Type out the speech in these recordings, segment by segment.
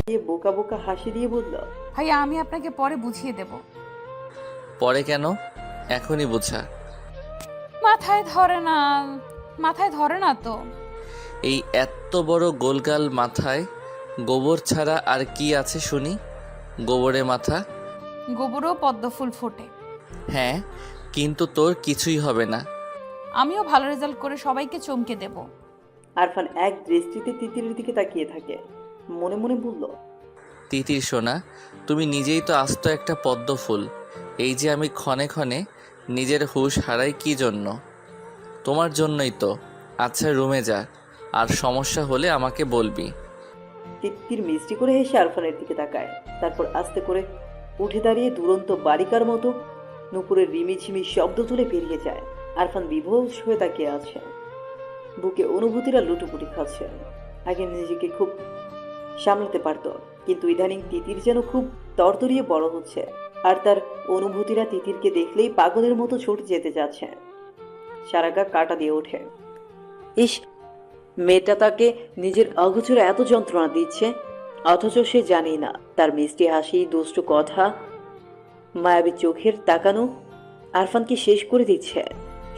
বোকা বোকা হাসি দিয়ে বলল, ভাইয়া আমি আপনাকে পরে বুঝিয়ে দেব। পরে কেন? এখনই বোঝা। মাথায় ধরে না, মাথায় ধরে না তো। এই এত বড় গোলগাল মাথায় গোবর ছাড়া আর কি আছে শুনি? গোবরে মাথা। গোবরেও পদ্ম ফুল ফোটে। হ্যাঁ, কিন্তু তোর কিছুই হবে না। আমিও ভালো রেজাল্ট করে সবাইকে চমকে দেব। আরফান এক দৃষ্টিতে তিতিরের দিকে তাকিয়ে থাকে। মনে মনে বলল, তিতির সোনা, তুমি নিজেই তো আস্ত একটা পদ্ম ফুল। এই যে আমি ক্ষণে ক্ষণে নিজের হুঁশ হারাই কি জন্য? তোমার জন্যই তো। আচ্ছা রুমে যা, আর সমস্যা হলে আমাকে বলবি। তিতির মিষ্টি করে হেসে আরফানের দিকে তাকায়। তারপর আস্তে করে উঠে দাঁড়িয়ে দুরন্ত বালিকার মতো নুপুরের রিমিঝিমি শব্দ তুলে বেরিয়ে যায়। আরফান বিভোর হয়ে তাকিয়ে আছে। বুকে অনুভূতিরা লুটোপুটি খাচ্ছে। আগে নিজেকে খুব সামলাতে পারতো, কিন্তু ইদানিং তিতির যেন খুব তরতরিয়ে বড় হচ্ছে। আর তার অনুভূতিরা তিতিরকে দেখলেই পাগলের মতো ছুটে যেতে যাচ্ছে। সারা গা কাটা দিয়ে ওঠে। ইস, মেয়েটা তাকে নিজের অগোচরে এত যন্ত্রণা দিচ্ছে, অথচ সে জানেই না তার মিষ্টি হাসি, দুষ্টু কথা, মায়াবী চোখের তাকানো আরফানকে শেষ করে দিচ্ছে,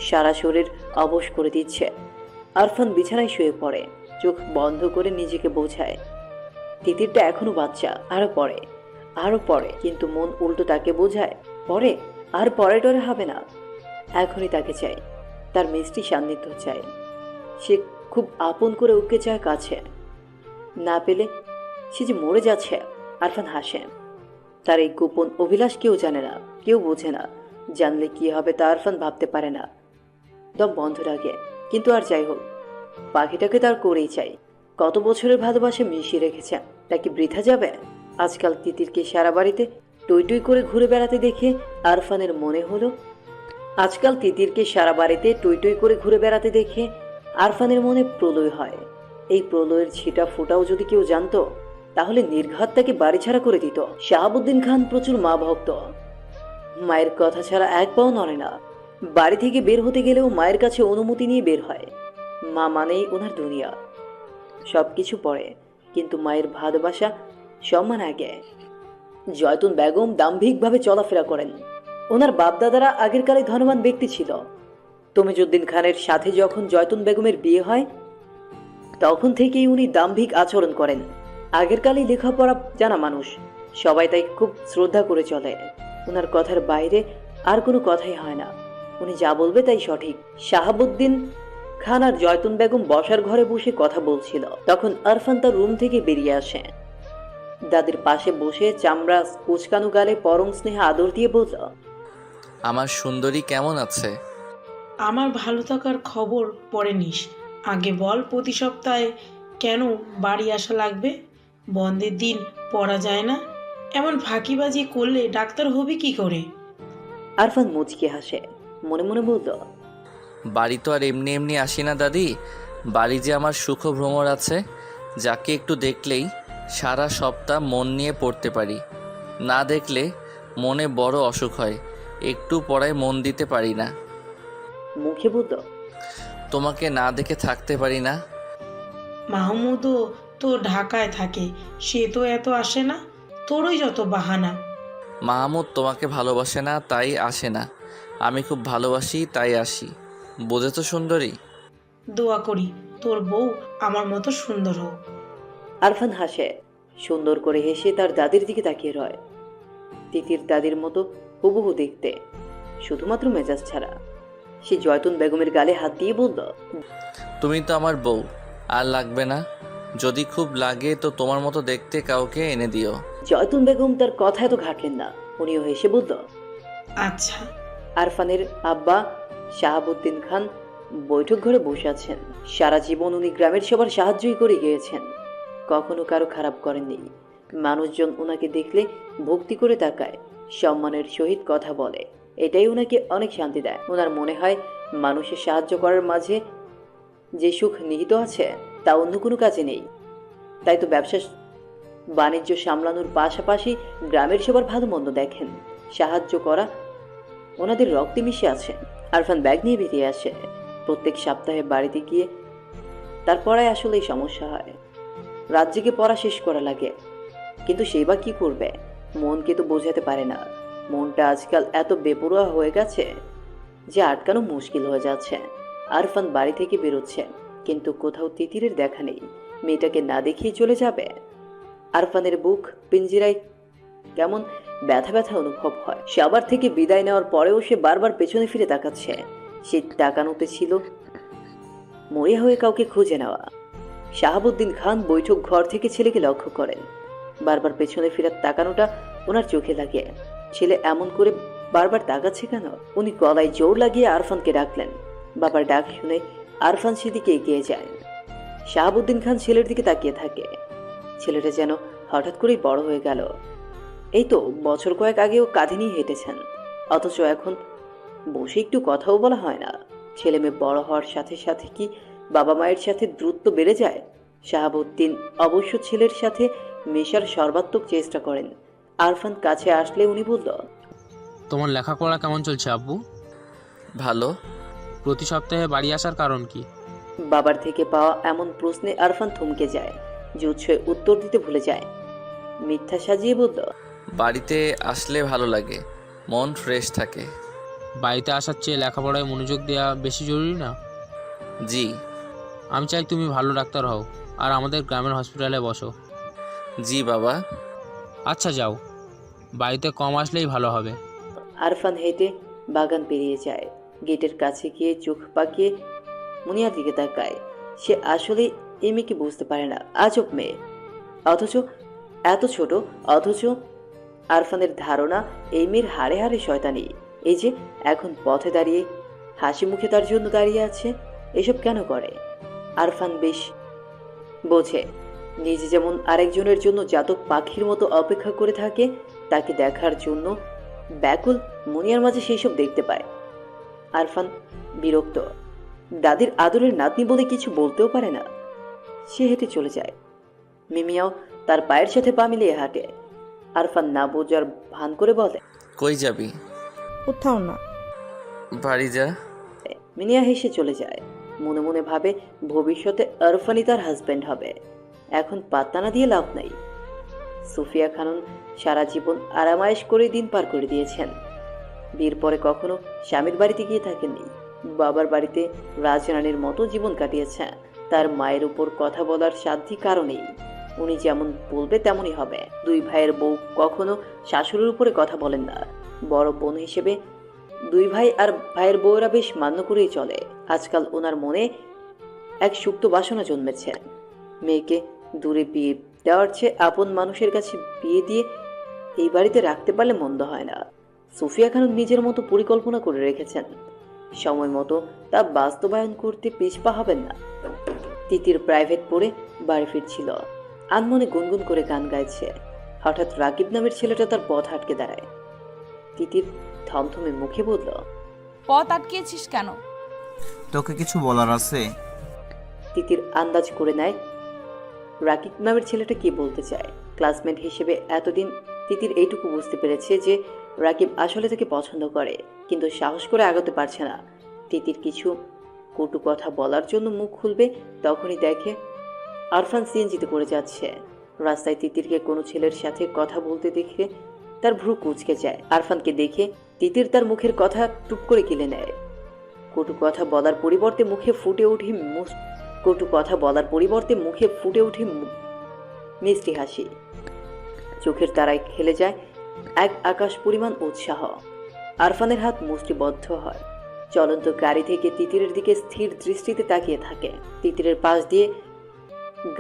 সারা শরীর অবশ করে দিচ্ছে। আরফান বিছানায় শুয়ে পড়ে, চোখ বন্ধ করে নিজেকে বোঝায় তিতিরটা এখনো বাচ্চা, আরো পরে, আরো পরে। কিন্তু মন উল্টো তাকে বোঝায়, পরে আর পরে টরে হবে না, এখনই তাকে চাই, তার মিষ্টি সান্নিধ্য চাই। সে খুব আপন করে ওকে চায় কাছে, না পেলে সে যে মরে যাচ্ছে। আরফান হাসে। তার এই গোপন অভিলাষ কেউ জানে না, কেউ বোঝে না। জানলে কি হবে তা আরফান ভাবতে পারে না। দম বন্ধ রাখে। কিন্তু আর যাই হোক, পাখিটাকে তার করেই চাই। কত বছরের ভালোবাসা মিশিয়ে রেখেছে, তাকে বৃথা যাবে? আজকাল তিতিরকে সারা বাড়িতে টই টই করে ঘুরে বেড়াতে দেখে আরফানের মনে হলো, আজকাল তিতিরকে সারা বাড়িতে টই টই করে ঘুরে বেড়াতে দেখে আরফানের মনে প্রলয় হয়। এই প্রলয়ের ছিটা ফোটাও যদি কেউ জানতো, তাহলে নির্ঘাত তাকে বাড়ি ছাড়া করে দিত। শাহাবুদ্দিন খান প্রচুর মা ভক্ত, মায়ের কথা ছাড়া এক পাও নড়ে না। বাড়ি থেকে বের হতে গেলেও মায়ের কাছে অনুমতি নিয়ে বের হয়। মা মানেই ওনার দুনিয়া, সবকিছু পরে, কিন্তু মায়ের ভালোবাসা, সম্মান আগে। জয়তুন বেগম দাম্ভিকভাবে চলাফেরা করেন। ওনার বাপদাদারা আগের কালে ধনবান ব্যক্তি ছিল। তমিজউদ্দিন খানের সাথে যখন জয়তুন বেগমের বিয়ে হয়, তখন থেকেই উনি দাম্ভিক আচরণ করেন। আগের কালে লেখাপড়া জানা মানুষ, সবাই তাই খুব শ্রদ্ধা করে চলে। ওনার কথার বাইরে আর কোনো কথাই হয় না, উনি যা বলবে তাই সঠিক। শাহাবুদ্দিন খান আর জয়তুন বেগম বসার ঘরে বসে কথা বলছিল, তখন আরফান তার রুম থেকে বেরিয়ে আসে। দাদির পাশে বসে চামড়া কুচকানো গালে পরম স্নেহে আদর দিয়ে বলল, আমার সুন্দরী কেমন আছে? আমার ভালো থাকার খবর পরে নিস। আগে বল, প্রতি সপ্তাহে কেন বাড়ি আসা লাগবে? বন্ধের দিন পড়া যায় না? এমন ফাঁকিবাজি করলে ডাক্তার হবি কি করে? আরফান মুচকি হাসে, মনে মনে বলল, বাড়ি তো আর এমনি এমনি আসি না দাদি। বাড়ি যে আমার সুখ ভ্রমর আছে, যাকে একটু দেখলেই সারা সপ্তাহ মন নিয়ে পড়তে পারি। না দেখলে মনে বড় অসুখ হয়, একটু পড়ায় মন দিতে পারি না। মুখে বলল, তোমাকে না দেখে থাকতে পারি না। মাহমুদও তো ঢাকায় থাকে, সে তো এত আসে না। তোরই যত বাহানা। মাহমুদ তোমাকে ভালোবাসে না তাই আসে না, আমি খুব ভালোবাসি তাই আসি। বোঝেছো সুন্দরী? দোয়া করি তোর বউ আমার মতো সুন্দর হোক। আরফান হাসে, সুন্দর করে হেসে তার দাদির দিকে তাকিয়ে রয়। তিতির দাদির মতো হুবহু দেখতে, শুধুমাত্র মেজাজ ছাড়া। সে জয়তুন বেগমের গালে হাত দিয়ে বলল, তুমি তো আমার বউ, আর লাগবে না। যদি খুব লাগে তো তোমার মতো দেখতে কাউকে এনে দিও। জয়তুন বেগম তার কথায় তো ঘাটলেন না, উনিও হেসে বলল, আচ্ছা। আরফানের আব্বা শাহাবুদ্দিন খান বৈঠক ঘরে বসে আছেন। সারা জীবন উনি গ্রামের সবার সাহায্যই করে গিয়েছেন, কখনো কারো খারাপ করেননি। মানুষজন ওনাকে দেখলে ভক্তি করে তাকায়, সম্মানের সহিত কথা বলে। এটাই ওনাকে অনেক শান্তি দেয়। ওনার মনে হয় মানুষের সাহায্য করার মাঝে যে সুখ নিহিত আছে তা অন্য কোনো কাজে নেই। তাই তো ব্যবসা বাণিজ্য সামলানোর পাশাপাশি গ্রামের সবার ভালো মন্দ দেখেন। সাহায্য করা ওনাদের রক্তে মিশে আছে। আরফান ব্যাগ নিয়ে বেরিয়ে আসে। প্রত্যেক সপ্তাহে বাড়িতে গিয়ে তার পড়ায় আসলেই সমস্যা হয়। রাত জেগে পড়া শেষ করা লাগে। কিন্তু সেই বা কি করবে? মনকে তো বোঝাতে পারে না। মনটা আজকাল এত বেপরোয়া হয়ে গেছে যে আটকানো মুশকিল হয়ে যাচ্ছে। আরফান বাড়ি থেকে বেরোচ্ছে, কিন্তু কোথাও তিতিরের দেখা নেই। মেয়েটাকে না দেখিয়ে চলে যাবে? আরফানের বুক পিঞ্জিরায় কেমন ব্যথা ব্যথা অনুভব হয়। সবার থেকে বিদায় নেওয়ার পরেও সে বারবার পেছনে ফিরে তাকাচ্ছে। সে তাকানোতে ছিল মরিয়া হয়ে কাউকে খুঁজে নেওয়া। শাহাবুদ্দিন খান বৈঠক ঘর থেকে ছেলেকে লক্ষ্য করেন। বারবার পেছনে ফিরে তাকানোটা ওনার চোখে লাগে। ছেলে এমন করে বারবার তাকাচ্ছে কেন? উনি গলায় জোর লাগিয়ে আরফানকে ডাকলেন। বাবার ডাক শুনে আরফান সেদিকে এগিয়ে যায়। শাহাবুদ্দিন খান ছেলের দিকে তাকিয়ে থাকে। ছেলেটা যেন হঠাৎ করেই বড় হয়ে গেল। এই তো বছর কয়েক আগেও কাঁধে নিয়ে হেঁটেছেন, অথচ এখন বসে একটু কথাও বলা হয় না। ছেলে মেয়ে বড় হওয়ার সাথে সাথে কি বাবা মায়ের সাথে দ্রুত বেড়ে যায়? শাহাবুদ্দিন অবশ্য ছেলের সাথে মেশার সর্বাত্মক চেষ্টা করেন। আরফান কাছে আসলে উনি বলল, তোমার লেখাপড়া কেমন চলছে আব্বু? ভালো। প্রতি সপ্তাহে বাড়ি আসার কারণ কি? বাবার থেকে পাওয়া এমন প্রশ্নে আরফান থমকে যায়। জুৎসই উত্তর দিতে ভুলে যায়। মিথ্যা সাজিয়ে বলল, বাড়িতে আসলে ভালো লাগে, মন ফ্রেশ থাকে। বাড়িতে আসার চেয়ে লেখাপড়ায় মনোযোগ দেওয়া বেশি জরুরি না? জি। আমি চাই তুমি ভালো ডাক্তার হও আর আমাদের গ্রামের হসপিটালে বসো। জি বাবা। আচ্ছা যাও, বাড়িতে কম আসলেই ভালো হবে। আরফান হেঁটে বাগান পেরিয়ে যায়। গেটের কাছে গিয়ে চোখ পাকিয়ে মুনিয়ার দিকে তাকায়। সে আসলে এই মেয়েকে বুঝতে পারে না। আজব মেয়ে, অথচ এত ছোট। অথচ আরফানের ধারণা এই মেয়ের হাড়ে হাড়ে শয়তানি। এই যে এখন পথে দাঁড়িয়ে হাসি মুখে তার জন্য দাঁড়িয়ে আছে, এসব কেন করে? আরফান বেশ বোঝে, নিজে যেমন আরেকজনের জন্য জাতক পাখির মতো অপেক্ষা করে থাকে, তাকে দেখার জন্য ব্যাকুল মুনিয়ার মাঝে সেই সব দেখতে পায়। আরফান বিরক্ত। দাদির আদরের নাতনি বলে কিছু বলতেও পারে না। সে হেঁটে চলে যায়। মিমিয়াও তার পায়ের সাথে পা মিলিয়ে হাঁটে। আরফান না বোঝার ভান করে বলে, কই যাবি? কোথাও না। বাড়ি যা। মিনিয়া হেসে চলে যায়। মনে মনে ভাবে ভবিষ্যতে আরফানই তার হাজবেন্ড হবে। এখন পাত্তা না দিয়ে লাভ নাই। সুফিয়া খানম সারা জীবন আরামায়েশ করে দিন পার করে দিয়েছেন। বিয়ের পরে কখনো স্বামীর বাড়িতে গিয়ে থাকেননি। বাবার বাড়িতে রাজরানীর মতো জীবন কাটিয়েছে। তার মায়ের উপর কথা বলার সাধ্যি কারণেই। উনি যেমন বলবে তেমনই হবে। দুই ভাইয়ের বউ কখনো শাশুড়ির উপরে কথা বলেন না। বড় বোন হিসেবে দুই ভাই আর ভাইয়ের বউরা বেশ মান্য করেই চলে। আজকাল ওনার মনে এক সুপ্ত বাসনা জন্মেছে। মেয়েকে দূরে বিয়ে দেওয়ার চেয়ে আপন মানুষের কাছে বিয়ে দিয়ে এই বাড়িতে রাখতে পারলে মন্দ হয় না। সুফিয়া খানম নিজের মতো পরিকল্পনা করে রেখেছেন। সময় মতো তা বাস্তবায়ন করতে পিছপা হবেন না। তিতির প্রাইভেট পড়ে বাড়ি ফিরছিল। আনমনে গুনগুন করে গান গাইছে। হঠাৎ রাকিব নামের ছেলেটা তার পথ আটকে দাঁড়ায়। তিতির থমথমে মুখে বলল, পথ আটকিয়েছিস কেন? তোকে কিছু বলার আছে? তিতির আন্দাজ করে নেয় রাকিব নামের ছেলেটা কি বলতে চায়। ক্লাসমেট হিসেবে এতদিন তিতির এইটুকু বুঝতে পেরেছে যে রাকিব আসলে তাকে পছন্দ করে, কিন্তু সাহস করে আগাতে পারছে না। তিতির কিছু কটু কথা বলার জন্য মুখ খুলবে, তখনই দেখে আরফান সিএনজিতে করে যাচ্ছে। রাস্তায় তিতিরকে কোনো ছেলের সাথে কথা বলতে দেখে তার ভ্রু কুঁচকে যায়। আরফানকে দেখে তিতির তার মুখের কথা টুপ করে গিলে নেয়। কটু কথা বলার পরিবর্তে মুখে ফুটে ওঠে মিষ্টি হাসি। চোখের তারায় খেলে যায় এক আকাশ পরিমাণ উৎসাহ। আরফানের হাত মুষ্টিবদ্ধ হয়। চলন্ত গাড়ি থেকে তিতিরের দিকে স্থির দৃষ্টিতে তাকিয়ে থাকে। তিতিরের পাশ দিয়ে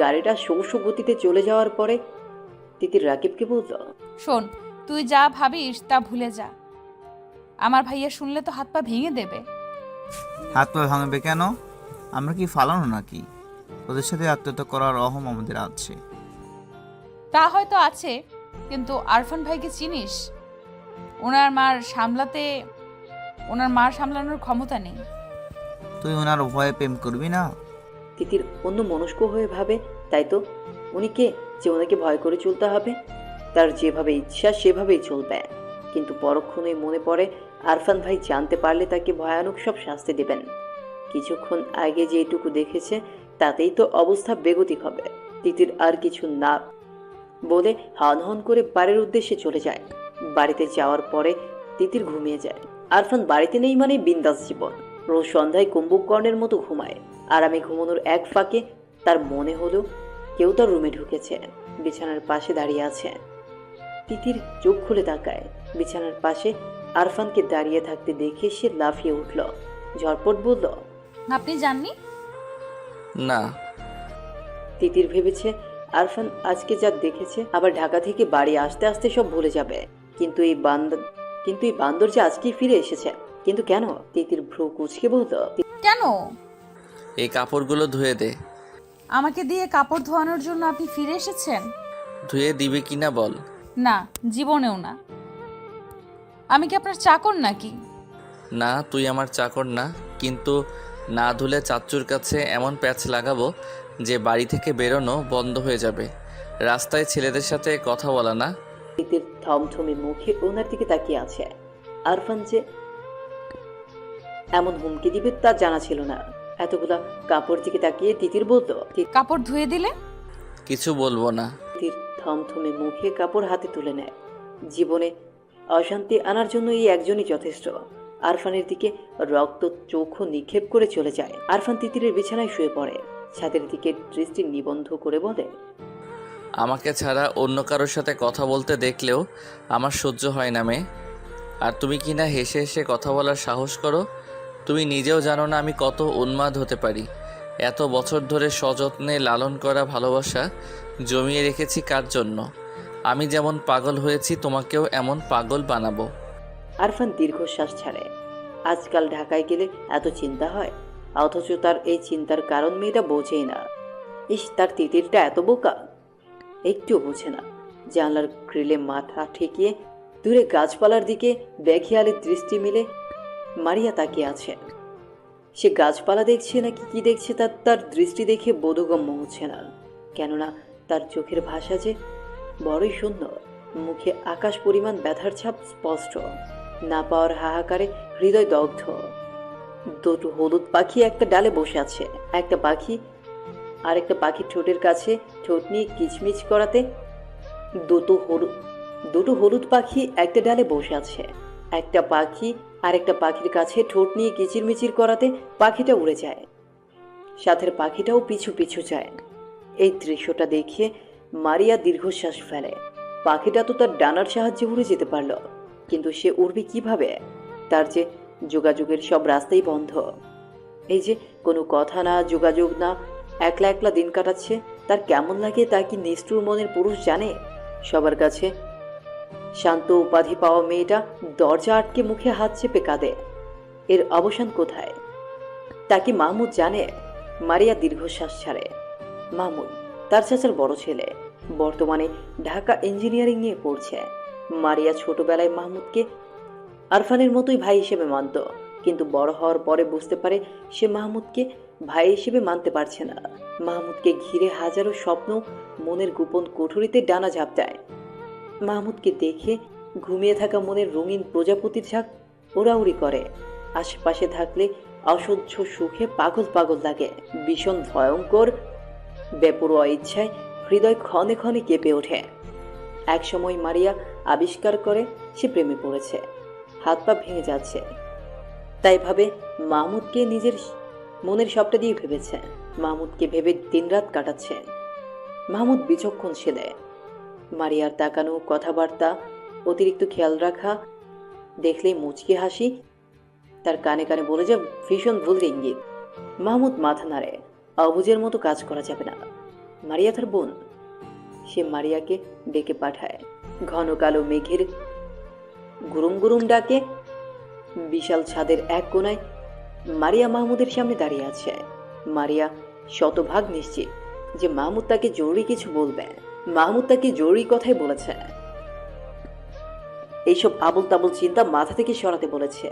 গাড়িটা শৌষ গতিতে চলে যাওয়ার পরে তিতির রাকিবকে বলল, শোন, তুই যা ভাবিস তা ভুলে যা। আমার ভাইয়া শুনলে তো হাত পা ভেঙে দেবে। হাত পা ভাঙবে কেন? আমরা কি ফালানো নাকি? ওদের সাথে আত্মহত্যা করার অহম আমাদের আছে। তা হয়তো আছে, কিন্তু আরফান ভাইকে চিনিস? ওনার মার সামলানোর ক্ষমতা নেই। তুই ওনার ভয়ে প্রেম করবি না? তিতির অন্য মনস্ক হয়ে ভাবে, তাই তো উনি কে যে ওনাকে ভয় করে চলতে হবে? তার যেভাবে ইচ্ছা সেভাবেই চলবে। কিন্তু পরক্ষণে মনে পড়ে আরফান ভাই জানতে পারলে তাকে ভয়ানক সব শাস্তি দেবেন। কিছুক্ষণ আগে যেটুকু দেখেছে তাতেই তো অবস্থা বেগতিক হবে। তিতির আর কিছু না বলে হন হন করে বাড়ির উদ্দেশ্যে চলে যায়। বাড়িতে যাওয়ার পরে তিতির ঘুমিয়ে যায়। আরফান বাড়িতে নেই মানে বিন্দাস জীবন। রোজ সন্ধ্যায় কুম্ভকর্ণের মতো ঘুমায়। আরামে ঘুমানোর এক ফাঁকে তার মনে হলো কেউ তার রুমে ঢুকেছে, বিছানার পাশে দাঁড়িয়ে আছে। তিতির চোখ খুলে তাকায়। বিছানার পাশে আরফানকে দাঁড়িয়ে থাকতে দেখে সে লাফিয়ে উঠল, ঝটপট বলল, আপনি জাননি? না। তিতির ভেবেছে আরফান আজকে যা দেখেছে আবার ঢাকা থেকে বাড়ি আসতে আসতে সব ভুলে যাবে। কিন্তু এই বান্দর যে আজকেই ফিরে এসেছে। কিন্তু কেন? তিতির ভ্রু কুঁচকে বলল, কেন? এই কাপড়গুলো ধুয়ে দে। আমাকে দিয়ে কাপড় ধোয়ানোর জন্য আপনি ফিরে এসেছেন? ধুয়ে দিবি কিনা বল। না, জীবনেও না। আমি কি আপনার চাকর নাকি? না, তুই আমার চাকর না, কিন্তু না ধুলে চাচ্চুর কাছে এমন প্যাচ লাগাবো যে বাড়ি থেকে বেরোনো বন্ধ হয়ে যাবে। রাস্তায় ছেলেদের সাথে কথা বলা না। তিতির থমথমে মুখে ওনার দিকে তাকিয়ে আছে। আরফান যে এমন হুমকি দিবে তা জানা ছিল না। এতগুলা কাপড় দিকে তাকিয়ে তিতির বলল, কাপড় ধুয়ে দিলে? কিছু বলবো না। তিতির থমথমে মুখে কাপড় হাতে তুলে নেয়। জীবনে অশান্তি আনার জন্য এই একজনই যথেষ্ট। আরফানের দিকে রক্ত চোখ নিক্ষেপ করে চলে যায়। আরফান তিতিরের বিছানায় শুয়ে পড়ে, ছাদের দিকে দৃষ্টি নিবন্ধ করে বলে, আমাকে ছাড়া অন্য কারোর সাথে কথা বলতে দেখলেও আমার সহ্য হয় না মেয়ে। আর তুমি কি না হেসে হেসে কথা বলার সাহস করো? তুমি নিজেও জানো না আমি কত উন্মাদ হতে পারি। এত বছর ধরে সযত্নে লালন করা ভালোবাসা জমিয়ে রেখেছি কার জন্য? আমি যেমন পাগল হয়েছি তোমাকেও এমন পাগল বানাবো। আরফান দীর্ঘশ্বাস ছাড়ে। আজকাল ঢাকায় গেলে এত চিন্তা হয়, অথচ তার এই চিন্তার কারণ মেয়েটা বোঝেই না। ইস, তার তিতিরটা এত বোকা, একটুও বোঝে না। জানলার গ্রিলে মাথা ঠেকিয়ে দূরে গাছপালার দিকে বেখেয়ালের দৃষ্টি মিলে মারিয়া তাকিয়ে আছে। সে গাছপালা দেখছে নাকি কি দেখছে তার তার দৃষ্টি দেখে বোধগম্য হচ্ছে না। কেননা তার চোখের ভাষা যে বড়ই শূন্য, মুখে আকাশ পরিমাণ ব্যথার ছাপ স্পষ্ট। না পাওয়ার হাহাকারে হৃদয় দগ্ধ। দুটো হলুদ পাখি একটা ডালে বসে আছে। একটা পাখি আরেকটা পাখির ঠোঁটের কাছে ঠোঁট নিয়ে কিচমিচ করাতে দুটো হলুদ পাখি একটা ডালে বসে আছে। একটা পাখি আরেকটা পাখির কাছে ঠোঁট নিয়ে কিচিরমিচির করাতে পাখিটা উড়ে যায়, সাথের পাখিটাও পিছু পিছু যায়। এই দৃশ্যটা দেখে মারিয়া দীর্ঘশ্বাস ফেলে। পাখিটা তো তার ডানার সাহায্যে উড়ে যেতে পারল, কিন্তু সে উড়বে কিভাবে? তার যে যোগাযোগের সব রাস্তাই বন্ধ। এই যে কোনো কথা না, যোগাযোগ না, একলা একলা দিন কাটাচ্ছে, তার কেমন লাগে তা কি নিষ্ঠুর মনের পুরুষ জানে? সবার কাছে শান্ত উপাধি পাওয়া মেয়েটা দরজা আটকে মুখে হাত চেপে কাঁদে। এর অবসান কোথায়? তা কি মাহমুদ জানে? মারিয়া দীর্ঘশ্বাস ছাড়ে। মাহমুদ তার চাচার বড় ছেলে, বর্তমানে ঢাকা ইঞ্জিনিয়ারিং নিয়ে পড়ছে। মারিয়া ছোটবেলায় মাহমুদকে আরফানের মতোই ভাই হিসেবে মানত, কিন্তু বড় হওয়ার পরে বুঝতে পারে সে মাহমুদকে ভাই হিসেবে মানতে পারছে না। মাহমুদকে ঘিরে হাজারো স্বপ্ন মনের গোপন কুঠুরিতে ডানা ঝাঁপ দেয়। মাহমুদকে দেখে ঘুমিয়ে থাকা মনের রঙিন প্রজাপতির ঝাঁক ওড়াউড়ি করে। আশেপাশে থাকলে অসহ্য সুখে পাগল পাগল লাগে। ভীষণ ভয়ঙ্কর বেপরোয়া ইচ্ছায় হৃদয় ক্ষণে ক্ষণে কেঁপে ওঠে। একসময় মারিয়া আবিষ্কার করে সে প্রেমে পড়েছে, হাত পা ভেঙে যাচ্ছে। তাই ভাবে মাহমুদকে নিজের মনের সবটা দিয়ে ভেবেছে। মাহমুদকে ভেবে দিনরাত কাটাচ্ছে। মাহমুদ বিচক্ষণ ছেলে। মারিয়ার তাকানো, কথাবার্তা, অতিরিক্ত খেয়াল রাখা দেখলেই মুচকি হাসি, তার কানে কানে বলে যে ভীষণ ভুল ইঙ্গিত। মাহমুদ মাথা নাড়ে। অবুজের মতো কাজ করা যাবে না। মারিয়া তার বোন। সে মারিয়াকে ডেকে পাঠায়। ঘন কালো মেঘের গুরুম গুরুম ডাকে বিশাল ছাদের এক কোনায় মারিয়া মাহমুদের সামনে দাঁড়িয়ে আছে। মারিয়া শতভাগ নিশ্চিত যে মাহমুদ তাকে জরুরি কিছু বলবে। মাহমুদ তাকে জরুরি কথাই বলেছে। এইসব আবল তাবল চিন্তা মাথা থেকে সরাতে বলেছে।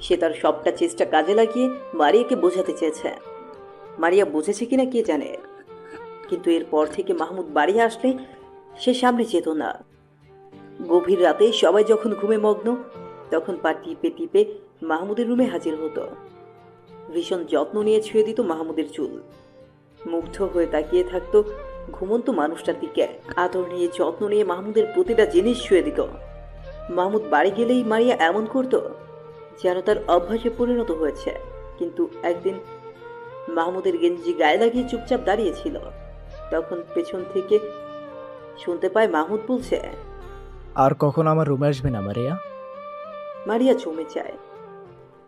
সে তার সবটা চেষ্টা কাজে লাগিয়ে মারিয়াকে বোঝাতে চেয়েছে। মারিয়া বুঝেছে কিনা কে জানে, কিন্তু এরপর থেকে মাহমুদ বাড়ি আসলে সে সামনে যেত না। গভীর রাতে সবাই যখন ঘুমে মগ্ন, তখন পা টিপে টিপে মাহমুদের রুমে হাজির হতো। ভীষণ যত্ন নিয়ে ছুঁয়ে দিত মাহমুদের চুল। মুগ্ধ হয়ে তাকিয়ে থাকতো ঘুমন্ত মানুষটার দিকে। আদর নিয়ে যত্ন নিয়ে মাহমুদের প্রতিটা জিনিস শুয়ে দিত। মাহমুদ বাড়ি গেলেই মারিয়া এমন করতো যেন তার অভ্যাসে পরিণত হয়েছে। কিন্তু একদিন মাহমুদের গেঞ্জি গায়ে লাগিয়ে চুপচাপ দাঁড়িয়েছিল। তখন পেছন থেকে শুনতে পায় মাহমুদ বলছে, আর কখন আমার রুমে আসবে না মারিয়া? মারিয়া জমে যায়।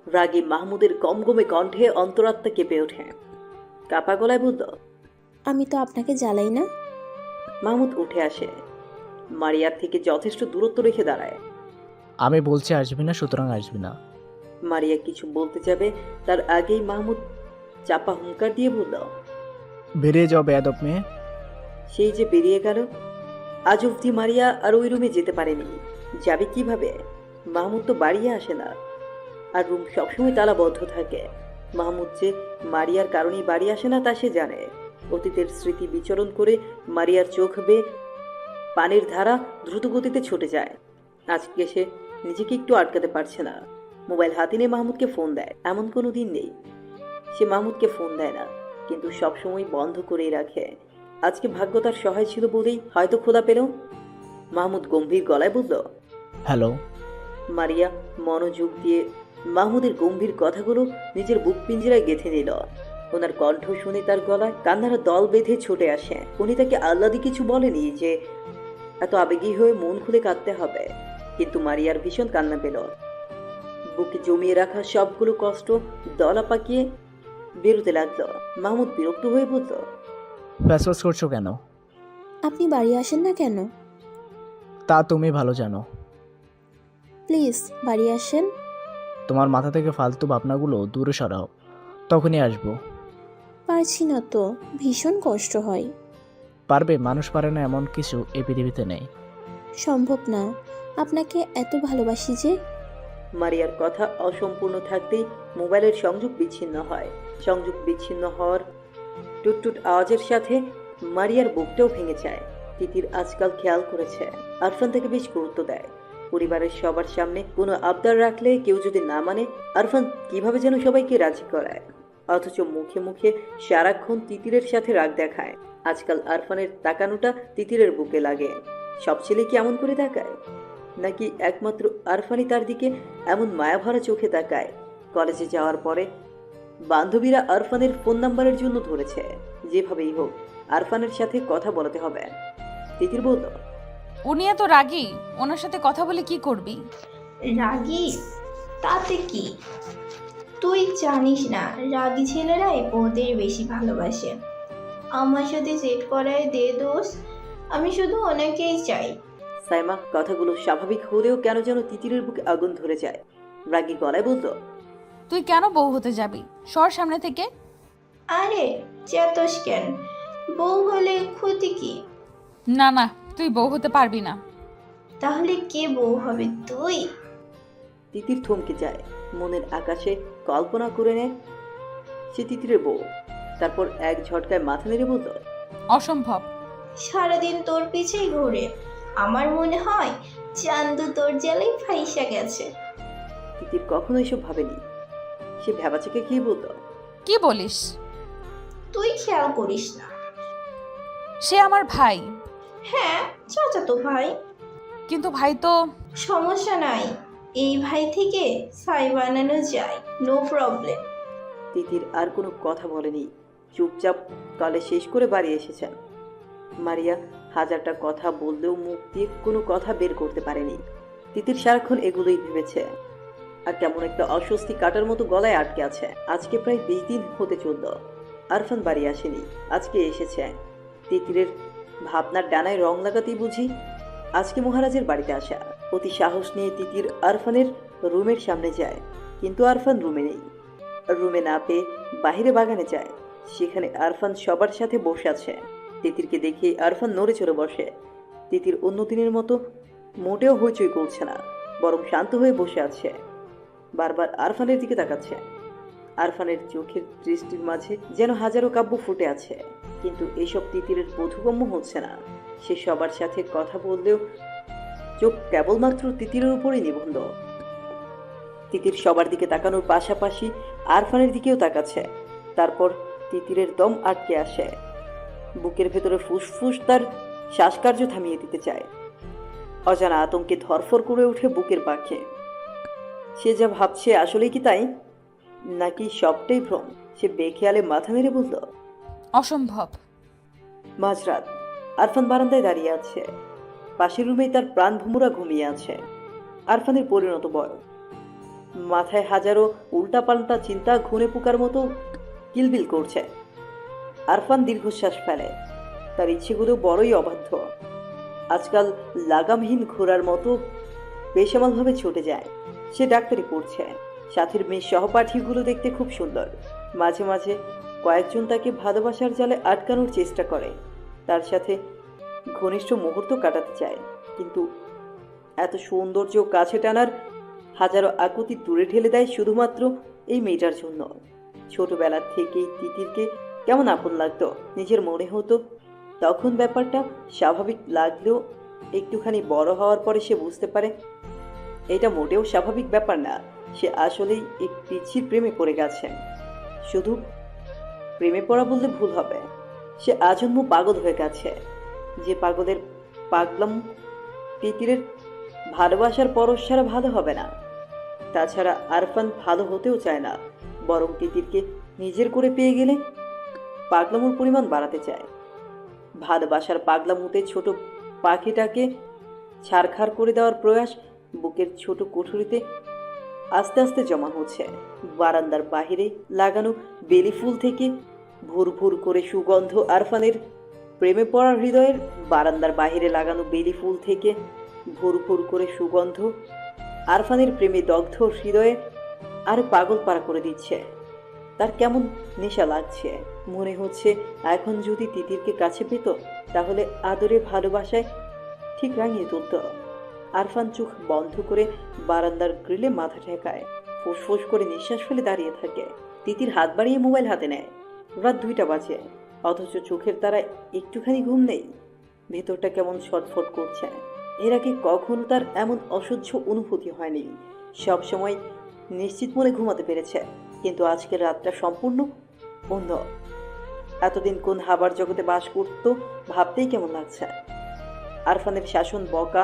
রাগে মাহমুদের গমগমে কণ্ঠে অন্তরাত্মা কেঁপে ওঠে। কাপা গলায় বলল, আমি তো আপনাকে জ্বালাই না। মাহমুদ উঠে আসে, মারিয়ার থেকে যথেষ্ট দূরত্ব রেখে দাঁড়ায়। আমি বলছি আসবি না, সুতরাং আসবি না। মারিয়া কিছু বলতে যাবে, তার আগেই মাহমুদ চাপা হুঙ্কার দিয়ে বলল, বেরিয়ে যাও বেয়াদব মেয়ে। সেই যে বেরিয়ে গেল। আজ অবধি মারিয়া আর ওই রুমে যেতে পারেনি। যাবে কিভাবে? মাহমুদ তো বাড়িয়ে আসে না, আর রুম সবসময় তালাবদ্ধ থাকে। মাহমুদ যে মারিয়ার কারণেই বাড়ি আসে না তা সে জানে। অতীতের স্মৃতি বিচরণ করে মারিয়ার চোখ বেয়ে পানির ধারা দ্রুত গতিতে ছুটে যায়। আজকে সে নিজেকে একটু আটকাতে পারছে না। মোবাইল হাতে নিয়ে মাহমুদকে ফোন দেয়। এমন কোনো দিন নেই সে মাহমুদকে ফোন দেয় না, কিন্তু সবসময় বন্ধ করেই রাখে। আজকে ভাগ্য তার সহায় ছিল বলেই হয়তো খোদা পেল। মাহমুদ গম্ভীর গলায় বলল, হ্যালো। মারিয়া মনোযোগ দিয়ে মাহমুদের গম্ভীর কথাগুলো নিজের বুক পিঞ্জরায় গেঁথে নিল। ওনার কণ্ঠ শুনে তার গলায় কান্নারা দল বেঁধে ছুটে আসে। উনি তাকে আহ্লাদে কিছু বলেনি যে এত আবেগী হয়ে মন খুলে কাঁদতে হবে, কিন্তু মারিয়ার ভীষণ কান্না পেল। বুকে জমিয়ে রাখা সবগুলো কষ্ট দলা পাকিয়ে বেরোতে লাগলো। মাহমুদ বিরক্ত হয়ে বলল, ফ্যাসফ্যাস করছো কেন? আপনি বাড়ি আসেন না কেন? তা তুমি ভালো জানো। প্লিজ বাড়ি আসেন। তোমার মাথা থেকে ফালতু ভাবনাগুলো দূরে সরাও, তখনই আসবো। পারছি না তো, ভীষণ কষ্ট হয়। পারবে? মানুষ পারে না এমন কিছু এই পৃথিবীতে নেই। সম্ভব না, আপনাকে এত ভালোবাসি যে। মারিয়ার কথা অসম্পূর্ণ থাকতেই মোবাইলের সংযোগ বিচ্ছিন্ন হয়। সংযোগ বিচ্ছিন্ন হওয়ার টুটটুট আওয়াজের সাথে মারিয়ার বুকটাও ভেঙে যায়। তিতির আজকাল খেয়াল করেছে আরফান তাকে বেশ গুরুত্ব দেয়। পরিবারের সবার সামনে কোনো আবদার রাখলে কেউ যদি না মানে, আরফান কিভাবে যেন সবাইকে রাজি করায়। অথচ মুখে মুখে সারাক্ষণ তিতিরের সাথে রাগ দেখায়। আজকাল আরফানের তাকানোটা তিতিরের বুকে লাগে। সব ছেলে কি এমন করে তাকায়, নাকি একমাত্র আরফানই তার দিকে এমন মায়াভরা চোখে তাকায়? কলেজে যাওয়ার পরে বান্ধবীরা আরফানের ফোন নাম্বারের জন্য ধরেছে। যেভাবেই হোক আরফানের সাথে কথা বলাতে হবে। তিতির বলল, উনি এত রাগী, ওনার সাথে কথা বলে কি করবি? রাগী? তাতে কি? তুই জানিস না, রাগী ছেলেরাই ওদের বেশি ভালোবাসে। আমার সাথে সেট করায় দে দোষ, আমি শুধু ওনাকেই চাই। সাইমা কথাগুলো স্বাভাবিক হলেও কেন যেন তিতিরের বুকে আগুন ধরে যায়। রাগী গলায় বলল, তুই কেন বউ হতে যাবি? সর সামনে থেকে। আরে চেতস কেন? বউ হলে ক্ষতি কি? না না, তুই বউ হতে পারবি না। তাহলে কে বউ হবে? তুই? তিতির থমকে যায়। মনের আকাশে কল্পনা করে নেয় সে তিতিরের বউ। তারপর এক ঝটকায় মাথা নেড়ে বলল, অসম্ভব। সারাদিন তোর পিছেই ঘুরে, আমার মনে হয় চান্দু তোর জ্বালাই ফাইসা গেছে। তিতির কখনো এসব ভাবেনি। সে ভেবাচাকে কি বলল, কি বলিস? তুই খেয়াল করিস না? সে আমার ভাই। হ্যাঁ, চাচাতো ভাই। কিন্তু ভাই তো। সমস্যা নাই, এই ভাই থেকে ছাই বানানো যায়, নো প্রবলেম। তিতির আর কোনো কথা বলেনি। চুপচাপ কলেজ শেষ করে বাড়ি এসেছেন। মারিয়া হাজারটা কথা বললেও মুখ দিয়ে কোনো কথা বের করতে পারেনি। তিতির সারাক্ষণ এগুলোই ভেবেছে, আর কেমন একটা অস্বস্তি কাটার মতো গলায় আটকে আছে। আজকে প্রায় 20 দিন হতে চলল আরফান বাড়ি আসেনি, আজকে এসেছে। তিতিরের ভাবনার ডানায় রং লাগাতেই বুঝি আজকে মহারাজের বাড়িতে আসা। অতি সাহস নিয়ে তিতির আরফানের রুমের সামনে যায়, কিন্তু আরফান রুমে নেই। রুমে না পেয়ে বাইরে বাগানে যায়। সেখানে আরফান সবার সাথে বসে আছে। তিতিরকে দেখে আরফান নড়ে চড়ে বসে। তিতির অন্য দিনের মতো মোটেও হইচই করছে না, বরং শান্ত হয়ে বসে আছে। বারবার আরফানের দিকে তাকাচ্ছে। আরফানের চোখের দৃষ্টির মাঝে যেন হাজারো কাব্য ফুটে আছে, কিন্তু এইসব তিতিরের বোধগম্য হচ্ছে না। সে সবার সাথে কথা বললেও চোখ কেবলমাত্র তিতিরের উপরই নিবন্ধ। তিতির সবার দিকে তাকানোর পাশাপাশি আরফানের দিকেও তাকাচ্ছে। তারপর তিতিরের দম আটকে আসে। বুকের ভেতরে ফুসফুস তার শ্বাসকার্য থামিয়ে দিতে চায়। অজানা আতঙ্কে ধরফর করে ওঠে বুকের পাখে। সে যা ভাবছে আসলেই কি তাই, নাকি সবটাই ভ্রম? সে বেখেয়ালে মাথা নেড়ে বলল, অসম্ভব। মাঝরাত। আরফান বারান্দায় দাঁড়িয়ে আছে। পাশের রুমেই তার প্রাণ ভুমুরা ঘুমিয়ে আছে। আরফানের পরিণত বয়স। মাথায় হাজারো উল্টাপাল্টা চিন্তা ঘুনে পোকার মতো কিলবিল করছে। আরফান দীর্ঘশ্বাস ফেলে। তার ইচ্ছেগুলো বড়ই অবাধ্য। আজকাল লাগামহীন ঘোড়ার মতো বেসামালভাবে ছুটে যায়। সে ডাক্তারি পড়ছে। সাথীর মেয়ে সহপাঠীগুলো দেখতে খুব সুন্দর। মাঝে মাঝে কয়েকজন তাকে ভালোবাসার জালে আটকানোর চেষ্টা করে, তার সাথে ঘনিষ্ঠ মুহূর্ত কাটাতে চায়। কিন্তু এত সৌন্দর্য কাছে টানার হাজারো আকুতি দূরে ঠেলে দেয় শুধুমাত্র এই মেয়েটার জন্য। ছোটবেলা থেকেই তিতিরকে কেমন আপন লাগতো, নিজের মনে হতো। তখন ব্যাপারটা স্বাভাবিক লাগলেও একটুখানি বড় হওয়ার পরে সে বুঝতে পারে এটা মোটেও স্বাভাবিক ব্যাপার না। সে আসলেই এক পিচ্ছির প্রেমে পড়ে গেছে। শুধু প্রেমে পড়া বললে ভুল হবে, সে আজন্ম পাগল হয়ে গেছে। যে পাগলের পাগলাম তিতিরের ভালোবাসার পরশ ছাড়া ভালো হবে না। তাছাড়া আরফান ভালো হতেও চায় না, বরং তিতিরকে নিজের করে পেয়ে গেলে পাগলামোর পরিমাণ বাড়াতে চায়। ভালোবাসার পাগলামুতে ছোট পাখিটাকে ছাড়খাড় করে দেওয়ার প্রয়াস বুকের ছোট কুঠুরিতে আস্তে আস্তে জমা হচ্ছে। বারান্দার বাহিরে লাগানো বেলি ফুল থেকে ভুর ভুর করে সুগন্ধ আরফানের প্রেমে পড়া হৃদয়ের বারান্দার বাহিরে লাগানো বেলি ফুল থেকে ভুর ভুর করে সুগন্ধ আরফানের প্রেমে দগ্ধ হৃদয়ে আর পাগল পাড়া করে দিচ্ছে। তার কেমন নেশা লাগছে। মনে হচ্ছে এখন যদি তিতিরকে কাছে পেত তাহলে আদরে ভালোবাসায় ঠিক রাঙিয়ে তুলত। আরফান চোখ বন্ধ করে বারান্দার গ্রিলে মাথা ঠেকায়, ফুসফুস করে নিঃশ্বাস ফেলে দাঁড়িয়ে থাকে। তিতির হাত বাড়িয়ে মোবাইল হাতে নেয়। রাত 2টা বাজে, অথচ চোখের তারায় একটুখানি ঘুম নেই। ভেতরটা কেমন ছটফট করছে। এর আগে কখনো তার এমন অসহ্য অনুভূতি হয়নি। সব সময় নিশ্চিত মনে ঘুমাতে পেরেছে, কিন্তু আজকের রাতটা সম্পূর্ণ অন্য। এতদিন কোন হাবার জগতে বাস করত ভাবতেই কেমন লাগছে। আরফানের শাসন, বকা,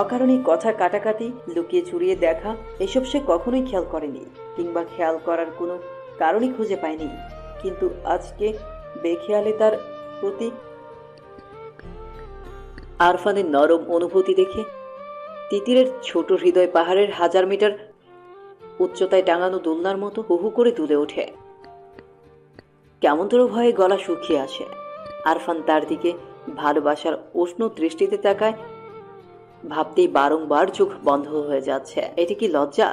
অকারণে কথা কাটাকাটি, লুকিয়ে চুরিয়ে দেখা, এসব সে কখনোই খেয়াল করেনি, কিংবা খেয়াল করার কোনো কারণই খুঁজে পায়নি। কিন্তু আজকে বেখেয়ালে তার প্রতি আরফানের নরম অনুভূতি দেখে তিতিরের ছোট হৃদয় পাহাড়ের 1000 মিটার উচ্চতায় টাঙানো দোলনার মতো হু হু করে দুলে ওঠে। কেমনতর ভয়ে গলা শুকিয়ে আসে। আরফান তার দিকে ভালোবাসার উষ্ণ দৃষ্টিতে তাকায়। ভাবতেই বারংবার চোখ বন্ধ হয়ে যাচ্ছে। এটি কি লজ্জা,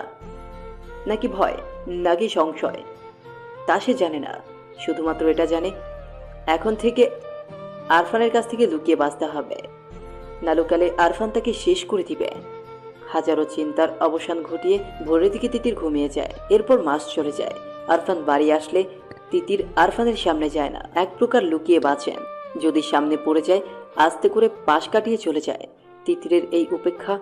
নাকি ভয়, নাকি সংশয়? তা সে জানে না। শুধুমাত্র এটা জানে এখন থেকে আরফানের কাছ থেকে লুকিয়ে বাঁচতে হবে, না লুকালে আরফান তাকে শেষ করে দিবে। হাজারো চিন্তার অবসান ঘটিয়ে ভোরের দিকে তিতির ঘুমিয়ে যায়। এরপর মাস চলে যায়। আরফান বাড়ি আসলে তিতির আরফানের সামনে যায় না, এক প্রকার লুকিয়ে বাঁচেন। যদি সামনে পড়ে যায় আস্তে করে পাশ কাটিয়ে চলে যায়। তিতিরের এই উপেক্ষা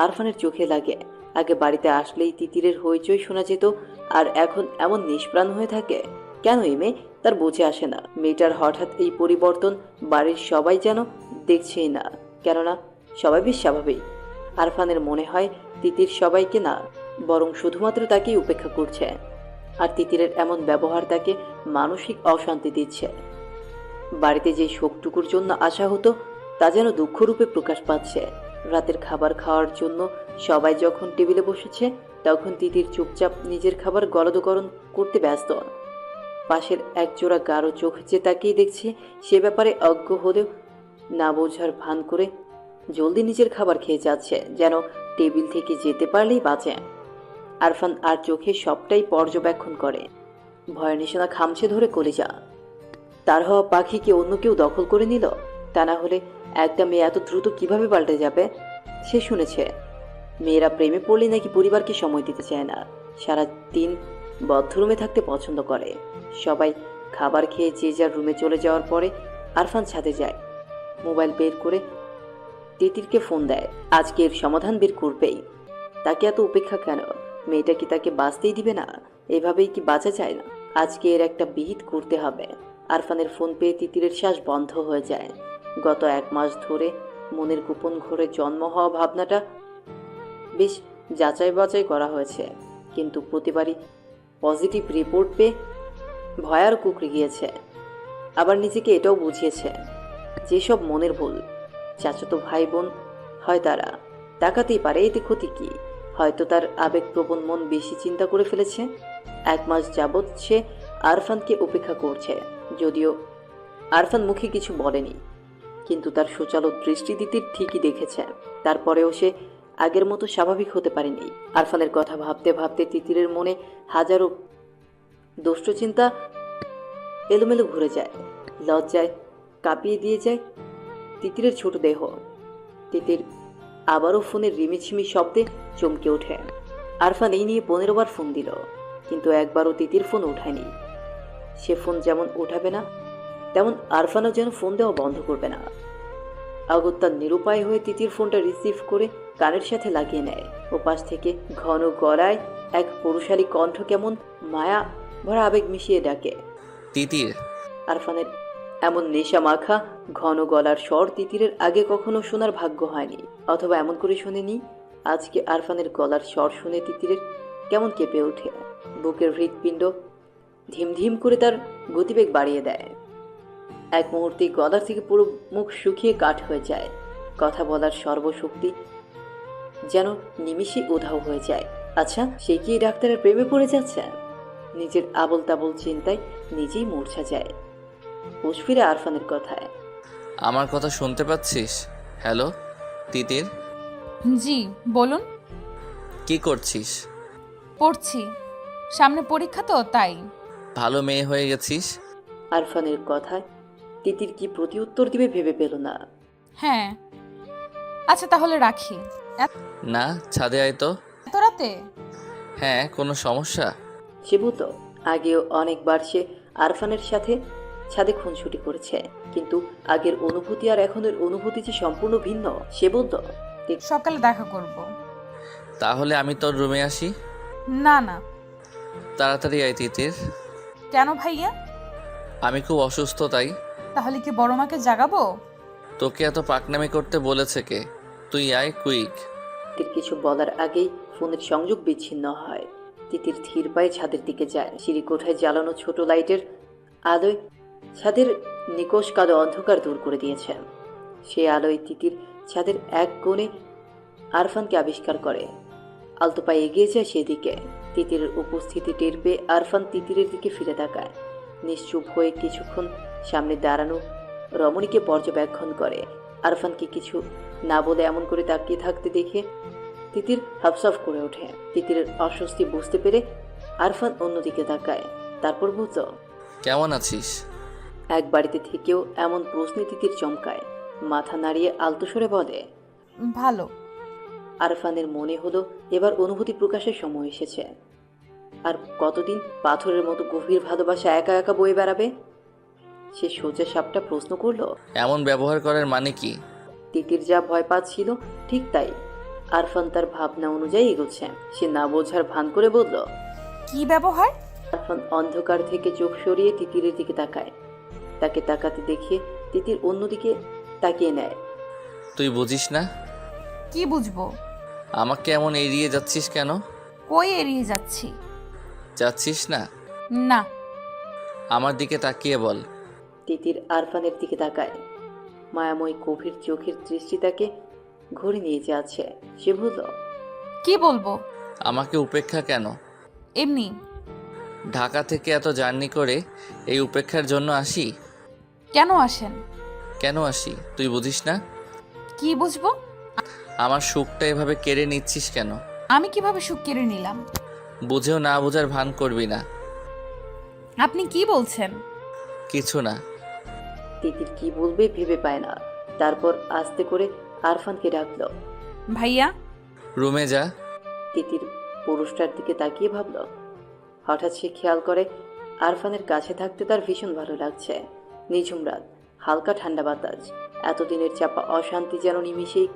আরফানের চোখে লাগে। আগে বাড়িতে আসলেই তিতিরের হইচই শোনা যেত, আর এখন এমন নিষ্প্রাণ হয়ে থাকে। কেন এই মেয়ে তার বুঝে আসে না। মেয়েটার হঠাৎ এই পরিবর্তন বাড়ির সবাই যেন দেখছেই না, কেননা সবাই বেশ স্বাভাবিক। আরফানের মনে হয় তিতির সবাইকে না, বরং শুধুমাত্র তাকেই উপেক্ষা করছে। আর তিতিরের এমন ব্যবহার তাকে মানসিক অশান্তি দিচ্ছে। বাড়িতে যে শোকটুকুর জন্য আসা হতো তা যেন দুঃখরূপে প্রকাশ পাচ্ছে। রাতের খাবার খাওয়ার জন্য সবাই যখন টেবিলে বসেছে তখন তিতির চুপচাপ নিজের খাবার গলাধকরণ করতে ব্যস্ত। পাশের একজোড়া গাঢ় চোখ যে তাকেই দেখছে সে ব্যাপারে অজ্ঞ হলেও না বোঝার ভান করে জলদি নিজের খাবার খেয়ে যাচ্ছে, যেন টেবিল থেকে যেতে পারলেই বাঁচে। আরফান আর চোখে সবটাই পর্যবেক্ষণ করে। ভয়ের নিশানা খামছে ধরে কলিজা। তার হওয়া পাখি কি অন্য কেউ দখল করে নিল? তা না হলে একটা মেয়ে এত দ্রুত কিভাবে পাল্টে যাবে? সে শুনেছে মেয়েরা প্রেমে পড়লে নাকি পরিবারকে সময় দিতে চায় না, সারা দিন বদ্ধ রুমে থাকতে পছন্দ করে। সবাই খাবার খেয়ে যে যার রুমে চলে যাওয়ার পরে আরফান ছাদে যায়। মোবাইল বের করে তিতিরকে ফোন দেয়। আজকে এর সমাধান বের করবেই। তাকে এত উপেক্ষা কেন? মেয়েটা কি তাকে বাঁচতেই দিবে না? এভাবেই কি বাঁচা যায় না? আজকে এর একটা বিহিত করতে হবে। আরফানের ফোন পেয়ে তিতিরের শ্বাস বন্ধ হয়ে যায়। গত 1 মাস ধরে মনের গোপন ঘরে জন্ম হওয়া ভাবনাটা বেশ যাচাই বাছাই করা হয়েছে, কিন্তু প্রতিবারই পজিটিভ রিপোর্ট পেয়ে ভয়ার কুকড়ে গিয়েছে। আবার নিজেকে এটাও বুঝিয়েছে যেসব মনের ভুল চাচাতো ভাই বোন হয় তারা তাকাতেই পারে, এতে ক্ষতি কি? হয়তো তার আবেগপ্রবণ মন বেশি চিন্তা করে ফেলেছে। 1 মাস যাবৎ সে আরফানকে উপেক্ষা করছে, যদিও আরফান মুখে কিছু বলেনি, কিন্তু তার সুচালো দৃষ্টি তিতির ঠিকই দেখেছে। তারপরেও সে আগের মতো স্বাভাবিক হতে পারেনি। আরফানের কথা ভাবতে ভাবতে তিতিরের মনে হাজারো দুষ্টচিন্তা এলোমেলো ঘুরে যায়। লজ্জায় কাঁপিয়ে দিয়ে যায় তিতিরের ছোট দেহ। তিতির আবারও ফোনের রিমিঝিমি শব্দে চমকে ওঠে। আরফান এই নিয়ে 15 বার ফোন দিল, কিন্তু একবারও তিতির ফোন ওঠায়নি। সে ফোন যেমন ওঠাবে না, তেমন আরফানও যেন ফোন দেওয়া বন্ধ করবে না। অগত্যা নিরুপায় হয়ে তিতির ফোনটা রিসিভ করে কানের সাথে লাগিয়ে নেয়। ওপাশ থেকে ঘন গলায় এক পুরুষালী কণ্ঠ কেমন মায়া ভরা আবেগ মিশিয়ে ডাকে, তিতির। আরফানের এমন নেশা মাখা ঘন গলার স্বর তিতিরের আগে কখনো শোনার ভাগ্য হয়নি, অথবা এমন করে শোনেনি। আজকে আরফানের গলার স্বর শুনে তিতিরের কেমন কেঁপে ওঠে। বুকের হৃৎপিণ্ড ধিমধিম করে তার গতিবেগ বাড়িয়ে দেয়। এক মুহূর্তে গলার থেকে পুরো মুখ শুকিয়ে কাঠ হয়ে যায়। কথা বলার সর্বশক্তি যেন নিমিষে উধাও হয়ে যায়। আচ্ছা, সে কি ডাক্তারের প্রেমে পড়ে যাচ্ছে? নিজের আবল তাবল চিন্তায় নিজেই মূর্ছা যায়। হুঁশ ফিরে আরফানের কথায়, আমার কথা শুনতে পাচ্ছিস? হ্যালো তিতির, জি বলুন। কি করছিস? পড়ছি, সামনে পরীক্ষা তো তাই। ভালো মেয়ে হয়ে গেছিস। আরফানের কথায় তিতির কি প্রতি উত্তর দিবে ভেবে পেল না। হ্যাঁ, আচ্ছা তাহলে রাখি। না, ছাদে আয় তো। এত রাতে? হ্যাঁ, কোনো সমস্যা? সে বুঝল আগেও অনেকবার সে আরফানের সাথে ছাদে খুনসুটি করেছে, কিন্তু আগের অনুভূতি আর এখনের অনুভূতি যে সম্পূর্ণ ভিন্ন। সে বলল, সকালে দেখা করব। তাহলে আমি তোর রুমে আসি? না না। তাড়াতাড়ি আয় তিতির। কেন ভাইয়া? আমি খুব অসুস্থ তাই। তাহলে কি বড় মাকে জাগাবো? তোকে এত পাকনামি করতে বলেছে কে? তুই আয় কুইক। তিতির কিছু বলার আগেই ফোনের সংযোগ বিচ্ছিন্ন হয়। তিতির ধীর পায়ে ছাদের দিকে যায়। সিঁড়ি কোঠায় জ্বালানো ছোট লাইটের আলোয় ছাদের নিকোষ কালো অন্ধকার দূর করে দিয়েছে। সে আলোয় তিতির ছাদের এক কোণে আরফানকে আবিষ্কার করে। আলতো পায়ে এগিয়ে যায় সেদিকে। তিতিরের উপস্থিতি টের পেয়ে আরফান তিতিরের দিকে ফিরে তাকায়। নিশ্চুপ হয়ে কিছুক্ষণ সামনে দাঁড়ানো রমণীকে পর্যবেক্ষণ করে। আরফানকে কিছু না বলে এমন করে তাকিয়ে থাকতে দেখে তিতির হাফসাফ করে ওঠে। তিতিরের অস্বস্তি বুঝতে পেরে আরফান অন্যদিকে তাকায়, তারপর বুঝল। কেমন আছিস? এক বাড়িতে থেকেও এমন প্রশ্নে তিতির চমকায়। মাথা নাড়িয়ে আলতো স্বরে বলে, ভালো। আরফানের মনে হলো এবার অনুভূতি প্রকাশের সময় এসেছে। আর কতদিন পাথরের মতো গভীর ভালোবাসা একা একা বয়ে বেড়াবে? সে সোজা সাপটা প্রশ্ন করলো, এমন ব্যবহার করার মানে কি? তিতির যা ভয় পাচ্ছিল ঠিক তাই। আরফান তার ভাবনা অনুযায়ী এগোচ্ছে। সে না বোঝার ভান করে বলল, কি ব্যবহার? আরফান অন্ধকার থেকে চোখ সরিয়ে তিতিরের দিকে তাকায়। তাকে তাকাতে দেখে তিতির অন্যদিকে তাকিয়ে নেয়। তুই বুঝিস না? কি বুঝবো? আমাকে এমন এড়িয়ে যাচ্ছিস কেন? কই এড়িয়ে যাচ্ছি? যাচ্ছিস না? না। আমার দিকে তাকিয়ে বল। তিতির আরফানের দিকে তাকায়। মায়াময় গভীর চোখের দৃষ্টি তাকে ঘুরে নিয়ে যাচ্ছে। সে বলল, কি বলবো? আমাকে উপেক্ষা কেন? এমনি। ঢাকা থেকে এত জার্নি করে এই উপেক্ষার জন্য আসি? কেন আসেন? কেন আসি তুই বুঝিস না? কি বুঝবো? আমার সুখটা এভাবে কেড়ে নিচ্ছিস কেন? আমি কিভাবে সুখ কেড়ে নিলাম? বুঝেও না বোঝার ভান করবি না। আপনি কি বলছেন? কিছু না। তিতির কি বলবে ভেবে পায় না। তারপর আস্তে করে আরফানকে ডাকল। ভাইয়া। রুমে যা। তিতির পুরুষটার দিকে তাকিয়ে ভাবল। হঠাৎ সে খেয়াল করে আরফানের কাছে থাকতে তার ভীষণ ভালো লাগছে। নিঝুম রাত, হালকা ঠান্ডা বাতাস, এতদিনের চাপা অশান্তি যেন নিমিষেই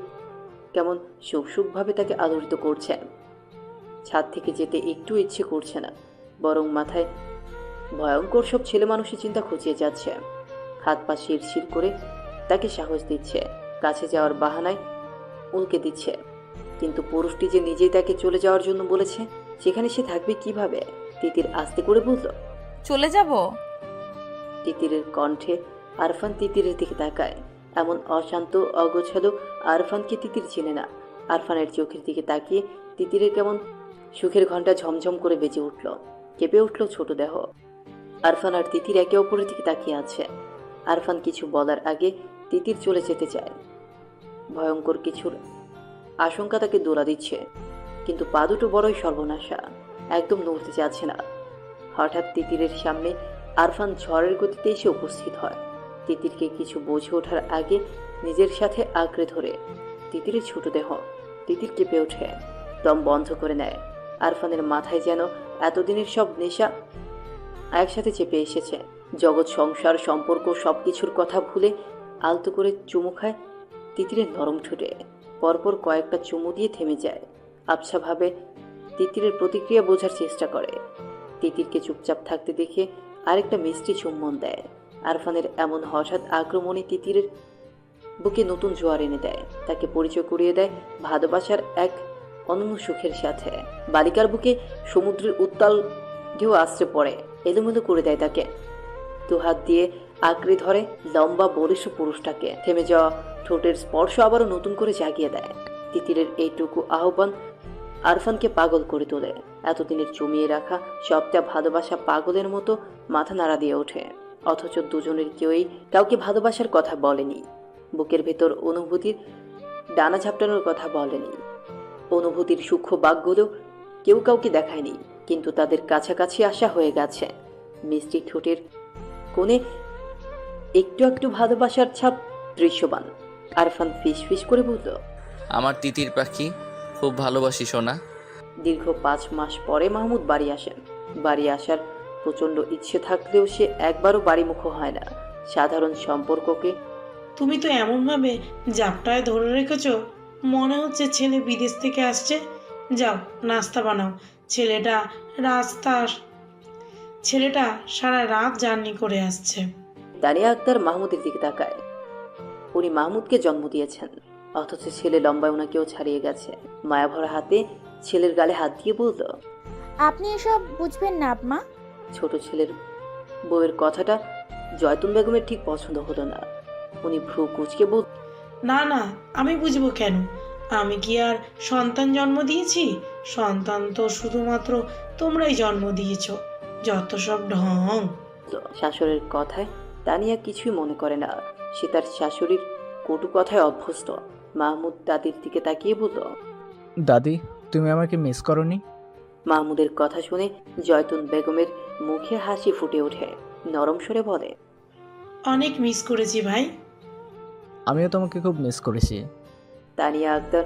কেমন সুখ সুখভাবে তাকে আদরিত করছে। ছাদ থেকে যেতে একটু ইচ্ছে করছে না, বরং মাথায় ভয়ঙ্কর সব ছেলে মানুষের চিন্তা খুঁজিয়ে যাচ্ছে। হাত পা শিরশির করে তাকে সাহস দিচ্ছে, কাছে যাওয়ার বাহানায় উল্কে দিচ্ছে। কিন্তু পুরুষটি যে নিজেই তাকে চলে যাওয়ার জন্য বলেছে, সেখানে সে থাকবে কিভাবে? তিতির আস্তে করে বলল। চলে যাব? তিতিরের কণ্ঠে আরফান তিতিরের দিকে তাকায়। এমন অশান্ত অগোছালো আরফানকে তিতির চেনে না। আরফানের চোখের দিকে তাকিয়ে তিতিরের কেমন সুখের ঘন্টা ঝমঝম করে বেজে উঠল, কেঁপে উঠল ছোট দেহ। আরফান আর তিতির একে অপরের দিকে তাকিয়ে আছে। আরফান কিছু বলার আগে তিতির চলে যেতে চায়। ভয়ঙ্কর কিছুর আশঙ্কা তাকে দোলা দিচ্ছে, কিন্তু পা দুটো বড়ই সর্বনাশা, একদম নড়তে চাচ্ছে না। হঠাৎ তিতিরের সামনে আরফান ঝড়ের গতিতে এসে উপস্থিত হয়। তিতিরকে কিছু বুঝে ওঠার আগে নিজের সাথে আঁকড়ে ধরে তিতিরের ছোট দেহ। তিতির কেঁপে ওঠে, দম বন্ধ করে নেয়। আরফানের মাথায় যেন এতদিনের সব নেশা একসাথে চেপে এসেছে। জগৎ, সংসার, সম্পর্ক সবকিছুর কথা ভুলে আলতো করে চুমু খায় তিতিরের নরম ঠোঁটে। পরপর কয়েকটা চুমু দিয়ে থেমে যায়। আবছাভাবে তিতিরের প্রতিক্রিয়া বোঝার চেষ্টা করে। তিতিরকে চুপচাপ থাকতে দেখে আরেকটা মিষ্টি চুম্বন দেয়। আরফানের এমন হঠাৎ আক্রমণে তিতিরের বুকে নতুন জোয়ার এনে দেয়। তাকে পরিচয় করিয়ে দেয় ভালোবাসার এক অনন্য সুখের সাথে। বালিকার বুকে সমুদ্রের উত্তাল ঢেউ আশ্রে পড়ে, এলোমেলো করে দেয় তাকে। দুহাত দিয়ে আঁকড়ে ধরে লম্বা বলিষ্ঠ পুরুষটাকে। থেমে যাওয়া ঠোঁটের স্পর্শ আবারও নতুন করে জাগিয়ে দেয়। তিতিরের এইটুকু আহ্বান আরফানকে পাগল করে তোলে। এতদিনের জমিয়ে রাখা সবটা ভালোবাসা পাগলের মতো মাথা নাড়া দিয়ে ওঠে। অথচ দুজনের কেউই কাউকে ভালোবাসার কথা বলেনি, বুকের ভেতর অনুভূতির ডানা ঝাপটানোর কথা বলেনি। অনুভূতির সূক্ষ্ম বাকগুলো কেউ কাউকে দেখায়নি, কিন্তু তাদের কাছাকাছি আসা হয়ে গেছে। মিষ্টি ঠোঁটের কোণে একটু একটু ভালোবাসার ছাপ দৃশ্যমান। আরফান ফিস ফিস করে বলল, আমার তিতির পাখি, খুব ভালোবাসি সোনা। দীর্ঘ 5 মাস পরে মাহমুদ বাড়ি আসেন। বাড়ি আসার প্রচণ্ড ইচ্ছে থাকলেও সে একবারও বাড়িমুখ হয় না। সাধারণ সম্পর্ককে তুমি তো এমনভাবে জাপটায় ধরে রেখেছো, মনে হচ্ছে ছেলে বিদেশ থেকে আসছে। যাও, নাস্তা বানাও। ছেলেটা সারা রাত জার্নি করে আসছে। দানিয়া আক্তার মাহমুদের দিকে তাকায়। উনি মাহমুদকে জন্ম দিয়েছেন, অথচ ছেলে লম্বায় ওনাকেও ছাড়িয়ে গেছে। মায়াভরা হাতে ছেলের গালে হাত দিয়ে বলল, আপনি এসব বুঝবেন না আম্মা। ছোট ছেলের বউয়ের কথাটা জয়তুন বেগমের ঠিক পছন্দ হলো না। উনি ভ্রু কুঁচকে বল, না না, আমি বুঝবো কেন? আমি কি আর সন্তান জন্ম দিয়েছি? সন্তান তো শুধুমাত্র তোমরাই জন্ম দিয়েছো। যত সব ঢং। শাশুড়ির কথায় তানিয়া কিছুই মনে করে না। সে তার শাশুড়ির কটু কথায় অভ্যস্ত। মাহমুদ দাদির দিকে তাকিয়ে বলল, দাদি, তুমি আমাকে মিস করনি? মাহমুদের কথা শুনে জয়তুন বেগমের মুখে হাসি ফুটে ওঠে। নরম স্বরে বলে, অনেক মিস করেছি ভাই। আমিও তোমাকে খুব মিস করেছি। তানিয়া আক্তার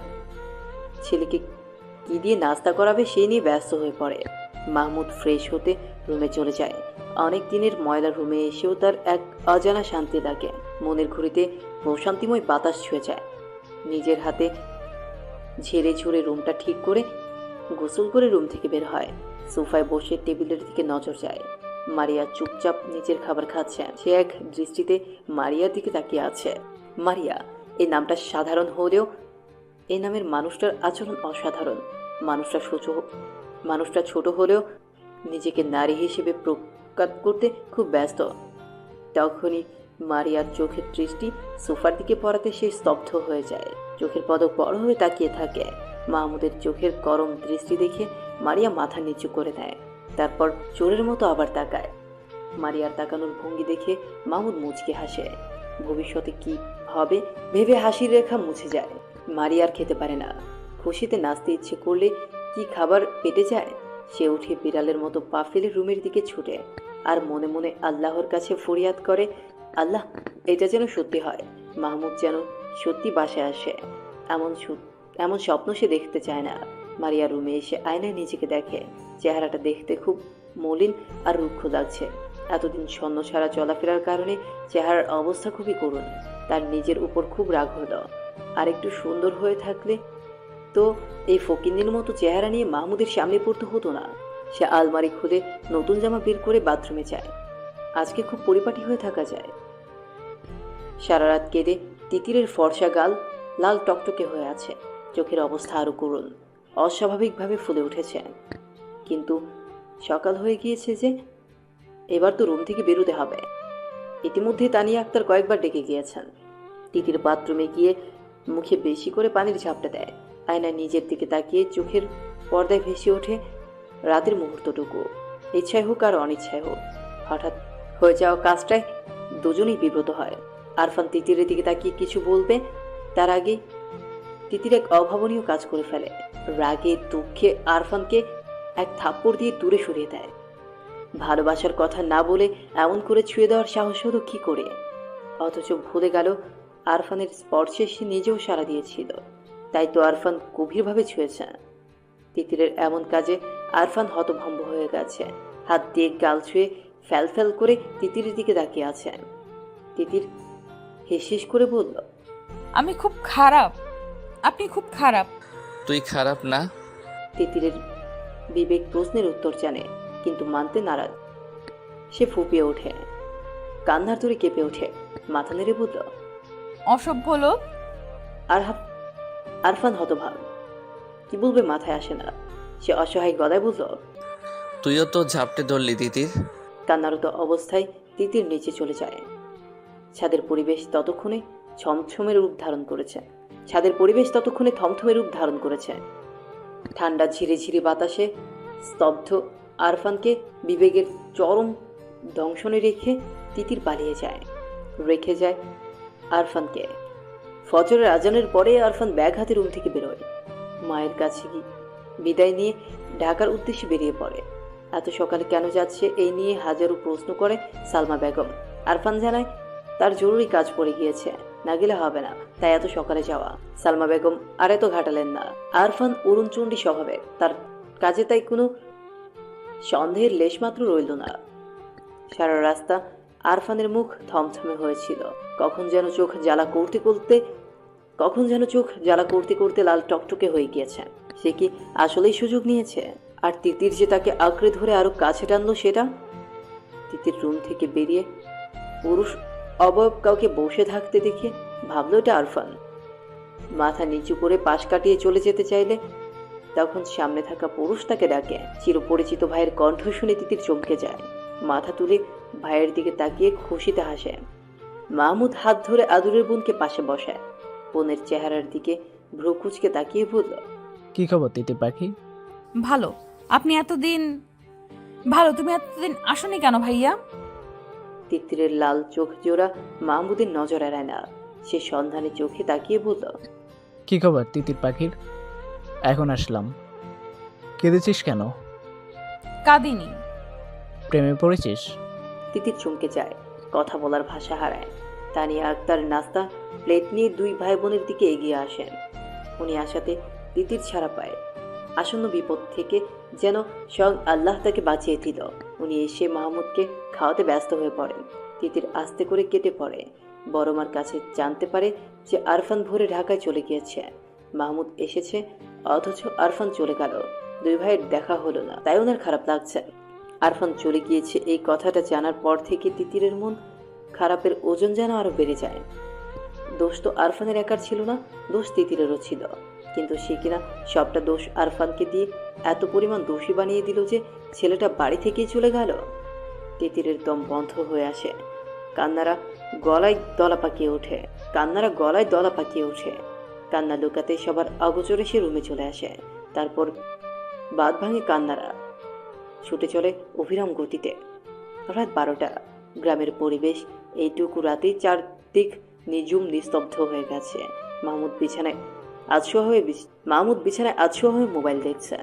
ছেলেকে কি দিয়ে নাস্তা করাবে সেই নিয়ে ব্যস্ত হয়ে পড়ে। মাহমুদ ফ্রেশ হতে রুমে চলে যায়। অনেক দিনের ময়লা রুমে এসেও তার এক অজানা শান্তি লাগে। মনের ঘুরিতে প্রশান্তিময় বাতাস ছুঁয়ে যায়। নিজের হাতে ঝেড়ে ঝুড়ে রুমটা ঠিক করে গোসল করে রুম থেকে বের হয়। সোফায় বসে টেবিলের দিকে নজর যায়। মারিয়া চুপচাপ নিজের খাবার খাচ্ছে। সে এক দৃষ্টিতে মারিয়ার দিকে তাকিয়ে আছে। মারিয়া, এই নামটা সাধারণ হলেও এই নামের মানুষটার আচরণ অসাধারণ। মানুষটা ছোট হলেও নিজেকে নারী হিসেবে প্রকাশ করতে খুব ব্যস্ত। তখনই মারিয়ার চোখের দৃষ্টি সোফার দিকে পড়াতে সে স্তব্ধ হয়ে যায়। চোখের পলক বড় হয়ে তাকিয়ে থাকে। মাহমুদের চোখের গরম দৃষ্টি দেখে মারিয়া মাথা নিচু করে দেয়। তারপর চোরের মতো আবার তাকায়। মারিয়ার তাকানোর ভঙ্গি দেখে মাহমুদ মুচকে হাসে। ভবিষ্যতে কি হবে ভেবে হাসির রেখা মুছে যায়। মারিয়ার খেতে পারে না। খুশিতে নাচতে ইচ্ছে করলে কি খাবার পেটে যায়? সে উঠে বিড়ালের মতো পা ফেলে রুমের দিকে ছুটে আর মনে মনে আল্লাহর কাছে ফরিয়াদ করে, আল্লাহ, এটা যেন সত্যি হয়। মাহমুদ যেন সত্যি বাসায় আসে। এমন স্বপ্ন সে দেখতে চায় না। মারিয়া রুমে এসে আয়নায় নিজেকে দেখে। চেহারাটা দেখতে খুব মলিন আর রুক্ষ লাগছে। এতদিন ছন্ন ছাড়া চলাফেরার কারণে চেহারার অবস্থা খুবই করুণ। তার নিজের উপর খুব রাগ হলো। আর একটু সুন্দর হয়ে থাকলে তো এই ফকিন্নির মতো চেহারা নিয়ে মাহমুদের সামনে পড়তে হতো না। সে আলমারি খুলে নতুন জামা বের করে বাথরুমে যায়। আজকে খুব পরিপাটি হয়ে থাকা যায়। সারা রাত কেঁদে তিতিরের ফর্সা গাল লাল টকটকে হয়ে আছে, চোখের অবস্থা আরো করুণ, অস্বাভাবিকভাবে ফুলে উঠেছে। কিন্তু সকাল হয়ে গিয়েছে যে, এবার তো রুম থেকে বেরোতে হবে। ইতিমধ্যে তানিয়া আক্তার কয়েকবার ডেকে গিয়েছেন। তিতির বাথরুমে গিয়ে মুখে বেশি করে পানির ঝাপটা দেয়। আয়নায় নিজের দিকে তাকিয়ে চোখের পর্দায় ভেসে ওঠে রাতের মুহূর্তটুকু। ইচ্ছায় হোক আর অনিচ্ছায় হোক, হঠাৎ হয়ে যাওয়া কাজটায় দুজনেই বিব্রত হয়। আরফান তিতিরের দিকে তাকিয়ে কিছু বলবে, তার আগে তিতির এক অভাবনীয় কাজ করে ফেলে। রাগে দুঃখে আরফানকে এক থাপ্পড় দিয়ে দূরে সরিয়ে দেয়। ভালোবাসার কথা না বলে এমন করে ছুঁয়ে দেওয়ার সাহস হলো কি করে? অথচ ভুলে গেল আরফানের স্পর্শে সে নিজেও সাড়া দিয়েছিল, তাই তো আরফান গভীরভাবে ছুঁয়েছে। তিতিরের এমন কাজে আরফান হতভম্ব হয়ে গেছে। হাত দিয়ে গাল ছুঁয়ে ফ্যাল ফ্যাল করে তিতিরের দিকে তাকিয়ে আছে। তিতির হিস করে বলল, আমি খুব খারাপ, আপনি খুব খারাপ। তুই খারাপ না। তিতিরের বিবেক প্রশ্নের উত্তর জানে, কিন্তু মানতে নারাজ। সে ফুপিয়ে ওঠে, কান্নার তোরে কেঁপে ওঠে, মাথা নেড়ে বলল, অসভ্য লোক। আরফান হতভাগ, কি বলবে মাথায় আসে না। সে অসহায় গলায় বলল, তুইও তো ঝাপটে ধরলি তিতির। কান্নারত অবস্থায় তিতির নিচে চলে যায়। ছাদের পরিবেশ ততক্ষণে থমথমে রূপ ধারণ করেছে। ঠান্ডা ঝিরিঝিরি বাতাসে স্তব্ধ আরফানকে বিবেকের চরম দংশনে রেখে তিতির পালিয়ে যায়। রেখে যায় আরফানকে। ফজরের আজানের পরে আরফান ব্যাগ হাতে রুম থেকে বেরোয়। মায়ের কাছে বিদায় নিয়ে ঢাকার উদ্দেশ্যে বেরিয়ে পড়ে। এত সকালে কেন যাচ্ছে এই নিয়ে হাজারো প্রশ্ন করে সালমা বেগম। আরফান জানায় তার জরুরি কাজ পড়ে গিয়েছে, না গেলে হবে না, তাই এত সকালে যাওয়া। সালমা বেগম আর এত ঘাটালেন না। আরফান অরুণচণ্ডী স্বভাবের, তার কাজে তাই কোনো সন্দেহের লেশমাত্র রইল না। সারা রাস্তা আরফানের মুখ থমথমে হয়েছিল। কখন যেন চোখ জ্বালা করতে করতে লাল টকটকে হয়ে গিয়েছে। সে কি আসলেই সুযোগ নিয়েছে? আর তিতির যে তাকে আঁকড়ে ধরে আরো কাছে টানলো সেটা? তিতির রুম থেকে বেরিয়ে পুরুষ অবয়ব কাউকে বসে থাকতে দেখে ভাবলো এটা আরফান। মাথা নিচু করে পাশ কাটিয়ে চলে যেতে চাইলে তখন সামনে থাকা পুরুষ তাকে ডাকে। চিরপরিচিত ভাইয়ের কণ্ঠ শুনে তিতির চমকে যায়। মাথা তুলে ভাইয়ের দিকে তাকিয়ে খুশিতে হাসে। মাহমুদ হাত ধরে আদুরের বোনকে পাশে বসায়। বোনের চেহারার দিকে ভ্রু কুঁচকে তাকিয়ে বলল, কি খবর তিতির পাখি? ভালো। তুমি এতদিন আসোনি কেন ভাইয়া? তিতিরের লাল চোখ জোড়া মাহমুদের নজর এড়ায় না। সে সন্ধানে চোখে তাকিয়ে বলল, কি খবর তিতির পাখির? এখন আসলাম। কেঁদেছিস কেন? কাঁদিনি। প্রেমে পড়েছিস? তিতির চমকে যায়, কথা বলার ভাষা হারায়। তানিয়া আক্তার নাস্তা প্লেট নিয়ে দুই ভাই বোনের দিকে এগিয়ে আসেন। উনি আসাতে তিতির ছাড়া পায়। আসন্ন বিপদ থেকে যেন স্বয়ং আল্লাহ তাকে বাঁচিয়ে দিল। উনি এসে মাহমুদকে খাওয়াতে ব্যস্ত হয়ে পড়েন। তিতির আস্তে করে কেটে পড়ে। বড়মার কাছে জানতে পারে যে আরফান ভোরে ঢাকায় চলে গিয়েছে। মাহমুদ এসেছে, অথচ আরফান চলে গেল। দুই ভাইয়ের দেখা হলো না, তাই ওনার খারাপ লাগছে। আরফান চলে গিয়েছে এই কথাটা জানার পর থেকে তিতিরের মন খারাপের ওজন যেন আরো বেড়ে যায়। দোষ তো আরফানের একার ছিল না, দোষ তিতিরেরও ছিল। কিন্তু সে কিনা সবটা দোষ আরফানকে দিয়ে এত পরিমাণ দোষী বানিয়ে দিল যে ছেলেটা বাড়ি থেকেই চলে গেল। তিতিরের দম বন্ধ হয়ে আসে। কান্নারা গলায় দলা পাকিয়ে ওঠে। কান্না লুকাতে সবার অগোচরে সে রুমে চলে আসে। তারপর বাদ ভাঙে কান্নারা। ছুটে চলে অবিরাম গতিতে। রাত 12টা। গ্রামের পরিবেশ এইটুকু রাতেই চারদিক নিঝুম নিস্তব্ধ হয়ে গেছে। মাহমুদ বিছানায় আধশোয়া হয়ে মোবাইল দেখছে।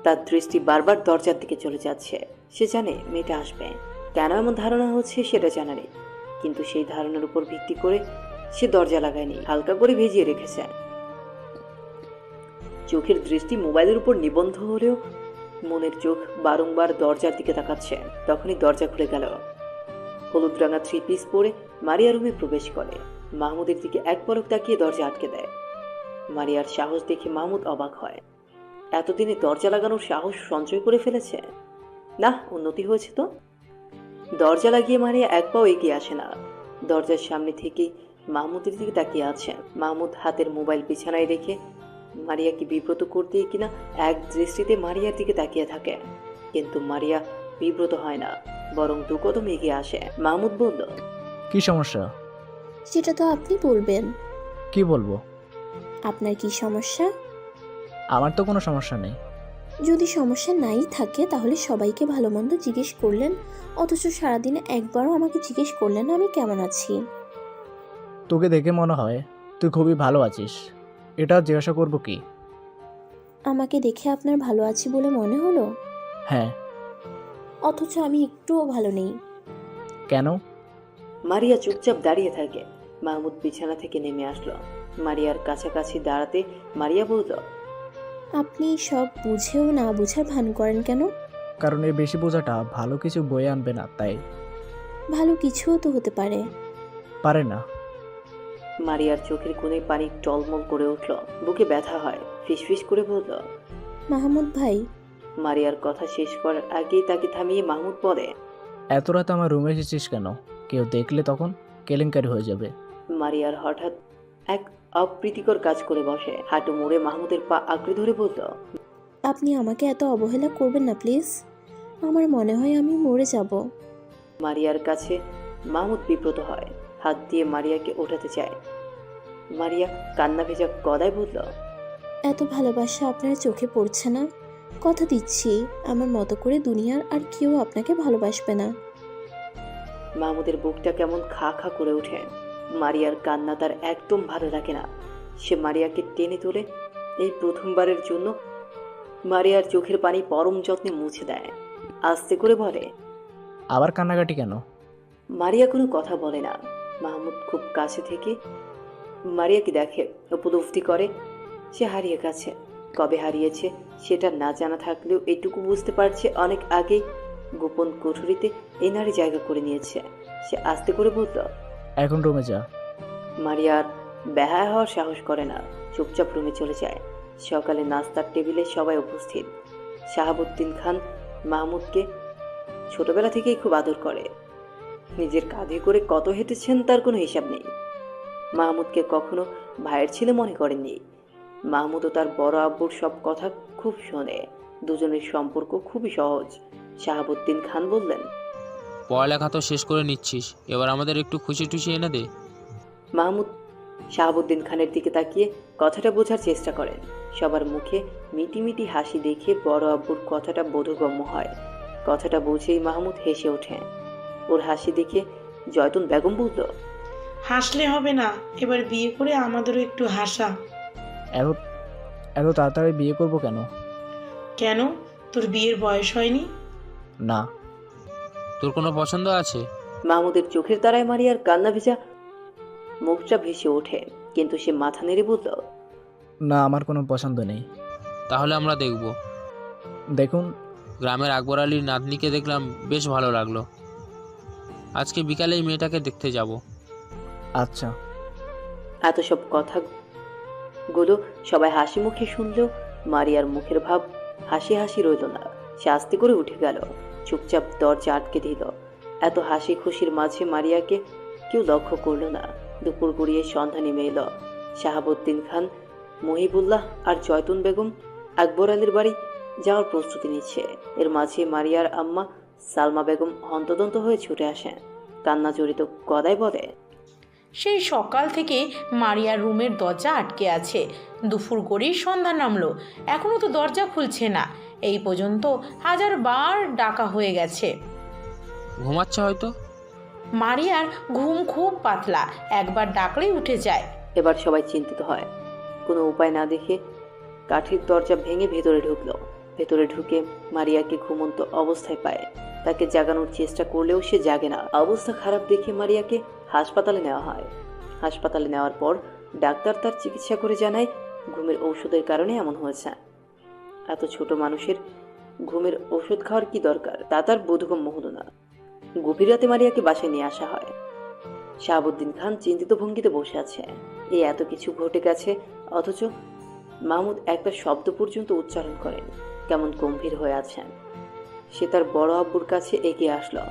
তার দৃষ্টি বারবার দরজার দিকে চলে যাচ্ছে। সে জানে মেয়েটা আসবে। কেন এমন ধারণা হচ্ছে সেটা জানা নেই, কিন্তু সেই ধারণার উপর ভিত্তি করে সে দরজা লাগায়নি, হালকা করে ভিজিয়ে রেখেছে। চোখের দৃষ্টি মোবাইলের উপর নিবন্ধ হলেও মনের চোখ বারংবার দরজার দিকে তাকাচ্ছে। তখনই দরজা খুলে গেল। হলুদ রাঙা 3 পিস পরে মারিয়া রুমে প্রবেশ করে। মাহমুদের দিকে এক পলক তাকিয়ে দরজা আটকে দেয়। মারিয়ার সাহস দেখে মাহমুদ অবাক হয়। এতদিনে দরজা লাগানোর সাহস সঞ্চয় করে ফেলেছে। না, উন্নতি হয়েছে তো। দরজা লাগিয়ে মারিয়া এক পাও এগিয়ে আসে না। দরজার সামনে থেকেই মাহমুদের দিকে তাকিয়ে আছে। মাহমুদ হাতের মোবাইল বিছানায় রেখে মারিয়াকে বিব্রত করতে কিনা এক দৃষ্টিতে মারিয়ার দিকে তাকিয়ে থাকে, কিন্তু মারিয়া বিব্রত হয় না, বরং দু কদম এগিয়ে আসে। মাহমুদ বলল, কি সমস্যা? সেটা তো আপনি বলবেন। কি বলবো? আপনার কি সমস্যা? আমার তো কোনো সমস্যা নেই। যদি সমস্যা নাই থাকে তাহলে সবাইকে ভালো মন্দ জিজ্ঞেস করলেন, অথচ সারাদিনে একবারও আমাকে জিজ্ঞেস করলেন না আমি কেমন আছি। তোকে দেখে মনে হয় তুই খুবই ভালো আছিস, এটা জিজ্ঞাসা করবো কি? আমাকে দেখে আপনার ভালো আছি বলে মনে হলো, হ্যাঁ। অথচ আমি একটুও ভালো নেই। কেন? মারিয়া চুপচাপ দাঁড়িয়ে থাকে। মাহমুদ বিছানা থেকে নেমে আসলো। মারিয়ার কাছাকাছি দাঁড়াতে মারিয়া বলল, আপনি সব বুঝেও না বুঝার ভান করেন কেন? কারণ এই বেশি বোঝাটা ভালো কিছু বয়ে আনবে না, তাই। ভালো কিছুও তো হতে পারে। পারে না। মারিয়ার চোখের কোণে পানি টলমল করে উঠল, বুকে ব্যথা হয়। ফিসফিস করে বলল, মাহমুদ ভাই। মারিয়ার কথা শেষ করার আগেই তাকে থামিয়ে মাহমুদ বলে, এত রাত আমার রুমে এসেছিস কেন? কেউ দেখলে তখন কেলেঙ্কারি হয়ে যাবে। মারিয়ার হঠাৎ এক অপ্রীতিকর কাজ করে বসে। হাঁটু মুড়ে মাহমুদের পা আঁকড়ে ধরে বলল, আপনি আমাকে এত অবহেলা করবেন না প্লিজ। আমার মনে হয় আমি মরে যাব। মারিয়ার কাছে মাহমুদ বিব্রত হয়, হাত দিয়ে মারিয়াকে ওঠাতে চায়। মারিয়া কান্না ভেজা গলায় বলল, এত ভালোবাসা আপনার চোখে পড়ছে না? কথা দিচ্ছি আমার মতো করে দুনিয়ার আর কেউ আপনাকে ভালোবাসবে না। মাহমুদের বুকটা কেমন খা খা করে ওঠে। মারিয়ার কান্না তার একদম ভালো লাগে না। সে মারিয়াকে টেনে তোলে। এই প্রথমবারের জন্য মারিয়ার চোখের পানি পরম যত্নে মুছে দেয়। আস্তে করে বলে, আবার কান্নাকাটি কেন? মারিয়া কোনো কথা বলে না। মাহমুদ খুব কাছে থেকে মারিয়াকে দেখে, উপলব্ধি করে সে হারিয়ে গেছে। কবে হারিয়েছে সেটা না জানা থাকলেও এটুকু বুঝতে পারছে অনেক আগেই গোপন কুঠুরিতে এই নারী জায়গা করে নিয়েছে। সে আস্তে করে বলল, এখন রুমে যা। মারিয়ার বেহায়া হওয়ার সাহস করে না, চুপচাপ রুমে চলে যায়। সকালে নাস্তার টেবিলে সবাই উপস্থিত। শাহাবুদ্দিন খান মাহমুদকে ছোটবেলা থেকেই খুব আদর করে। নিজের কাঁধে করে কত হেঁটেছেন তার কোনো হিসাব নেই। মাহমুদকে কখনো ভাইয়ের ছেলে মনে করেননি। মাহমুদও তার বড় আব্বুর সব কথা খুব শোনে। দুজনের সম্পর্ক খুবই সহজ। শাহাবুদ্দিন খান বললেন, পড়ালেখা তো শেষ করে নিচ্ছিস, এবার আমাদের একটু খুশি টুশি এনে দে। মাহমুদ শাহাবুদ্দিন খানের দিকে তাকিয়ে কথাটা বোঝার চেষ্টা করেন। সবার মুখে মিটি মিটি হাসি দেখে বড় আব্বুর কথাটা বোধগম্য হয়। কথাটা বুঝেই মাহমুদ হেসে ওঠে। ওর হাসি দেখে জয়তুন বেগম বলল, হাসলে হবে না, এবার বিয়ে করে আমাদেরও একটু হাসা। এত এত তাড়াতাড়ি বিয়ে করবো কেন? কেন, তোর বিয়ের বয়স হয়নি? না। তোর কোনো পছন্দ আছে? মাহমুদের চোখের তারায় মারিয়ার কান্না ভেজা মুখটা ভেসে ওঠে, কিন্তু সে মাথা নেড়ে বলল, না, আমার কোনো পছন্দ নেই। তাহলে আমরা দেখব। দেখুন, গ্রামের আকবর আলীর নাতনিকে দেখলাম, বেশ ভালো লাগলো। আজকে বিকালে এই মেয়েটাকে দেখতে যাব। আচ্ছা। এত সব কথাগুলো সবাই হাসি মুখে শুনলেও মারিয়ার মুখের ভাব হাসি হাসি রইল না। সে আস্তে করে উঠে গেল, চুপচাপ দরজা আটকে দিল। এত হাসি খুশির মাঝে মারিয়াকে কেউ লক্ষ্য করল না। দুপুর গড়িয়ে সন্ধ্যা নেমে এলো। শাহাবুদ্দিন খান, মহিবুল্লাহ আর জয়তুন বেগম আকবর আলীর বাড়ি যাওয়ার প্রস্তুতি নিচ্ছে। এর মাঝে মারিয়ার আম্মা সালমা বেগম হন্তদন্ত হয়ে ছুটে আসেন। কান্না জড়িত গলায় বলে, সেই সকাল থেকে মারিয়ার রুমের দরজা আটকে আছে। দুপুর গড়িয়ে সন্ধ্যা নামলো, এখনও তো দরজা খুলছে না। এই পর্যন্ত 1000বার ডাকা হয়ে গেছে। ঘুমাচ্ছে হয়তো। মারিয়ার ঘুম খুব পাতলা, একবার ডাকলেই উঠে যায়। এবার সবাই চিন্তিত হয়। কোনো উপায় না দেখে কাঠের দরজা ভেঙে ভেতরে ঢুকলো। ভেতরে ঢুকে মারিয়াকে ঘুমন্ত অবস্থায় পায়। তাকে জাগানোর চেষ্টা করলেও সে জাগে না। অবস্থা খারাপ দেখে মারিয়াকে হাসপাতালে নেওয়া হয়। হাসপাতালে নেওয়ার পর ডাক্তার তার চিকিৎসা করে জানায় ঘুমের ঔষধের কারণে এমন হয়েছে। এত ছোট মানুষের ঘুমের ওষুধ খাওয়ার কি দরকার তা তার বোধগম্য হলো না। গভীর রাতে মারিয়াকে বাসায় নিয়ে আসা হয়। শাহাবুদ্দিন খান চিন্তিত ভঙ্গিতে বসে আছে। এই এত কিছু ঘটে গেছে, অথচ মাহমুদ একটা শব্দ পর্যন্ত উচ্চারণ করেন, কেমন গম্ভীর হয়ে আছেন। সে তার বড় আব্বুর কাছে এগিয়ে আসলো,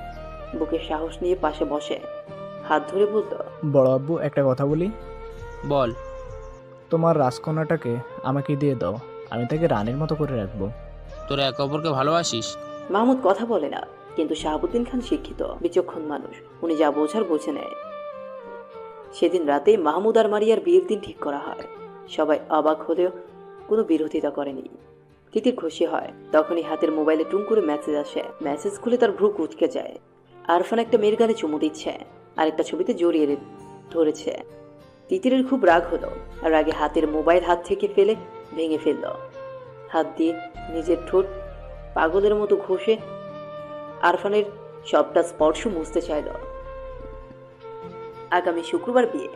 বুকে সাহস নিয়ে পাশে বসে হাত ধরে বলল, বড় আব্বু, একটা কথা বলি। বল। তোমার রাজকন্যাটাকে আমাকে দিয়ে দাও, আমি তাকে রানীর মতো করে রাখবো। তোরা একে অপরকে ভালোবাসিস? মাহমুদ কথা বলে না, কিন্তু শাহাবুদ্দিন খান শিক্ষিত, বিচক্ষণ মানুষ, উনি যা বোঝার বুঝে নেয়। সেদিন রাতেই মাহমুদ আর মারিয়ার বিয়ের দিন ঠিক করা হয়। সবাই অবাক হলেও কোনো বিরোধিতা করেনি। তিতির খুশি হয়। তখনই হাতের মোবাইলে টুং করে মেসেজ আসে। মেসেজ খুলে তার ভ্রু কুঁচকে যায়। আরফান একটা মেয়ের গালে চুমু দিচ্ছে, আর একটা ছবিতে জড়িয়ে ধরেছে। তিতিরের খুব রাগ হলো, আর রাগে হাতের মোবাইল হাত থেকে ফেলে ভেঙে ফেলল। হাত দিয়ে নিজের ঠোঁট পাগলের মতো ঘষে আরফানের সবটা স্পর্শ মুছতে চাইল। আগামী শুক্রবার বিয়ে।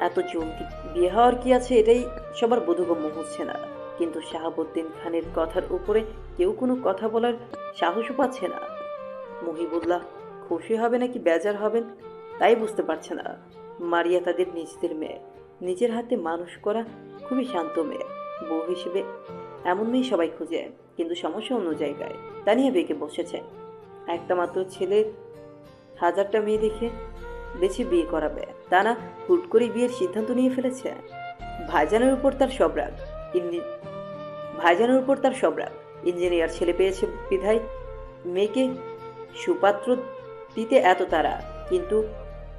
এত জলদি বিয়ে হওয়ার কি আছে, এটাই সবার বোধগম্য হচ্ছে না। কিন্তু শাহাবুদ্দিন খানের কথার উপরে কেউ কোনো কথা বলার সাহসও পাচ্ছে না। মহিবুল্লাহ খুশি হবে নাকি বেজার হবেন তাই বুঝতে পারছে না। মারিয়া তাদের নিজেদের মেয়ে, নিজের হাতে মানুষ করা, খুবই শান্ত মেয়ে। বউ হিসেবে এমন মেয়ে সবাই খুঁজে, কিন্তু সমস্যা অন্য জায়গায়। তানিয়া বেঁকে বসেছে। একটা মাত্র ছেলে, হাজারটা মেয়ে দেখে বেছে বিয়ে করাবে, তা না হুট করে বিয়ের সিদ্ধান্ত নিয়ে ফেলেছে। ভাইজানের উপর তার সব রাগ, ইঞ্জিনিয়ার ছেলে পেয়েছে বিধায় মেয়েকে সুপাত্র দিতে এত তারা, কিন্তু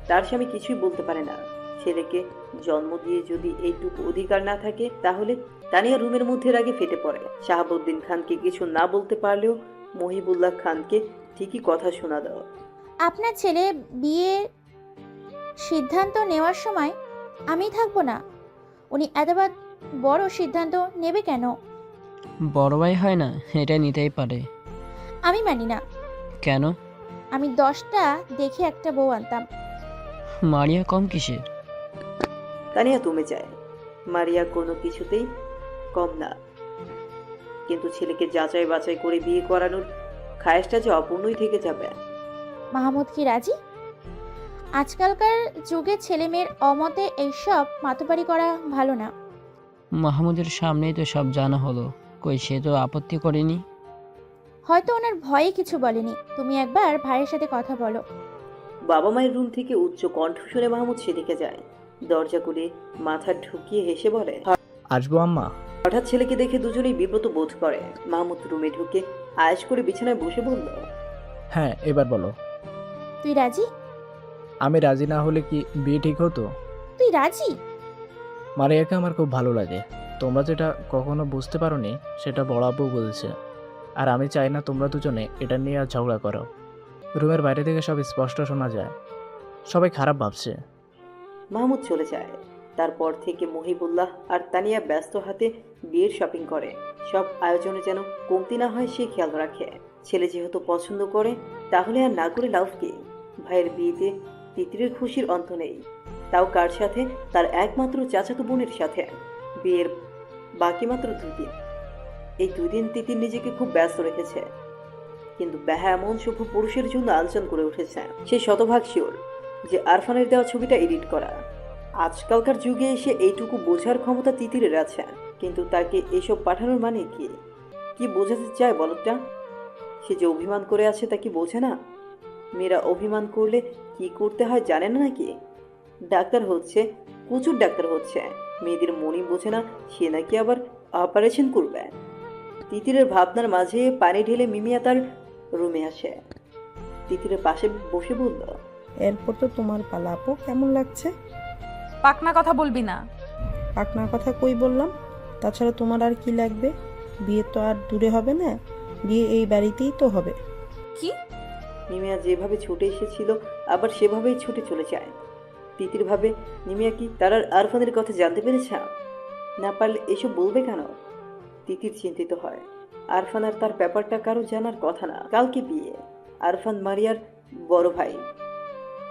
তার স্বামী কিছুই বলতে পারে না। ছেলেকে জন্ম দিয়ে যদি এইটুকু অধিকার না থাকে, তাহলে তানিয়া রুমের মধ্যে রাগে ফেটে পড়ে। শাহাবুদ্দিন খানকে কিছু না বলতে পারলেও মহিবুল্লাহ খানকে ঠিকই কথা শোনা দেওয়া। আপনার ছেলে বিয়ের সিদ্ধান্ত নেওয়ার সময় আমি থাকবো না। উনি এতবার বড় সিদ্ধান্ত নেবে কেন? বড় ভাই হয় না, এটা নিতেই পারে। আমি মানি না। কেন? আমি 10টা দেখে একটা বউ আনতাম। মারিয়া কম কিসের? তানিয়া তুমি চায়, মারিয়া কোনো কিছুতেই কম না, কিন্তু ছেলেকে যাচাই বাছাই করে বিয়ে করানোর খায়েশটা যে অপূর্ণই থেকে যাবে। মাহমুদ কি রাজি? আজকালকার যুগে ছেলে মেয়ের অমতে এইসব মাতবাড়ি করা ভালো না। মাহমুদের সামনেই তো সব জানা হলো, কই সে তো আপত্তি করেনি। হয়তো ওনার ভয়ে কিছু বলেনি। তুমি একবার ভাইয়ের সাথে কথা বলো। বাবা মায়ের রুম থেকে উচ্চ কণ্ঠ শুনে মাহমুদ সেদিকে যায়। দরজা খুলে মাথা ঢুকিয়ে হেসে বলে, আসবো আম্মা? হঠাৎ ছেলেকে দেখে দুজনেই বিব্রত বোধ করে। মাহমুদ রুমে ঢুকে আয়েশ করে বিছানায় বসে বলল, হ্যাঁ, এবার বলো। তুই রাজি? আমি রাজি না হলে কি বিয়ে ঠিক হতো? তুই রাজি? মারিয়াকে আমার খুব ভালো লাগে। তোমরা যেটা কখনো বুঝতে পারোনি সেটা বড় আব্বু বলছে, আর আমি চাই না তোমরা দুজনে এটা নিয়ে আর ঝগড়া করো। রুমের বাইরে থেকে সব স্পষ্ট শোনা যায়, সবাই খারাপ ভাবছে। মাহমুদ চলে যায়। তারপর থেকে মহিবুল্লাহ আর তানিয়া ব্যস্ত হাতে বিয়ের শপিং করে। সব আয়োজনে যেন কমতি না হয় সে খেয়াল রাখে। ছেলে যেহেতু পছন্দ করে, তাহলে আর না করে লাভ কি? ভাইয়ের বিয়েতে তিতিরের খুশির অন্ত নেই, তাও কার সাথে? তার একমাত্র চাচাতো বোনের সাথে। বিয়ের বাকি মাত্র 2 দিন। এই 2 দিন তিতির নিজেকে খুব ব্যস্ত রেখেছে, কিন্তু বেহা এমন শুভ পুরুষের জন্য আলোচনা করে উঠেছে। সে শতভাগ শিওর যে আরফানের দেওয়া ছবিটা এডিট করা। আজকালকার যুগে এসে এইটুকু বোঝার ক্ষমতা তিতিরের আছে, কিন্তু তাকে এসব পাঠানোর মানে কি? কি বোঝাতে চায় বলটা? সে যে অভিমান করে আছে তা কি বোঝে না? মেয়েরা অভিমান করলে কি করতে হয় জানে না নাকি? ডাক্তার হচ্ছে, প্রচুর ডাক্তার হচ্ছে, মেয়েদের মনই বোঝে না সে নাকি আবার অপারেশন করবে। তিতিরের ভাবনার মাঝে পানি ঢেলে মিমিয়া তার রুমে আসে। তিতিরের পাশে বসে বলল, এরপর তো তোমার পালা আপু, কেমন লাগছে? পাকনা কথা বলবি না। পাকনার কথা কই বললাম? তাছাড়া তোমার আর কি লাগবে? বিয়ে তো আর দূরে হবে না, বিয়ে এই বাড়িতেই তো হবে। কি? নিমিয়া যেভাবে ছুটে এসেছিল আবার সেভাবেই ছুটে চলে যায়। তিতির ভাবে, নিমিয়া কি তার আর আরফানের কথা জানতে পেরেছে? না পারলে এসব বলবে কেন? তিতির চিন্তিত হয়। আরফান আর তার ব্যাপারটা কারো জানার কথা না। কালকে বিয়ে, আরফান মারিয়ার বড় ভাই,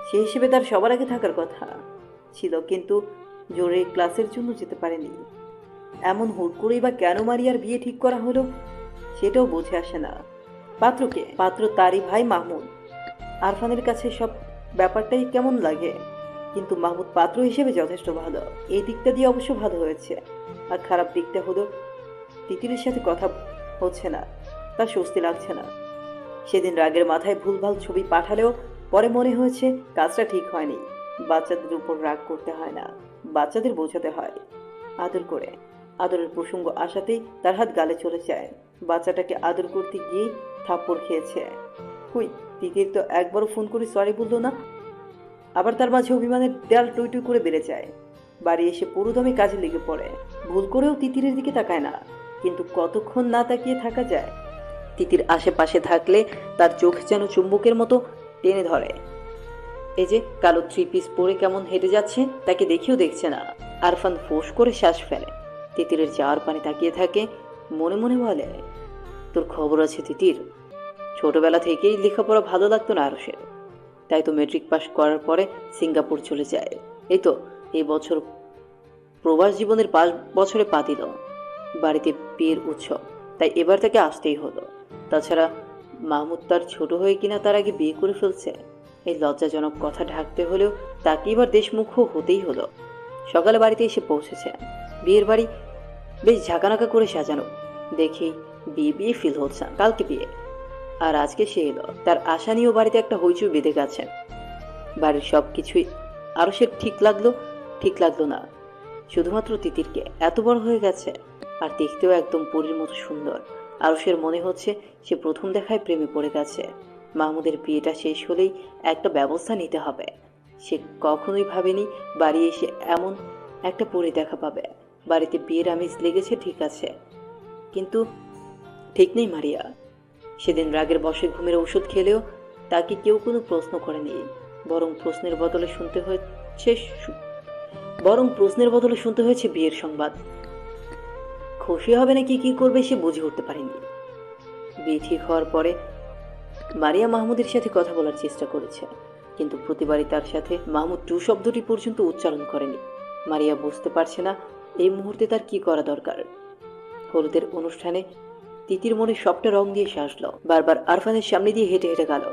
সে হিসেবে তার সবার আগে থাকার কথা ছিল, কিন্তু জোরে ক্লাসের জন্য যেতে পারেনি। এমন হুট করেই বা কেন মারিয়ার বিয়ে ঠিক করা হলো সেটাও বুঝে আসে না। পাত্রকে? পাত্র তারই ভাই মাহমুদ। আরফানের কাছে সব ব্যাপারটাই কেমন লাগে। কিন্তু মাহমুদ পাত্র হিসেবে যথেষ্ট ভালো। এই দিকটা দিয়ে অবশ্য ভালো হয়েছে। আর খারাপ দিকটা হলো তিতিরের সাথে কথা হচ্ছে না, তার স্বস্তি লাগছে না। সেদিন রাগের মাথায় ভুলভাল ছবি পাঠালেও পরে মনে হয়েছে কাজটা ঠিক হয়নি। বাচ্চাদের উপর রাগ করতে হয় না, বাচ্চাদের বোঝাতে হয় আদর করে। আদরের প্রসঙ্গ আসাতেই তার হাত গালে চলে যায়। বাচ্চাটাকে আদর করতে গিয়েই থাপ্পড় খেয়েছে। হুই, তিতির তো একবারও ফোন করে সরি বললো না। আবার তার মাঝে অভিমানের দেয়াল টুই টুই করে বেড়ে যায়। বাড়ি এসে পুরো দমে কাজে লেগে পড়ে। ভুল করেও তিতিরের দিকে তাকায় না, কিন্তু কতক্ষণ না তাকিয়ে থাকা যায়। তিতির আশেপাশে থাকলে তার চোখ যেন চুম্বকের মতো টেনে ধরে। এই যে কালো 3 পিস পরে কেমন হেঁটে যাচ্ছে, তাকে দেখেও দেখছে না। আরফান ফোঁস করে শ্বাস ফেলে। তিতিরের যাওয়ার পানে তাকিয়ে থাকে, মনে মনে বলে, তোর খবর আছে তিতির? ছোটবেলা থেকেই লেখাপড়া ভালো লাগতো না আরশের, তাই তো মেট্রিক পাস করার পরে সিঙ্গাপুর চলে যায়। এই তো এই বছর প্রবাস জীবনের 5 বছরে পা দিল। বাড়িতে বিয়ের উৎসব, তাই এবার তাকে আসতেই হলো। তাছাড়া মাহমুদ তার ছোট হয়ে কিনা তার আগে বিয়ে করে ফেলছে। এই লজ্জাজনক কথা ঢাকতে হলেও তাকে এবার দেশমুখ হতেই হলো। সকালে বাড়িতে এসে পৌঁছেছে। বিয়ের বাড়ি বেশ ঝাঁকানাকা করে সাজানো, দেখি বিয়ে বিয়ে ফিল হচ্ছে। কালকে বিয়ে, আর আজকে সে এলো। তার আশা নিয়েও বাড়িতে একটা হইচই বেঁধে গেছে। বাড়ির সব কিছুই আরও সে ঠিক লাগলো না। শুধুমাত্র তিতিরকে এত বড় হয়ে গেছে, আর দেখতেও একদম পরীর মতো সুন্দর। আরশের মনে হচ্ছে সে প্রথম দেখায় প্রেমে পড়ে গেছে। মাহমুদের বিয়েটা শেষ হলেই একটা ব্যবস্থা নিতে হবে। সে কখনোই ভাবেনি বাড়ি এসে এমন একটা পরী দেখা পাবে। বাড়িতে বিয়ের আমেজ লেগেছে ঠিক আছে, কিন্তু ঠিক নেই মারিয়া। সেদিন রাগের বশে ঘুমের ওষুধ খেলেও তাকে কেউ কোনো প্রশ্ন করেনি, বরং প্রশ্নের বদলে শুনতে হয়েছে বিয়ের সংবাদ। খুশি হবে নাকি কি করবে সে বুঝে উঠতে পারেনি। বিয়ে ঠিক হওয়ার পরে মারিয়া মাহমুদের সাথে কথা বলার চেষ্টা করেছে, কিন্তু প্রতিবারই তার সাথে মাহমুদ 2 শব্দটি পর্যন্ত উচ্চারণ করেনি। মারিয়া বুঝতে পারছে না এই মুহূর্তে তার কি করা দরকার। হলুদের অনুষ্ঠানে তিতির মনে সবটা রং দিয়ে সাজলো। বারবার আরফানের সামনে দিয়ে হেঁটে হেঁটে গেল।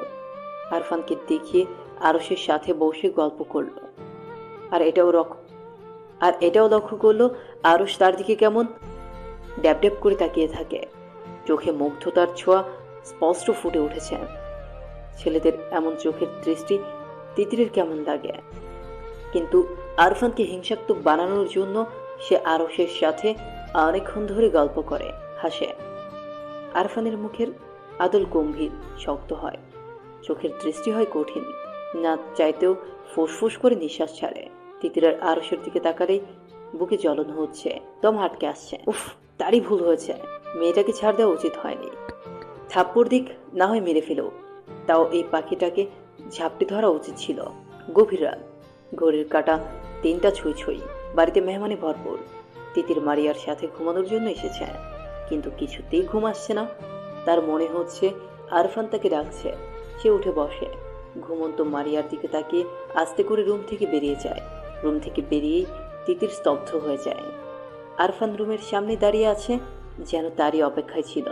আরফানকে দেখিয়ে আরশের সাথে বসে গল্প করলো। আর এটাও লক্ষ্য করলো আরশ তার দিকে কেমন ড্যাব ড্যাব করে তাকিয়ে থাকে। চোখে মুগ্ধতার ছোঁয়া স্পষ্ট ফুটে উঠেছে। ছেলেদের এমন চোখের দৃষ্টি তিতিরের কেমন লাগে। কিন্তু আরফানকে হিংসাত্মক বানানোর জন্য সে আরশের সাথে অনেকক্ষণ ধরে গল্প করে, হাসে। আরফানের মুখের আদল গম্ভীর, শক্ত হয়, চোখের দৃষ্টি হয় কঠিন। না চাইতেও ফুসফুস করে নিঃশ্বাস ছাড়ে। তিতিরের আরশের দিকে তাকালেই বুকে জ্বলন হচ্ছে, দম হাটকে আসছে। উফ, তারই ভুল হয়েছে। মেয়েটাকে ছাড় দেওয়া উচিত হয়নি। থাপ্পড় দিক না হয় মেরে ফেলেও, তাও এই পাখিটাকে ঝাপটে ধরা উচিত ছিল। গভীর রাত, ঘড়ির কাঁটা 3টা ছুঁই ছুঁই। বাড়িতে মেহমানে ভরপুর। তিতির মারিয়ার সাথে ঘুমানোর জন্য এসেছে, কিন্তু কিছুতেই ঘুম আসছে না। তার মনে হচ্ছে আরফান তাকে ডাকছে। সে উঠে বসে, ঘুমন্ত মারিয়ার দিকে তাকিয়ে আস্তে করে রুম থেকে বেরিয়ে যায়। রুম থেকে বেরিয়েই তিতির স্তব্ধ হয়ে যায়। আরফান রুমের সামনে দাঁড়িয়ে আছে, যেন তারই অপেক্ষায় ছিল।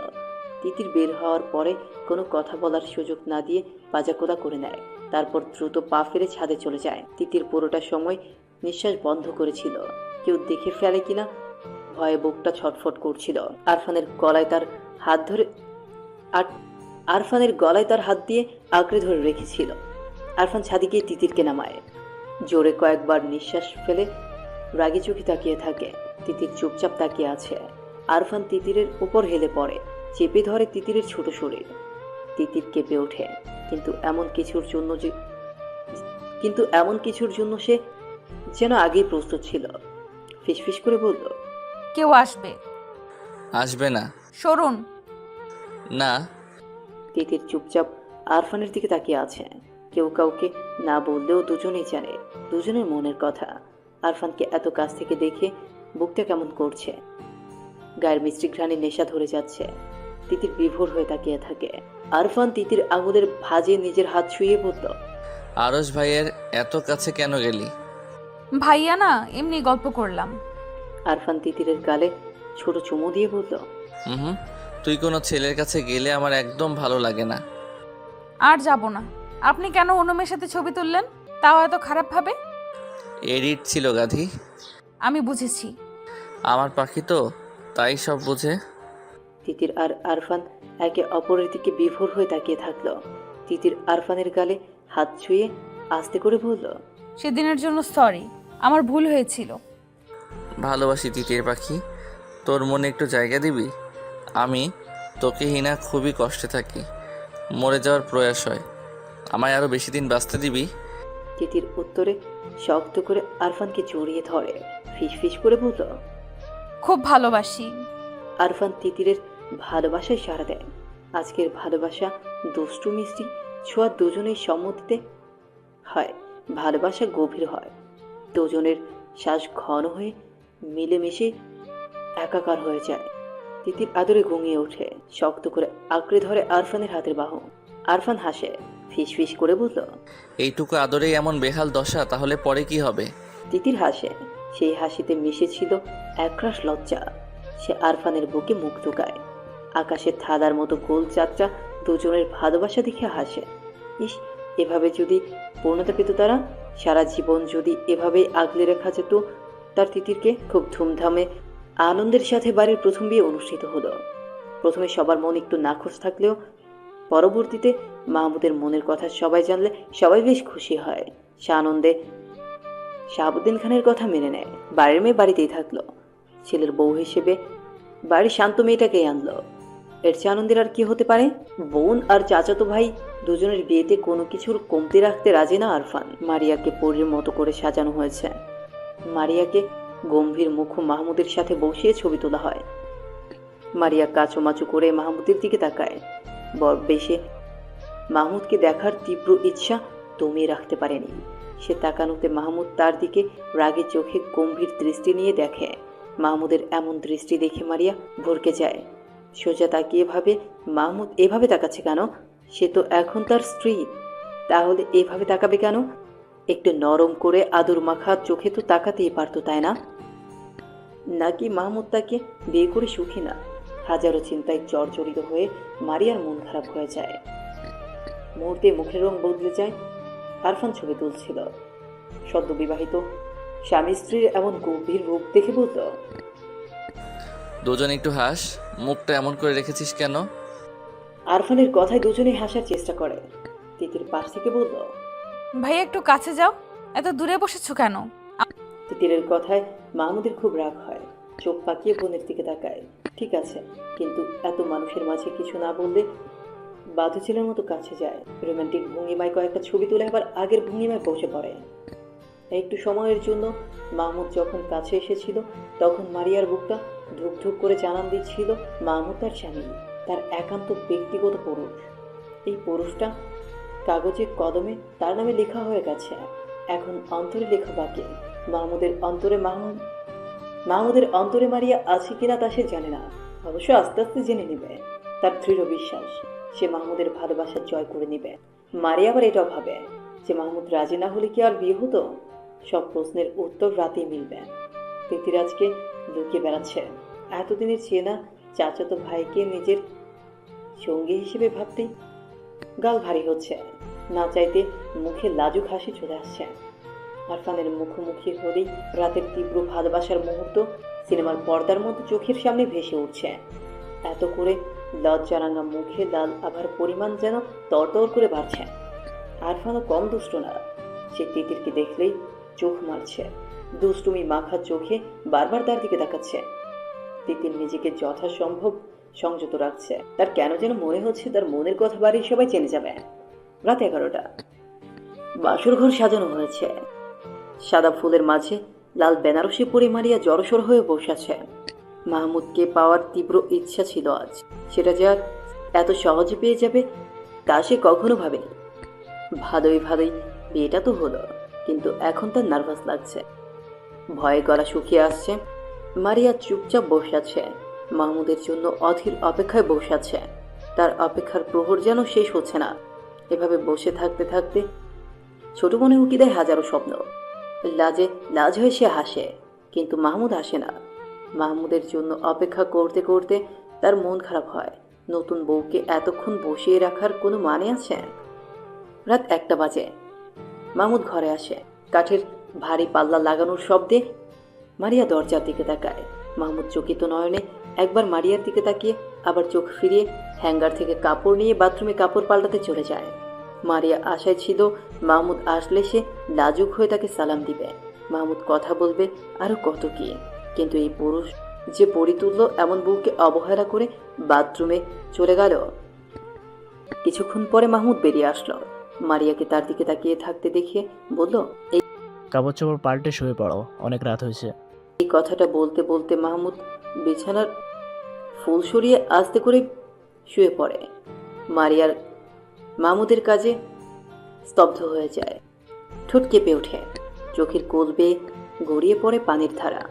তিতির বের হওয়ার পরে কোনো কথা বলার সুযোগ না দিয়ে পাজাকোলা করে নেয়। তারপর দ্রুত পা ফেলে ছাদে চলে যায়। তিতির পুরোটা সময় নিঃশ্বাস বন্ধ করেছিল, কেউ দেখে ফেলে কিনা ভয়ে বুকটা ছটফট করছিল। আরফানের গলায় তার হাত দিয়ে আঁকড়ে ধরে রেখেছিল। আরফান ছাদে গিয়ে তিতিরকে নামায়। জোরে কয়েকবার নিঃশ্বাস ফেলে রাগি চোখে তাকিয়ে থাকে। তিতির চুপচাপ তাকিয়ে আছে। আরফান তিতিরের উপর হেলে পড়ে, চেপে ধরে তিতিরের ছোট শরীর। তিতির কেঁপে ওঠে, কিন্তু এমন কিছুর জন্য সে যেন আগেই প্রস্তুত ছিল। ফিসফিস করে বলল, কেউ আসবে? আসবে না। সরুন। না। তিতির চুপচাপ আরফানের দিকে তাকিয়ে আছে। কেউ কাউকে না বললেও দুজনেই জানে দুজনের মনের কথা। আরফানকে এত কাছ থেকে দেখে বুকটা কেমন করছে, গায়ের মিষ্টি ঘ্রাণে নেশা ধরে যাচ্ছে। তিতির বিভোর হয়ে তাকিয়ে থাকে। আরফান তিতির আঙুলের ভাঁজে নিজের হাত ছুঁয়ে বলল, আরশ ভাইয়ের এত কাছে কেন গেলি? ভাইয়া না, এমনি গল্প করলাম। আরফান তিতিরের গালে ছোট চুমু দিয়ে বলল, তুই কোনো ছেলের কাছে গেলে আমার একদম ভালো লাগে না। আর যাব না। আপনি কেন অন্য মেয়ের সাথে ছবি তুললেন, তাও এত খারাপ ভাবে? এডিট ছিল গাধি। আমি বুঝেছি। আমার পাখি তো, তাই সব বোঝে। তিতির আর আরফান একে অপরের দিকে বিভোর হয়ে তাকিয়ে থাকলো। তিতির আরফানের গালে হাত ছুঁয়ে আস্তে করে বলল, সেদিনের জন্য সরি, আমার ভুল হয়েছিল। ভালোবাসি তিতির পাখি, তোর মনে একটু জায়গা দিবি? আমি তোকে হিনা খুবই কষ্টে থাকি, মরে যাওয়ার প্রয়াস হয়, আমায় আরও বেশি দিন বাঁচতে দিবি? তিতির উত্তরে শক্ত করে আরফানকে জড়িয়ে ধরে ফিসফিস করে বলল, খুব ভালোবাসি। আরফান তিতিরের ভালোবাসায় সাড়া দেয়। আজকের ভালোবাসা দুষ্টু মিষ্টি ছোঁয়া দুজনের সম্মতিতে হয়, ভালোবাসা গভীর হয়, দুজনের শ্বাস ঘন হয়ে মিলেমিশে একাকার হয়ে যায়। তিতির আদরে ঘুমিয়ে ওঠে, শক্ত করে আঁকড়ে ধরে আরফানের হাতের বাহু। আরফান হাসে, ফিসফিস করে বলল, এইটুকু আদরেই এমন বেহাল দশা, তাহলে পরে কি হবে? তিতির হাসে, সেই হাসিতে মিশেছিল একরাশ লজ্জা। সে আরফানের বুকে মুখ ঢুকায়, আকাশের থালার মতো গোল চাঁদটা দুজনের ভালোবাসা দেখে হাসে। ইস, এভাবে যদি পূর্ণতা পেত তারা, সারা জীবন যদি এভাবেই আগলে রাখা যেত তার তিতিরকে। খুব ধুমধামে আনন্দের সাথে বাড়ির প্রথম বিয়ে অনুষ্ঠিত হলো। প্রথমে সবার মন একটু নাখোশ থাকলেও পরবর্তীতে মাহমুদের মনের কথা সবাই জানলে সবাই বেশ খুশি হয়। সে আনন্দে শাহাবুদ্দিন খানের কথা মেনে নেয়। বাড়ির মেয়ে বাড়িতেই থাকলো, ছেলের বউ হিসেবে বাড়ির শান্ত মেয়েটাকেই আনলো। এর চেয়ে আনন্দের আর কি হতে পারে? বোন আর চাচাতো ভাই দুজনের বিয়েতে কোনো কিছুর কমতি রাখতে রাজি না আরফান। মারিয়াকে পরীর মতো করে সাজানো হয়েছে। মারিয়াকে গম্ভীর মুখ মাহমুদের সাথে বসিয়ে ছবি তোলা হয়। মারিয়া কাচুমাচু করে মাহমুদের দিকে তাকায়। বেশে মাহমুদকে দেখার তীব্র ইচ্ছা দমিয়ে রাখতে পারেনি। সে তাকানোতে মাহমুদ তার দিকে রাগে চোখে গম্ভীর দৃষ্টি নিয়ে দেখে। মাহমুদের এমন দৃষ্টি দেখে মারিয়া ভরকে যায়। সোজা তাকিয়ে ভাবে, মাহমুদ এভাবে তাকাচ্ছে কেন? সে তো এখন তার স্ত্রী, তাহলে এভাবে তাকাবে কেন? একটু নরম করে আদর মাখা চোখে তো তাকাতেই পারতো, তাই না? নাকি মাহমুদ তাকে বিয়ে করে সুখী না? হাজারো চিন্তায় জর্জরিত হয়ে মারিয়ার মন খারাপ হয়ে যায়। মুহূর্তে মুখের রং বদলে যায়। আরফান ছবি তুলছিল। সদ্য বিবাহিত স্বামী স্ত্রীর এমন গভীর রূপ দেখে বলল, দুজন একটু হাস, মুখটা এমন করে রেখেছিস কেন? আরফানের কথায় দুজনেই হাসার চেষ্টা করে। তিতির পাশ থেকে বলল, ভাইয়া একটু কাছে যাও, এত দূরে বসেছো কেন? তিতিরের কথায় মাহমুদের খুব রাগ হয়। চোখ পাকিয়ে বোনের দিকে তাকায়। ঠিক আছে, কিন্তু এত মানুষের মাঝে কিছু না বললে বাধু ছেলের মতো কাছে যায়। রোমান্টিক ভঙ্গিমায় কয়েকটা ছবি তুলে আবার আগের ভঙ্গিমায় বসে পড়ে। একটু সময়ের জন্য মাহমুদ যখন কাছে এসেছিল তখন মারিয়ার বুকটা ধুক ধুক করে জানান দিচ্ছিল মাহমুদ তার স্বামী, তার একান্ত ব্যক্তিগত পুরুষ। এই পুরুষটা কাগজে কদমে তার নামে লেখা হয়ে গেছে, এখন অন্তরে লেখা বাকি। মাহমুদের অন্তরে মারিয়া আছে কিনা তা সে জানে না, অবশ্য আস্তে আস্তে জেনে নেবে। তার দৃঢ় বিশ্বাস সে মাহমুদের ভালোবাসা জয় করে নেবে। মারিয়া আবার এটাও ভাবে যে মাহমুদ রাজি না হলে কি আর বিয়ে হতো? সব প্রশ্নের উত্তর রাতেই মিলবে। তিতিরাজকে লুকিয়ে বেড়াচ্ছে। এতদিনের চেনা চাচাতো ভাইকে নিজের সঙ্গী হিসেবে ভাবতেই গাল ভারী হচ্ছে। না চাইতে মুখে লাজুক হাসি চলে আসছে। আরফানের মুখোমুখি হলেই রাতের তীব্র ভালোবাসার মুহূর্ত সিনেমার পর্দার মতো চোখের সামনে ভেসে উঠছে। এত করে লজ্জারাঙা মুখে লাল আভার পরিমাণ যেন তরতর করে বাড়ছে। আরফানও কম দুষ্ট না, সে তিতিরকে দেখলেই চোখ মারছে, দুষ্টুমি মাখা চোখে বারবার তার দিকে তাকাচ্ছে। তিতির নিজেকে যথাসম্ভব সংযত রাখছে। তার কেন যেন মনে হচ্ছে তার মনের কথা বাড়ির সবাই জেনে যাবে। রাত 11টা। বাসর ঘর সাজানো হয়েছে। সাদা ফুলের মাঝে লাল বেনারসি পরে মারিয়া জড়সড় হয়ে বসে আছে। মাহমুদকে পাওয়ার তীব্র ইচ্ছা ছিল আজ, সেটা যে আর এত সহজে পেয়ে যাবে তা সে কখনো ভাবেনি। ভালোই বিয়েটা তো হলো, কিন্তু এখন তার নার্ভাস লাগছে, ভয়ে গলা শুকিয়ে আসছে। মারিয়া চুপচাপ বসে আছে, মাহমুদের জন্য অধীর অপেক্ষায় বসে আছে। তার অপেক্ষার প্রহর যেন শেষ হচ্ছে না। এভাবে বসে থাকতে থাকতে ছোট মনে উকি দেয় হাজারো স্বপ্ন। লাজ হয়ে সে হাসে, কিন্তু মাহমুদ হাসে না। মাহমুদের জন্য অপেক্ষা করতে করতে তার মন খারাপ হয়। নতুন বউকে এতক্ষণ বসিয়ে রাখার কোনো মানে আছে? রাত 1টা বাজে। মাহমুদ ঘরে আসে। কাঠের ভারী পাল্লা লাগানোর শব্দে মারিয়া দরজার দিকে তাকায়। মাহমুদ চকিত নয়নে একবার মারিয়ার দিকে তাকিয়ে আবার চোখ ফিরিয়ে হ্যাঙ্গার থেকে কাপড় নিয়ে বাথরুমে কাপড় পাল্টাতে চলে যায়। মারিয়া আশায় ছিল মাহমুদ আসলে সে লাজুক হয়ে তাকে সালাম দিবে, মাহমুদ কথা বলবে, আরো কত কি। কিন্তু এই পুরুষ যে পরি তুলল এমন বউকে অবহেলা করে বাথরুমে চলে গেল। কিছুক্ষণ পরে মাহমুদ বেরিয়ে আসলো। মারিয়াকে তার দিকে তাকিয়ে থাকতে দেখে বলল, কাপড় চোপড় পাল্টে শুয়ে পড়ো, অনেক রাত হয়েছে। এই কথাটা বলতে বলতে মাহমুদ বিছানার ফুল সরিয়ে আস্তে করে শুয়ে পড়ে। মারিয়ার মাহমুদের কাজে স্তব্ধ হয়ে যায়, ঠোঁট কেঁপে ওঠে, চোখের কোল বেয়ে গড়িয়ে পড়ে পানির ধারা।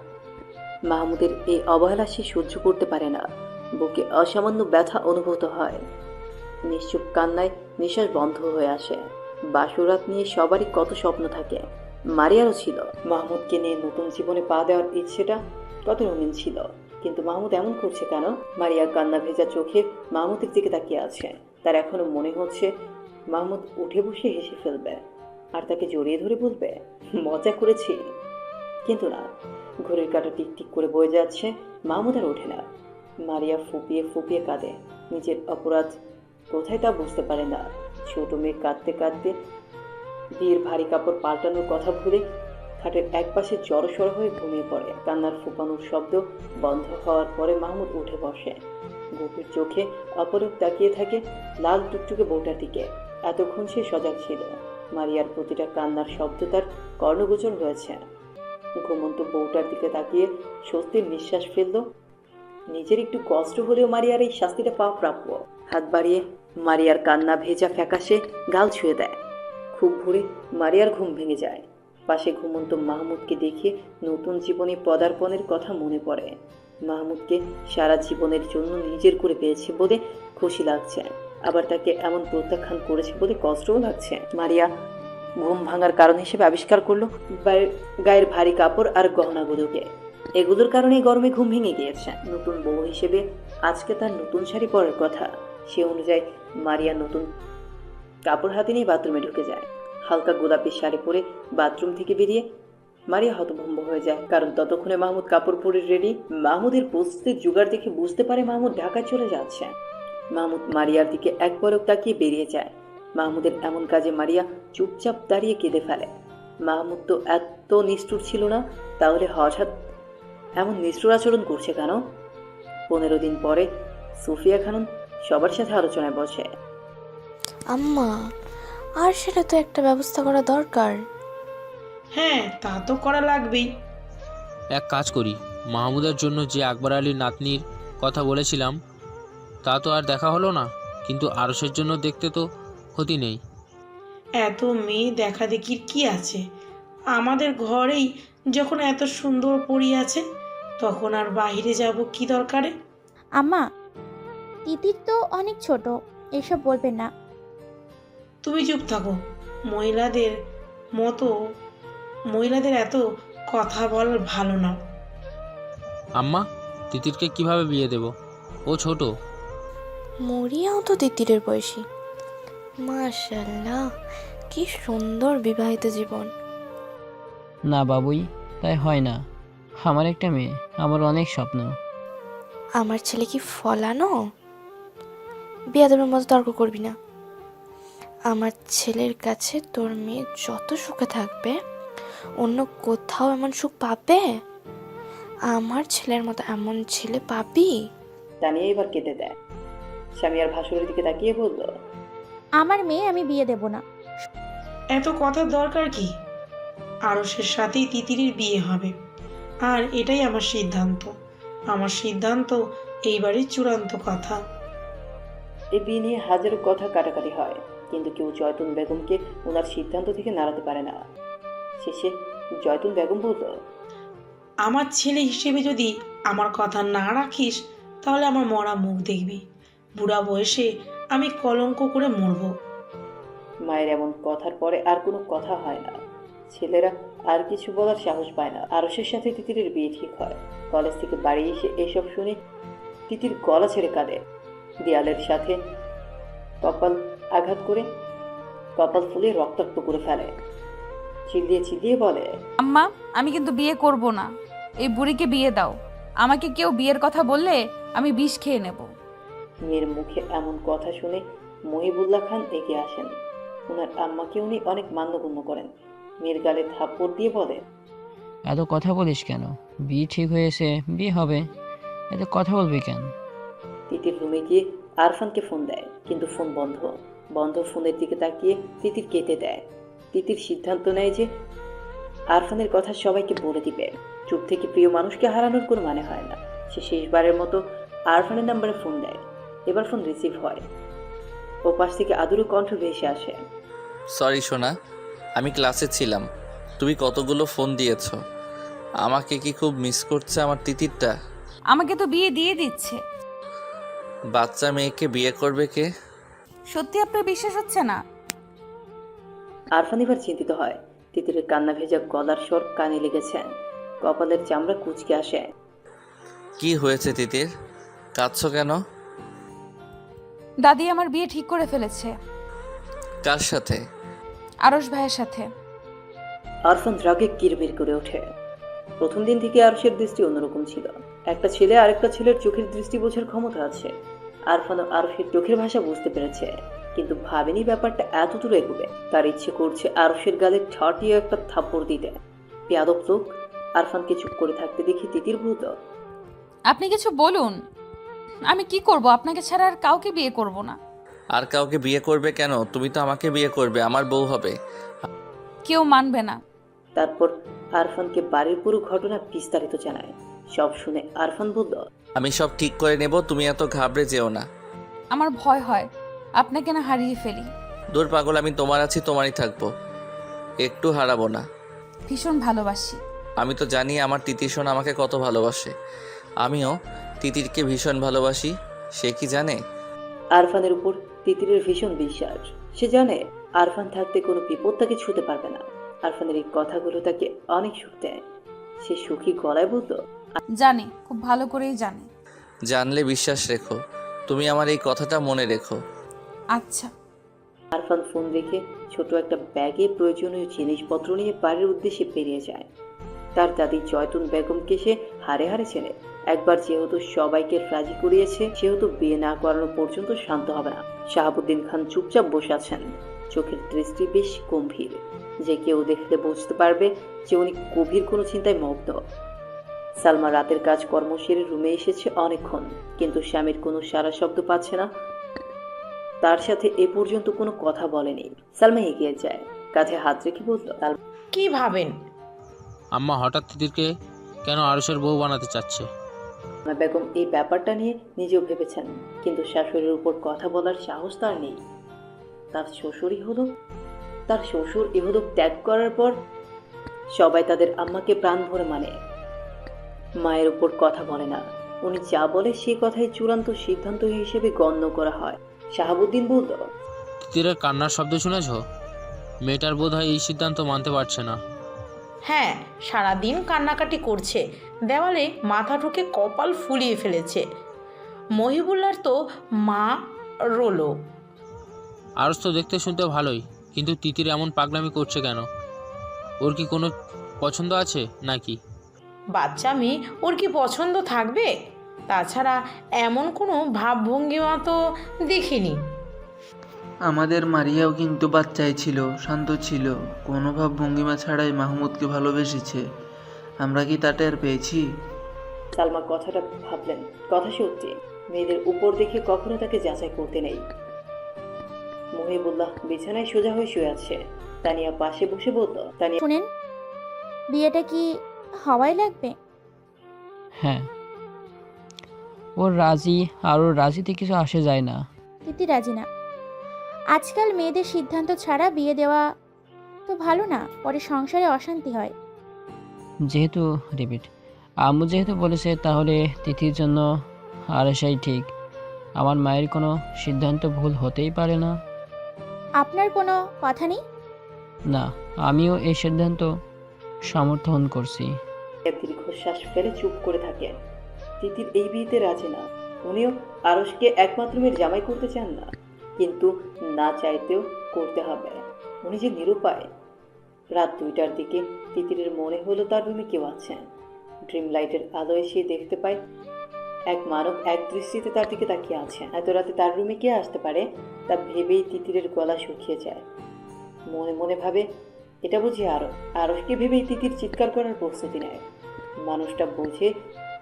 মাহমুদের এই অবহেলা সে সহ্য করতে পারে না, বুকে অসামান্য ব্যথা অনুভূত হয়। নিশ্চুপ কান্নায় নিঃশ্বাস বন্ধ হয়ে আসে। বাসরাত নিয়ে সবারই কত স্বপ্ন থাকে, মারিয়ারও ছিল। মাহমুদকে নিয়ে নতুন জীবনে পা দেওয়ার ইচ্ছেটা কত রঙিন ছিল, কিন্তু মাহমুদ এমন করছে কেন? মারিয়ার কান্না ভেজা চোখে মাহমুদের দিকে তাকিয়ে আছে। তার এখনো মনে হচ্ছে মাহমুদ উঠে বসে হেসে ফেলবে আর তাকে জড়িয়ে ধরে বলবে, মজা করেছি। কিন্তু না, ঘড়ির কাঁটা টিকটিক করে বয়ে যাচ্ছে, মাহমুদ আর ওঠে না। মারিয়া ফুপিয়ে ফুপিয়ে কাঁদে, নিজের অপরাধ কোথায় তা বুঝতে পারে না। ছোট মেয়ে কাঁদতে কাঁদতে বিয়ের ভারী কাপড় পাল্টানোর কথা ভুলে খাটের একপাশে জড়সড় হয়ে ঘুমিয়ে পড়ে। কান্নার ফুপানোর শব্দ বন্ধ হওয়ার পরে মাহমুদ উঠে বসে, গভীর চোখে অপলক তাকিয়ে থাকে লাল টুকটুকে বউটার দিকে। এতক্ষণ সে সজাগ ছিল, মারিয়ার প্রতিটা কান্নার শব্দ তার কর্ণগোচর হয়েছে। ঘুমন্ত বউটার দিকে তাকিয়ে স্বস্তির নিঃশ্বাস ফেলল। নিজের একটু কষ্ট হলেও মারিয়ার এই শাস্তিটা পাওয়া প্রাপ্য। হাত বাড়িয়ে মারিয়ার কান্না ভেজা ফ্যাকাশে গাল ছুঁয়ে দেয়। খুব ভোরে মারিয়ার ঘুম ভেঙে যায়। পাশে ঘুমন্ত মাহমুদকে দেখে নতুন জীবনে পদার্পণের কথা মনে পড়ে। মাহমুদকে সারা জীবনের জন্য নিজের করে পেয়েছে বলে খুশি লাগছে, আবার তাকে এমন প্রত্যাখ্যান করেছে বলে কষ্টও লাগছে। মারিয়া ঘুম ভাঙার কারণ হিসেবে আবিষ্কার করলো গায়ের ভারী কাপড় আর গহনাগুলোকে। এগুলোর কারণে গরমে ঘুম ভেঙে গিয়েছে। নতুন বউ হিসেবে আজকে তার নতুন শাড়ি পরার কথা। সে অনুযায়ী মারিয়া নতুন কাপড় হাতে নিয়ে বাথরুমে ঢুকে যায়। হালকা গোলাপি শাড়ি পরে বাথরুম থেকে বেরিয়ে মারিয়া হতভম্ব হয়ে যায়, কারণ ততক্ষণে মাহমুদ কাপড় পরে রেডি। মাহমুদের প্রস্তুতির জোগাড় দেখে বুঝতে পারে মাহমুদ ঢাকায় চলে যাচ্ছে। মাহমুদ মারিয়ার দিকে এক পলক তাকিয়ে বেরিয়ে যায়। মাহমুদের এমন কাজে মারিয়া চুপচাপ দাঁড়িয়ে কেঁদে ফেলে। মাহমুদ তো এত নিষ্ঠুর ছিল না, তাহলে হঠাৎ এমন নিষ্ঠুর আচরণ করছে কেন? 15 দিন পরে সুফিয়া খানম সবার সাথে আলোচনায় বসে। আম্মা, আর সেটা তো একটা ব্যবস্থা করা দরকার। হ্যাঁ, তা তো করা লাগবেই। এক কাজ করি, মাহমুদের জন্য যে আকবর আলীর নাতনির কথা বলেছিলাম তা তো আর দেখা হলো না, কিন্তু আরসের জন্য দেখতে তো ক্ষতি নেই। এত মেয়ে দেখা দেখির কি আছে? আমাদের ঘরেই যখন এত সুন্দর পরি আছে, তখন আর বাইরে যাব কি দরকারে? আম্মা, তিতির তো অনেক ছোট, এসব বলবেন না। তুমি চুপ থাকো। মহিলাদের এত কথা বল ভালো না। আম্মা, তিতিরকে কিভাবে বিয়ে দেব? ও ছোট। মরিয়াও তো তিতিরের বয়সী। মাশাআল্লাহ, কি সুন্দর বিবাহিত জীবন। না বাবুই, তাই হয় না। আমার একটা মেয়ে, আমার অনেক স্বপ্ন। আমার ছেলে কি ফলানো? বিয়াদের মতো তর্ক করবি না। আমার ছেলের কাছে তোর মেয়ে যত সুখে থাকবে, অন্য কোথাও এমন সুখ পাবে? আমার ছেলের মতো এমন ছেলে পাবি? তানিয়া এবার কেঁদে দেয়। স্বামী আর ভাসুরের দিকে তাকিয়ে বলল, আমার মেয়ে আমি বিয়ে দেব না। এত কথার দরকার কি? আরসের সাথেই তিতিরির বিয়ে হবে, আর এটাই আমার সিদ্ধান্ত। আমার সিদ্ধান্ত এইবারই চূড়ান্ত কথা। এই বিয়ে নিয়ে হাজারো কথা কাটাকাটি হয়, কিন্তু কেউ জয়তুন বেগমকে ওনার সিদ্ধান্ত থেকে নাড়াতে পারে না। শেষে জয়তুন বেগম বলল, আমার ছেলে হিসেবে যদি আমার কথা না রাখিস, তাহলে আমার মরা মুখ দেখবি। বুড়া বয়সে আমি কলঙ্ক করে মরব। মায়ের এমন কথার পরে আর কোনো কথা হয় না। ছেলেরা আর কিছু বলার সাহস পায় না। আরসের সাথে তিতিরের বিয়ে ঠিক হয়। কলেজ থেকে বাড়ি এসে এসব শুনে তিতির গলা ছেড়ে কাঁদে। দেয়ালের সাথে কপাল আঘাত করে কপাল ফুলে রক্তাক্ত করে ফেলে। চিল্লিয়ে চিল্লিয়ে বলে, আম্মা, আমি কিন্তু বিয়ে করব না। এই বুড়িকে বিয়ে দাও। আমাকে কেউ বিয়ের কথা বললে আমি বিষ খেয়ে নেব। মেয়ের মুখে এমন কথা শুনে মহিবুল্লাহ খান এগিয়ে আসেন। ওনার আম্মাকে উনি অনেক মান্যগণ্য করেন। মেয়ের গালে থাপ্পড় দিয়ে বলে, এত কথা বলিস কেন? বিয়ে ঠিক হয়েছে, বিয়ে হবে, এত কথা বলবি কেন? তিতির রুমে গিয়ে আরফানকে ফোন দেয়, কিন্তু ফোন বন্ধ। বন্ধ ফোনের দিকে তাকিয়ে তিতির কেটে দেয়। তিতির সিদ্ধান্ত নেয় যে আরফানের কথা সবাইকে বলে দিবে। চুপ থেকে প্রিয় মানুষকে হারানোর কোনো মানে হয় না। সে শেষবারের মতো আরফানের নাম্বারে ফোন দেয়। এবার ফোন রিসিভ হয়। ও পাশ থেকে আদুরু কণ্ঠ ভেসে আসে, সরি সোনা, আমি ক্লাসে ছিলাম। তুমি কতগুলো ফোন দিয়েছ। আমাকে কি খুব মিস করছে আমার তিতিরটা? আমাকে তো বিয়ে দিয়ে দিচ্ছে। বাচ্চা মেয়েকে বিয়ে করবে কে? সত্যি আপনার বিশ্বাস হচ্ছে না? আরফান এবার চিন্তিত হয়। তিতিরের কান্না ভেজা গলার স্বর কানে লেগেছে। কপালের চামড়া কুঁচকে আসে। কি হয়েছে তিতির? কাঁদছো কেন? দাদি আমার বিয়ে ঠিক করে ফেলেছে। কার সাথে? আরশ ভাইয়ের সাথে। আরফান রাগে কিরবির করে ওঠে। প্রথম দিন থেকে আরশের দৃষ্টি অন্যরকম ছিল। একটা ছেলে আরেকটা ছেলের চোখের দৃষ্টি বোঝার ক্ষমতা আছে। আরফানও আরশের চোখের ভাষা বুঝতে পেরেছে, কিন্তু ভাবেনি ব্যাপারটা এত দূর এগোবে। তার ইচ্ছে করছে আরশের গালে ঠাটিয়ে একটা থাপ্পড় দিতে। বেয়াদব লোক। আরফানকে চুপ করে থাকতে দেখে তিতির বলল, আপনি কিছু বলুন। আমি কি করব? আপনাকে ছাড়া আর কাউকে বিয়ে করব না। আর কাউকে বিয়ে করবে কেন? তুমি তো আমাকে বিয়ে করবে, আমার বউ হবে। কেউ মানবে না। তারপর আরফানকে বাড়ির পুরো ঘটনা বিস্তারিত জানায়। সব শুনে আরফান বলল, আমি সব ঠিক করে নেব, তুমি এত ঘাবড়ে যেও না। আমার ভয় হয় আপনাকে না হারিয়ে ফেলি। দূর পাগল, আমি তোমার আছি, তোমারই থাকবো, একটু হারাবো না। ভীষণ ভালোবাসি। আমি তো জানি আমার তিতির সোনা আমাকে কত ভালোবাসে। আমিও তিতিরকে ভীষণ ভালোবাসি। সে কি জানে? আরফানের উপর তিতিরের ভীষণ বিশ্বাস। সে জানে আরফান থাকতে কোনো বিপদ তাকে ছুঁতে পারবে না। আরফানের এই কথাগুলো তাকে অনেক সুখ দেয়। সে সুখী গলায় বলল, জানি, খুব ভালো করেই জানি। জানলে বিশ্বাস রেখো, তুমি আমার এই কথাটা মনে রেখো। আচ্ছা। আরফান ফোন রেখে ছোট একটা ব্যাগে প্রয়োজনীয় জিনিসপত্র নিয়ে বাড়ির উদ্দেশ্যে বেরিয়ে যায়। তার দাদি জয়তুন বেগমকে সে হারে হারে চেনে। একবার যেহেতু সবাইকে রাজি করিয়েছে, সেহেতু বিয়ে না করানো পর্যন্ত শান্ত হবে না। শাহাবুদ্দিন খান চুপচাপ বসে আছেন। চোখের দৃষ্টি বেশ গম্ভীর, যে কেউ দেখলে বুঝতে পারবে যে উনি গভীর কোনো চিন্তায় মগ্ন। সালমা রাতের কাজ কর্ম সেরে রুমে এসেছে অনেকক্ষণ, কিন্তু স্বামীর কোনো সারা শব্দ পাচ্ছে না। তার সাথে এ পর্যন্ত কোনো কথা বলেনি। সালমা এগিয়ে যায়, কাঁধে হাত রেখে বলল, কি ভাবেন? আম্মা হঠাৎ তিতিরকে কেন আরশের বউ বানাতে চাচ্ছে? সালমা বেগম এই ব্যাপারটা নিয়ে নিজেও ভেবেছেন, কিন্তু শাশুড়ির উপর কথা বলার সাহস তার নেই। তার শ্বশুর ইহলোক ত্যাগ করার পর সবাই তাদের আম্মাকে প্রাণ ভরে মানে। মায়ের উপর কথা বলে না। উনি যা বলে সে কথাই চূড়ান্ত সিদ্ধান্ত হিসেবে গণ্য করা হয়। শাহাবুদ্দিন বলল, তিতিরের কান্নার শব্দ শুনেছ? মেয়েটার বোধ হয় এই সিদ্ধান্ত মানতে পারছে না। হ্যাঁ, সারাদিন কান্নাকাটি করছে, দেওয়ালে মাথা ঠুকে কপাল ফুলিয়ে ফেলেছে। মহিবুল্লার তো মা রোলো। আরশ তো দেখতে শুনতে ভালোই, কিন্তু তিতির এমন পাগলামি করছে কেন? ওর কি কোনো পছন্দ আছে নাকি? বাচ্চা মেয়ে, ওর কি পছন্দ থাকবে? তাছাড়া এমন কোনো ভাবভঙ্গিমা তো দেখিনি। আমাদের মারিয়াও কিন্তু বাচ্চাই ছিল, শান্ত ছিল, কোনো ভাবভঙ্গিমা ছাড়াই মাহমুদকে ভালোবেসেছে। আমরা কি তা টের পেয়েছি? সালমা কথাটা ভাবলেন। কথা সত্যি, মেয়েদের উপর দেখে কখনো তাকে যাচাই করতে নেই। মহিবুল্লাহ বিছানায় সোজা হয়ে শুয়ে আছে। তানিয়া পাশে বসে বলল, তানিয়া, শুনেন, বিয়েটা কি হওয়াই লাগবে? হ্যাঁ, ওর রাজি আর ওর রাজিতে কিছু আসে যায় না। তিতি রাজি না। আজকাল মেয়েদের সিদ্ধান্ত ছাড়া বিয়ে দেওয়া তো ভালো না, পরে সংসারে অশান্তি হয়। যেহেতু আম্মু যেহেতু বলেছে, তাহলে তিথির জন্য আরেসাই ঠিক। আমার মায়ের কোনো সিদ্ধান্ত ভুল হতেই পারে না। আপনার কোনো কথা নেই? না, আমিও এই সিদ্ধান্ত সমর্থন করছি। দীর্ঘশ্বাস ফেলে চুপ করে থাকে। তিতির এই বিয়েতে রাজি না। উনিও আরশকে একমাত্র মেয়ের জামাই করতে চান না, কিন্তু না চাইতেও করতে হবে। উনি যে নিরুপায়। রাত 2টার দিকে তিতিরের মনে হলো তার রুমে কেউ আছে। ড্রিম লাইটের আলোয় সে দেখতে পায় এক মানব এক দৃষ্টিতে তার দিকে তাকিয়ে আছে। এত রাতে তার রুমে কে আসতে পারে তা ভেবেই তিতিরের গলা শুকিয়ে যায়। মনে মনে ভাবে এটা বুঝি আরশকে ভেবেই তিতির চিৎকার করার প্রস্তুতি নেয়।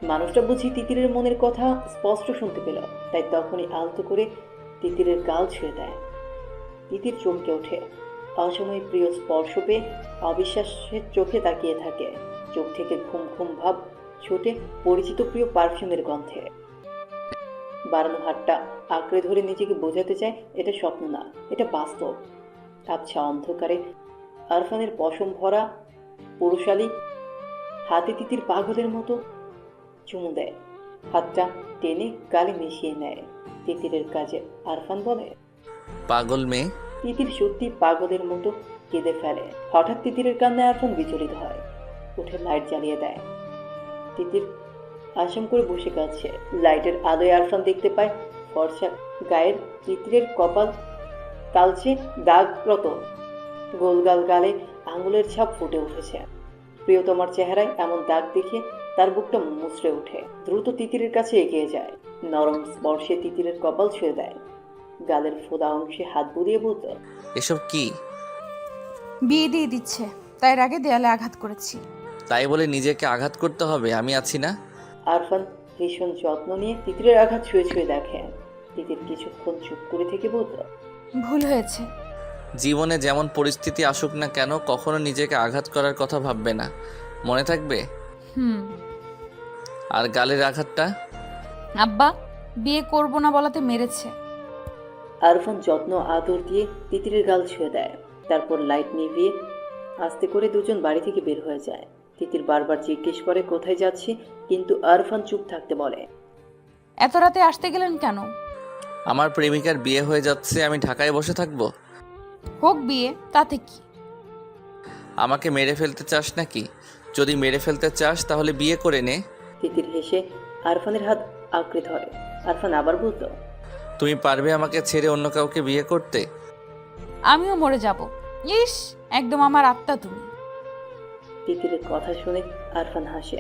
মানুষটা বুঝি তিতিরের মনের কথা স্পষ্ট শুনতে পেল, তাই তখনই আলতো করে তিতিরের গাল ছুঁয়ে দেয়। তিতির চমকে ওঠে। অসময়ে প্রিয় স্পর্শ পেয়ে অবিশ্বাসের চোখে তাকিয়ে থাকে। চোখ থেকে ঘুম ঘুম ভাব ছোটে পরিচিত প্রিয় পারফিউমের গন্ধে। বাড়ানো হাতটা আঁকড়ে ধরে নিজেকে বোঝাতে চায় এটা স্বপ্ন না, এটা বাস্তব। আবছা অন্ধকারে আরফানের পশম ভরা পুরুষালী হাতে তিতির পাগলের মতো চুমু দেয়। হাতটা টেনে গালে মিশিয়ে নেয়। তিতিরের কাজে আরফান বলে, পাগল মেয়ে। তিতির সত্যি পাগলের মতো কেঁদে ফেলে। হঠাৎ তিতিরের কান্নায় আরফান বিচলিত হয়। উঠে লাইট জ্বালিয়ে দেয়। তিতির আসাম করে বসে কাঁদছে। লাইটের আলোয় আরফান দেখতে পায় ফর্সা গায়ের তিতিরের কপাল কালচে দাগরত, গোলগাল গালে আঙুলের ছাপ ফুটে উঠেছে। প্রিয়তমার চেহারায় এমন দাগ দেখে তার বুকটা মুচড়ে ওঠে। দ্রুত তিতিরের কাছে এগিয়ে যায়। নরম স্পর্শে তিতিরের কপাল ছুঁয়ে দেয়। গালের ফোদা অংশে হাত বুলিয়ে বলল, এসব কি? বিয়ে দিয়ে দিচ্ছে, তাই আগে দেয়ালে আঘাত করেছি। তাই বলে নিজেকে আঘাত করতে হবে? আমি আছি না। আরফান ভীষণ যত্ন নিয়ে তিতিরের আঘাত ছুঁয়ে ছুঁয়ে দেখে। তিতির কিছুক্ষণ চুপ করে থেকে বলল, ভুল হয়েছে। জীবনে যেমন পরিস্থিতি আসুক না কেন কখনো নিজেকে আঘাত করার কথা ভাববে না, মনে থাকবে? আর গালের আঘাতটা? আব্বা বিয়ে করব না বলাতে মেরেছে। আরফান যত্ন আদর দিয়ে তিতিরের গাল ছুঁয়ে দেয়। তারপর লাইট নিভিয়ে আস্তে করে দুজন বাড়ি থেকে বের হয়ে যায়। তিতির বারবার জিজ্ঞেস করে কোথায় যাচ্ছি, কিন্তু আরফান চুপ থাকতে বলে। এত রাতে আসতে গেলেন কেন? আমার প্রেমিকার বিয়ে হয়ে যাচ্ছে, আমি ঢাকায় বসে থাকবো? হোক বিয়ে, তাতে কি? আমাকে মেরে ফেলতে চাস নাকি? যদি মেরে ফেলতে চাস তাহলে বিয়ে করে নে। তিতির হেসে আরফানের হাত আঁকড়ে ধরে। আরফান আবার বলল, তুমি পারবে আমাকে ছেড়ে অন্য কাউকে বিয়ে করতে? আমিও মরে যাব। ইস, একদম আমার আত্মা তুমি। তিতিরের কথা শুনে আরফান হাসে।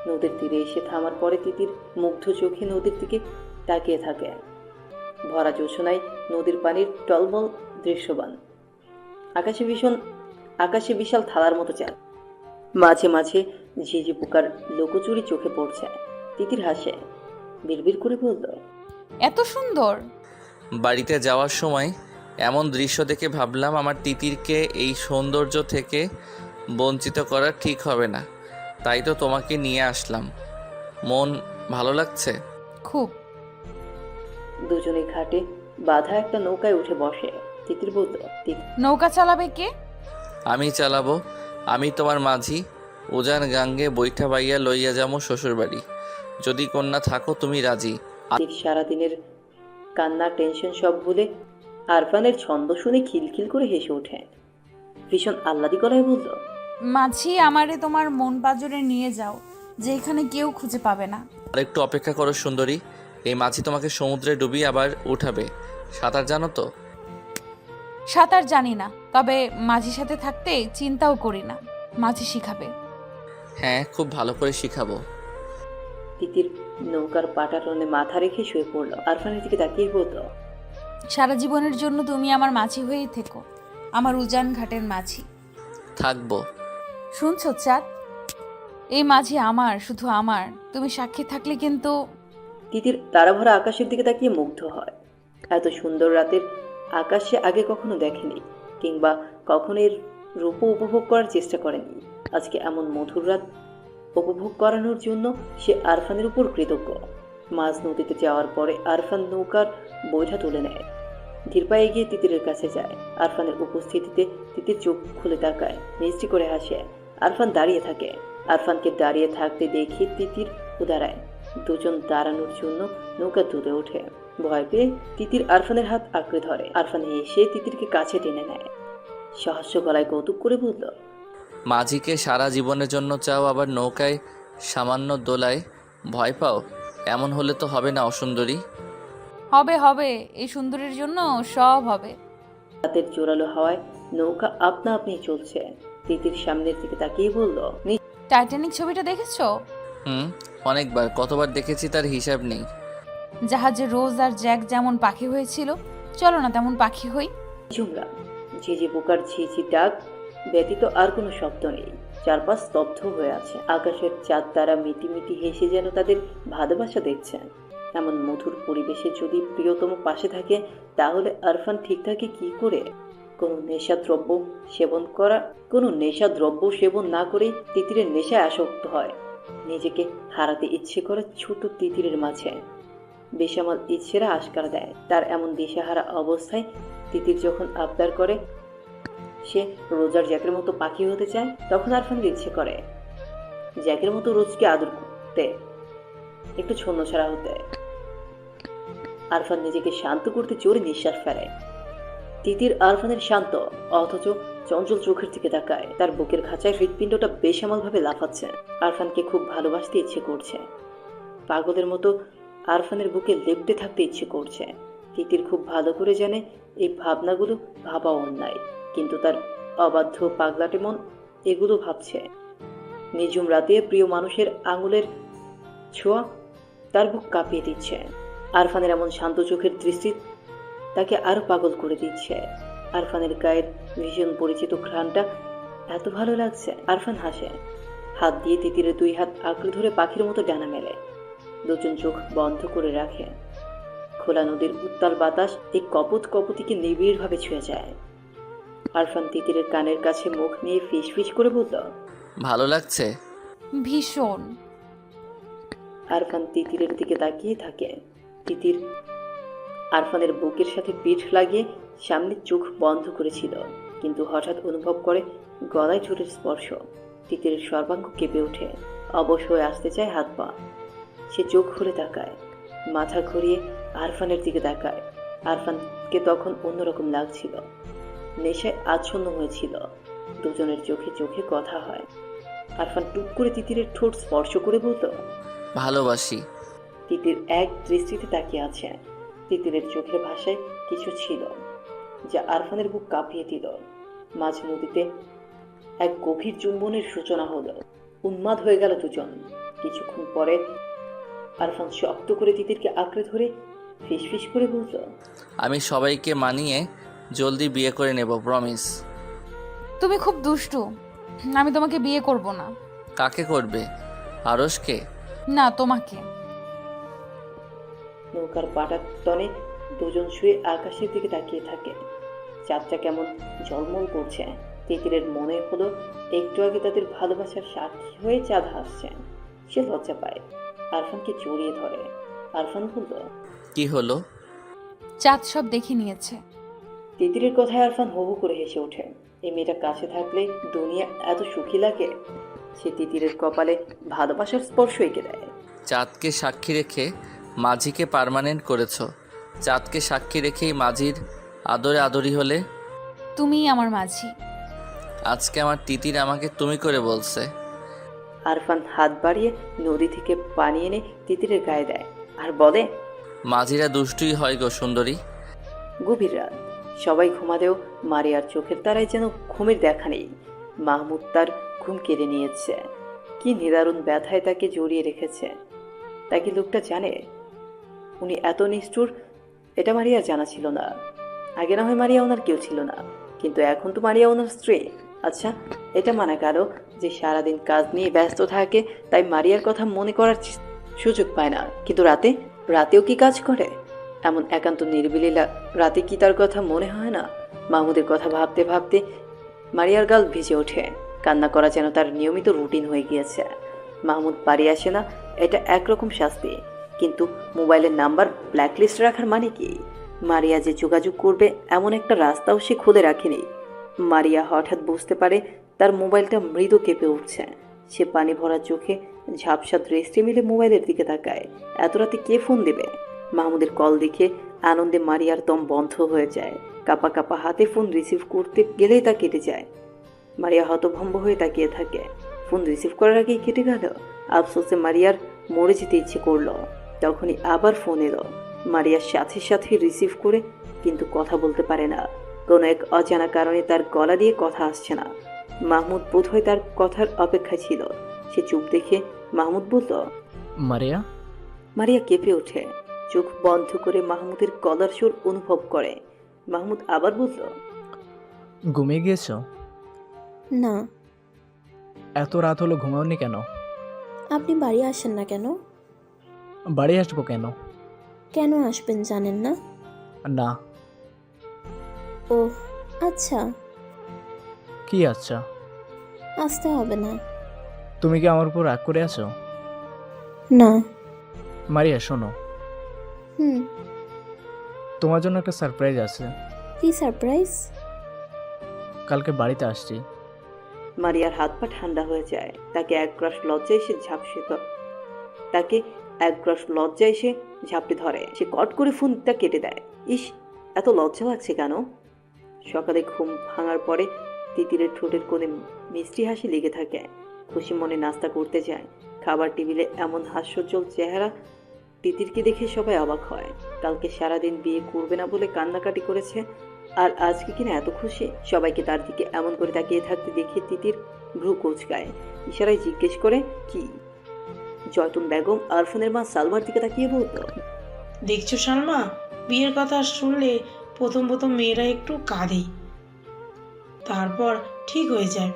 নদীর তীরে এসে থামার পরে তিতির মুগ্ধ চোখে নদীর দিকে তাকিয়ে থাকে। ভরা জোছনায় নদীর পানির টলমল দৃশ্যবান। আকাশে বিশাল থালার মতো চাঁদ। মাঝে মাঝে ঝিঝি পোকার লোকচুরি চোখে পড়ছে। তিতির হাসে, বিড়বিড় করে বলল, এত সুন্দর। বাড়িতে যাওয়ার সময় এমন দৃশ্য দেখে ভাবলাম আমার তিতিরকে এই সৌন্দর্য থেকে বঞ্চিত করা ঠিক হবে না, তাই তো তোমাকে নিয়ে আসলাম। মন ভালো লাগছে? খুব। দুজনে ঘাটে বাঁধা একটা নৌকায় উঠে বসে। তিতির বলল, নৌকা চালাবে কে? আমি চালাবো। আমি তোমার মাঝি। উজান গাঙ্গে বৈঠা বাইয়া লইয়া যাবো শ্বশুর বাড়ি। যদি কন্যা থাকো তুমি রাজি? সারাদিনের কান্না টেনশন সব ভুলে আরফানের ছন্দ শুনে খিলখিল করে হেসে ওঠে। ভীষণ আহ্লাদি গলায় বলল, মাঝি আমারে তোমার মন পাজরে নিয়ে যাও, যেখানে কেউ খুঁজে পাবে না। আর একটু অপেক্ষা করো সুন্দরী, এই মাঝি তোমাকে সমুদ্রে ডুবিয়ে আবার উঠাবে। সাঁতার জানো তো? সাঁতার জানি না, তবে মাঝির সাথে থাকতে চিন্তাও করি না। মাঝি শিখাবে। হ্যাঁ, খুব ভালো করে শিখাবো। তিতির নৌকার পাটারনে মাথা রেখে শুয়ে পড়ল। আরফানের দিকে তাকিয়ে বলল, সারা জীবনের জন্য তুমি আমার মাঝি হয়েই থেকো, আমার উজান ঘাটের মাঝি। থাকবো। শুনছো চাঁদ, এই মাঝি আমার, শুধু আমার। তুমি সাক্ষী থাকলে কিন্তু। তিতির তারাভরা আকাশের দিকে তাকিয়ে মুগ্ধ হয়। এত সুন্দর রাতের আকাশে আগে কখনো দেখেনি, কিংবা কখনো এর রূপ উপভোগ করার চেষ্টা করেনি। আজকে এমন মধুর রাত উপভোগ করানোর জন্য সে আরফানের উপর কৃতজ্ঞ। মাঝ নদীতে যাওয়ার পরে আরফান নৌকার বৈঠা তুলে নেয়। ধীর পায়ে গিয়ে তিতিরের কাছে যায়। আরফানের উপস্থিতিতে তিতির চোখ খুলে তাকায়, মিষ্টি করে হাসে। আরফান দাঁড়িয়ে থাকে। আরফানকে দাঁড়িয়ে থাকতে দেখে তিতির দাঁড়ায়। দুজন দাঁড়ানোর জন্য নৌকা তুলে ওঠে। ভয় পেয়ে তিতির আরফানের হাত আঁকড়ে ধরে। আরফান এসে তিতিরকে কাছে টেনে নেয়। সহস্র গলায় কৌতুক করে বলল, মাঝিকে সারা জীবনের জন্য চাও, আবার নৌকায় সামান্য দোলায় ভয় পাও? এমন হলে তো হবে না অসুন্দরী। হবে হবে, এই সুন্দরীর জন্য সব হবে। রাতের জোরালো হাওয়ায় নৌকা আপনা আপনি চলছে। তিতির সামনের দিকে তাকিয়ে বলল, টাইটানিক ছবিটা দেখেছো? অনেকবার, কতবার দেখেছি তার হিসাব নেই। জাহাজে রোজ আর জ্যাক যেমন পাখি হয়েছিল, চলো না তেমন পাখি হই। ঝুমরা ঝিঝি পোকার ঝিঝি ডাক ব্যতীত আর কোনো শব্দ নেই। চারপাশ স্তব্ধ হয়ে আছে। আকাশের চাঁদ তারা মিটিমিটি হেসে যেন তাদের ভালোবাসা দেখছেন। এমন মধুর পরিবেশে যদি প্রিয়তম পাশে থাকে তাহলে আরফান ঠিক থাকে কি করে? কোনো নেশাদ্রব্য সেবন না করে তিতিরের নেশায় আসক্ত হয়। নিজেকে হারাতে ইচ্ছে করে ছোট তিতিরের মাঝে বেসামাল ইচ্ছেরা আশকারা দেয়। তার এমন দিশাহারা অবস্থায় তিতির যখন আবদার করে সে রোজার জ্যাকের মতো পাখি হতে চায়, তখন আরফানের ইচ্ছে করে জ্যাকের মতো রোজকে আদর করতে, একটু ছন্নছাড়া হতে। আরফান নিজেকে শান্ত করতে জোরে নিঃশ্বাস ফেলে। তিতির আরফানের শান্ত অথচ চঞ্চল চোখের দিকে তাকায়। তার বুকের খাঁচায় হৃৎপিণ্ডটা বেসামাল ভাবে লাফাচ্ছে। আরফানকে খুব ভালোবাসতে ইচ্ছে করছে, পাগলের মতো আরফানের বুকে লেপ্টে থাকতে ইচ্ছে করছে। তিতির খুব ভালো করে জানে এই ভাবনাগুলো ভাবা অন্যায়, কিন্তু তার অবাধ্য পাগলাটে মন এগুলো ভাবছে। নিঝুম রাতে প্রিয় মানুষের আঙুলের ছোঁয়া তার বুক কাঁপিয়ে দিচ্ছে। আরফানের এমন শান্ত চোখের দৃষ্টি তাকে আরো পাগল করে দিচ্ছে। আরফানের গায়ের ভীষণ পরিচিত ঘ্রাণটা এত ভালো লাগছে। আরফান হাসে, হাত দিয়ে তিতিরের দুই হাত আঁকড়ে ধরে পাখির মতো ডানা মেলে, দুজন চোখ বন্ধ করে রাখে। খোলা নদীর উত্তাল বাতাস এই কপত কপতিকে নিবিড়ভাবে ছুঁয়ে যায়। আরফান তিতিরের কানের কাছে মুখ নিয়ে ফিস ফিস করে বলল, ভালো লাগছে? ভীষণ। আরফান তিতিরের দিকে তাকিয়ে থাকে। তিতির আরফানের বুকের সাথে পিঠ লাগিয়ে সামনে চোখ বন্ধ করেছিল, কিন্তু হঠাৎ অনুভব করে গলায় ঠোঁটের স্পর্শ। তিতিরের সর্বাঙ্গ কেঁপে ওঠে, অবশ হয়ে আসতে চায় হাত পা। সে চোখ খুলে তাকায়, মাথা ঘুরিয়ে আরফানের দিকে তাকায়। আরফানকে তখন অন্যরকম লাগছিল, নেশায় আচ্ছন্ন হয়েছিল। দুজনের চোখে চোখে কথা হয়। আরফান টুক করে তিতিরের ঠোঁট স্পর্শ করে বলল, ভালোবাসি। তিতির এক দৃষ্টিতে তাকিয়ে আছে। তিতিরের চোখের ভাষায় কিছু ছিল যা আরফানের বুক কাঁপিয়ে দিল। মাঝ নদীতে এক গভীর চুম্বনের সূচনা হলো। উন্মাদ হয়ে গেল দুজন। কিছুক্ষণ পরে আরফান শক্ত করে তিতিরকে আঁকড়ে ধরে ফিসফিস করে বলল, আমি সবাইকে মানিয়ে জলদি বিয়ে করে নেব, প্রমিস। তুমি খুব দুষ্টু, আমি তোমাকে বিয়ে করব না। কাকে করবে? আরশকে? না, তোমাকে। নৌকার পাটার তলে দুজন শুয়ে আকাশের দিকে তাকিয়ে থাকে। চাঁদটা কেমন ঝলমল করছে। তিতিরের মনে হলো একটু আগে তাদের ভালোবাসার সাক্ষী হয়ে চাঁদ হাসছে। সে লজ্জা পায়, আরফানকে জড়িয়ে ধরে। আরফান বলল, কি হলো? চাঁদ সব দেখে নিয়েছে। তিতিরের কথায় আরফান হু হু করে হেসে ওঠে। এই মেয়েটা কাছে থাকলে দুনিয়া এত সুখী লাগে। সে তিতিরের কপালে ভালোবাসার স্পর্শ এঁকে দেয়। চাঁদকে সাক্ষী রেখে মাঝিকে পার্মানেন্ট করেছো। চাঁদকে সাক্ষী রেখেই মাঝির আদরে আদরি হলে। তুমিই আমার মাঝি। আজকে আমার তিতির আমাকে তুমি করে বলছে। আরফান হাত বাড়িয়ে নদী থেকে পানি এনে তিতিরের গায়ে দেয় আর বলে, মাঝিরা দুষ্টুই হয় গো সুন্দরী। গভীর রাত, সবাই ঘুমালেও মারিয়ার চোখের তারায় যেন ঘুমের দেখা নেই। মাহমুদ তার ঘুম কেড়ে নিয়েছে। কি নিদারুণ ব্যথায় তাকে জড়িয়ে রেখেছে। তাকে লোকটা জানে উনি এত নিষ্ঠুর, এটা মারিয়া জানা ছিল না। আগে না হয় মারিয়া ওনার কেউ ছিল না, কিন্তু এখন তো মারিয়া ওনার স্ত্রী। আচ্ছা, এটা মানা গেল যে সারাদিন কাজ নিয়ে ব্যস্ত থাকে, তাই মারিয়ার কথা মনে করার সুযোগ পায় না। কিন্তু রাতেও কি কাজ করে? এমন একান্ত নিরিবিলি রাতে কি তার কথা মনে হয় না? মাহমুদের কথা ভাবতে ভাবতে মারিয়ার গাল ভিজে ওঠে। কান্না করা যেন তার নিয়মিত রুটিন হয়ে গিয়েছে। মাহমুদ বাড়ি আসে না, এটা একরকম শাস্তি, কিন্তু মোবাইলের নাম্বার ব্ল্যাকলিস্ট রাখার মানে কি? মারিয়া যে যোগাযোগ করবে এমন একটা রাস্তাও সে খুলে রাখেনি। মারিয়া হঠাৎ বুঝতে পারে তার মোবাইলটা মৃদু কেঁপে উঠছে। সে পানি ভরা চোখে ঝাপসা দৃষ্টি মিলে মোবাইলের দিকে তাকায়। এত রাতে কে ফোন দেবে? মাহমুদের কল দেখে আনন্দে মারিয়ার দম বন্ধ হয়ে যায়। কাপা কাপা হাতে ফোন রিসিভ করতে গেলেই তা কেটে যায়। মারিয়া হতভম্ব হয়ে তাকিয়ে থাকে। ফোন রিসিভ করার আগেই কেটে গেল। আফসোসে মারিয়ার মরে যেতে ইচ্ছে করলো। তখনই আবার ফোন এলো। মারিয়ার সাথে সাথে রিসিভ করে, কিন্তু কথা বলতে পারে না। কোনো এক অজানা কারণে তার গলা দিয়ে কথা আসছে না। মাহমুদ বোধহয় তার কথার অপেক্ষায় ছিল। সে চুপ দেখে মাহমুদ বলল, মারিয়া। মারিয়া কেঁপে ওঠে, চোখ বন্ধ করে মাহমুদের গলার সুর অনুভব করে। মাহমুদ আবার বলল, ঘুমিয়ে গিয়েছো? না। এত রাত হলো, ঘুমাওনি কেন? আপনি বাড়ি আসেন না কেন? বাড়ি আসবো কেন? কেন আসবেন জানেন না? না। ও আচ্ছা। কি আচ্ছা? আসতে হবে না। তুমি কি আমার উপর রাগ করে আছো? না। মারিয়া শোনো, হুম। তোমার জন্য একটা সারপ্রাইজ আছে। কি সারপ্রাইজ? কালকে বাড়িতে আসছি। মারিয়ার হাত পা ঠান্ডা হয়ে যায়। তাকে এক গ্রাস লজ্জা এসে ঝাপটে ধরে। সে কট করে ফোনটা কেটে দেয়। ইস, এত লজ্জা লাগছে কেন? সকালে ঘুম ভাঙার পরে তিতিরের ঠোঁটের কোণে মিষ্টি হাসি লেগে থাকে। খুশি মনে নাস্তা করতে যায়। খাবার টেবিলে এমন হাস্যোজ্জ্বল চেহারা তিতিরকে দেখে সবাই অবাক হয়। কালকে সারাদিন বিয়ে করবে না বলে কান্নাকাটি করেছে, আর আজকে কিনা এত খুশি। সবাইকে তার দিকে এমন করে তাকিয়ে থাকতে দেখে তিতির ভ্রু কোঁচকায়। ইশারায় জিজ্ঞেস করে, কি? জয়তুন বেগম আরফানের মা সালমার দিকে তাকিয়ে বলল, দেখছো সালমা, বিয়ের কথা শুনলে প্রথম প্রথম মেয়েরা একটু কাঁদে, তারপর ঠিক হয়ে যায়।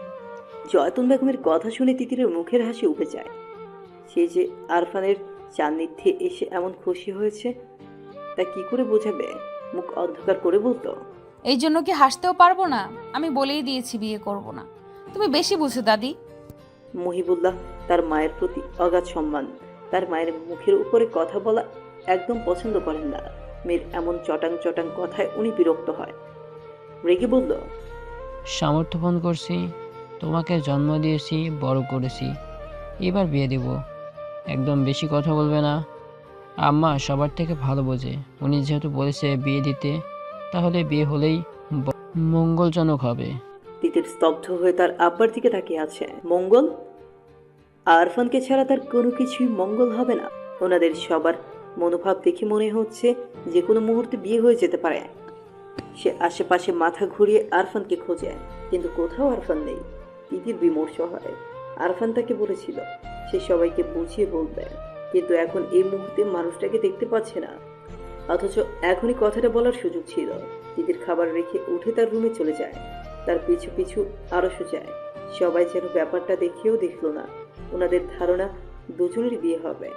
জয়তুন বেগমের কথা শুনে তিতিরের মুখের হাসি উঠে যায়। সে যে আরফানের সান্নিধ্যে এসে এমন খুশি হয়েছে তা কি করে বোঝাবে? মুখ অন্ধকার করে বলতো, এই জন্য কি হাসতেও পারবো না? আমি বলেই দিয়েছি বিয়ে করব না। তুমি বেশি বুঝো দাদি। মহিবুল্লাহ তার মায়ের প্রতি অগাধ সম্মান। তার মায়ের মুখের উপরে কথা বলা একদম পছন্দ করেন না। মেয়ের এমন চটাং চটাং কথায় উনি বিরক্ত হয়। রেগে বলল, সামর্থ্য ফোন করছি, তোমাকে জন্ম দিয়েছি, বড় করেছি, এবার বিয়ে দেব। একদম বেশি কথা বলবে না। আম্মা সবার থেকে ভালো বোঝে। উনি যেহেতু বলেছে বিয়ে দিতে, তাহলে বিয়ে হলেই মঙ্গলজনক হবে। তিতির স্তব্ধ হয়ে তার আব্বার দিকে তাকিয়ে আছে। মঙ্গল? আরফানকে ছাড়া তার কোনো কিছুই মঙ্গল হবে না। ওনাদের সবার মনোভাব দেখে মনে হচ্ছে যে কোনো মুহূর্তে বিয়ে হয়ে যেতে পারে। সে আশেপাশে মাথা ঘুরিয়ে আরফানকে খোঁজে, কিন্তু কোথাও আরফান নেই। তিতির বিমর্ষ হয়। আরফান তাকে বলেছিল সে সবাইকে বুঝিয়ে বলবে, কিন্তু এখন এই মুহূর্তে মানুষটাকে দেখতে পাচ্ছে না। অথচ এখনই কথাটা বলার সুযোগ ছিল। তিতির খাবার রেখে উঠে তার রুমে চলে যায়। তার পিছু পিছু আরশও যায়। সবাই যেন ব্যাপারটা দেখেও দেখলো না। ওনাদের ধারণা দুজনেরই বিয়ে হবে।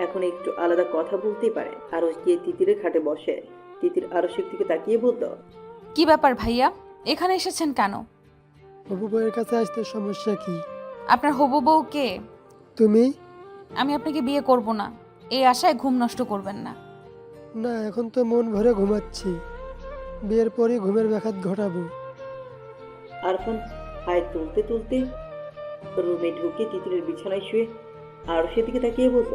এখন একটু আলাদা কথা বলতেই পারে। আরশ গিয়ে তিতিরের খাটে বসে। তিতির আরশের দিকে তাকিয়ে বলল, কি ব্যাপার ভাইয়া, এখানে এসেছেন কেন? হবু বউয়ের কাছে আসতে সমস্যা কি? আপনার হবু বউ কে? তুমি? আমি আপনাকে বিয়ে করব না, এই আশায় ঘুম নষ্ট করবেন না। না, এখন তো মন ভরে ঘুমাচ্ছি। বিয়ের পরই ঘুমের ব্যাঘাত ঘটাবো। আরফান হাই তুলতে তুলতে রুমে ঢুকে তিতিরের বিছানায় শুয়ে আরশের দিকে তাকিয়ে বলল।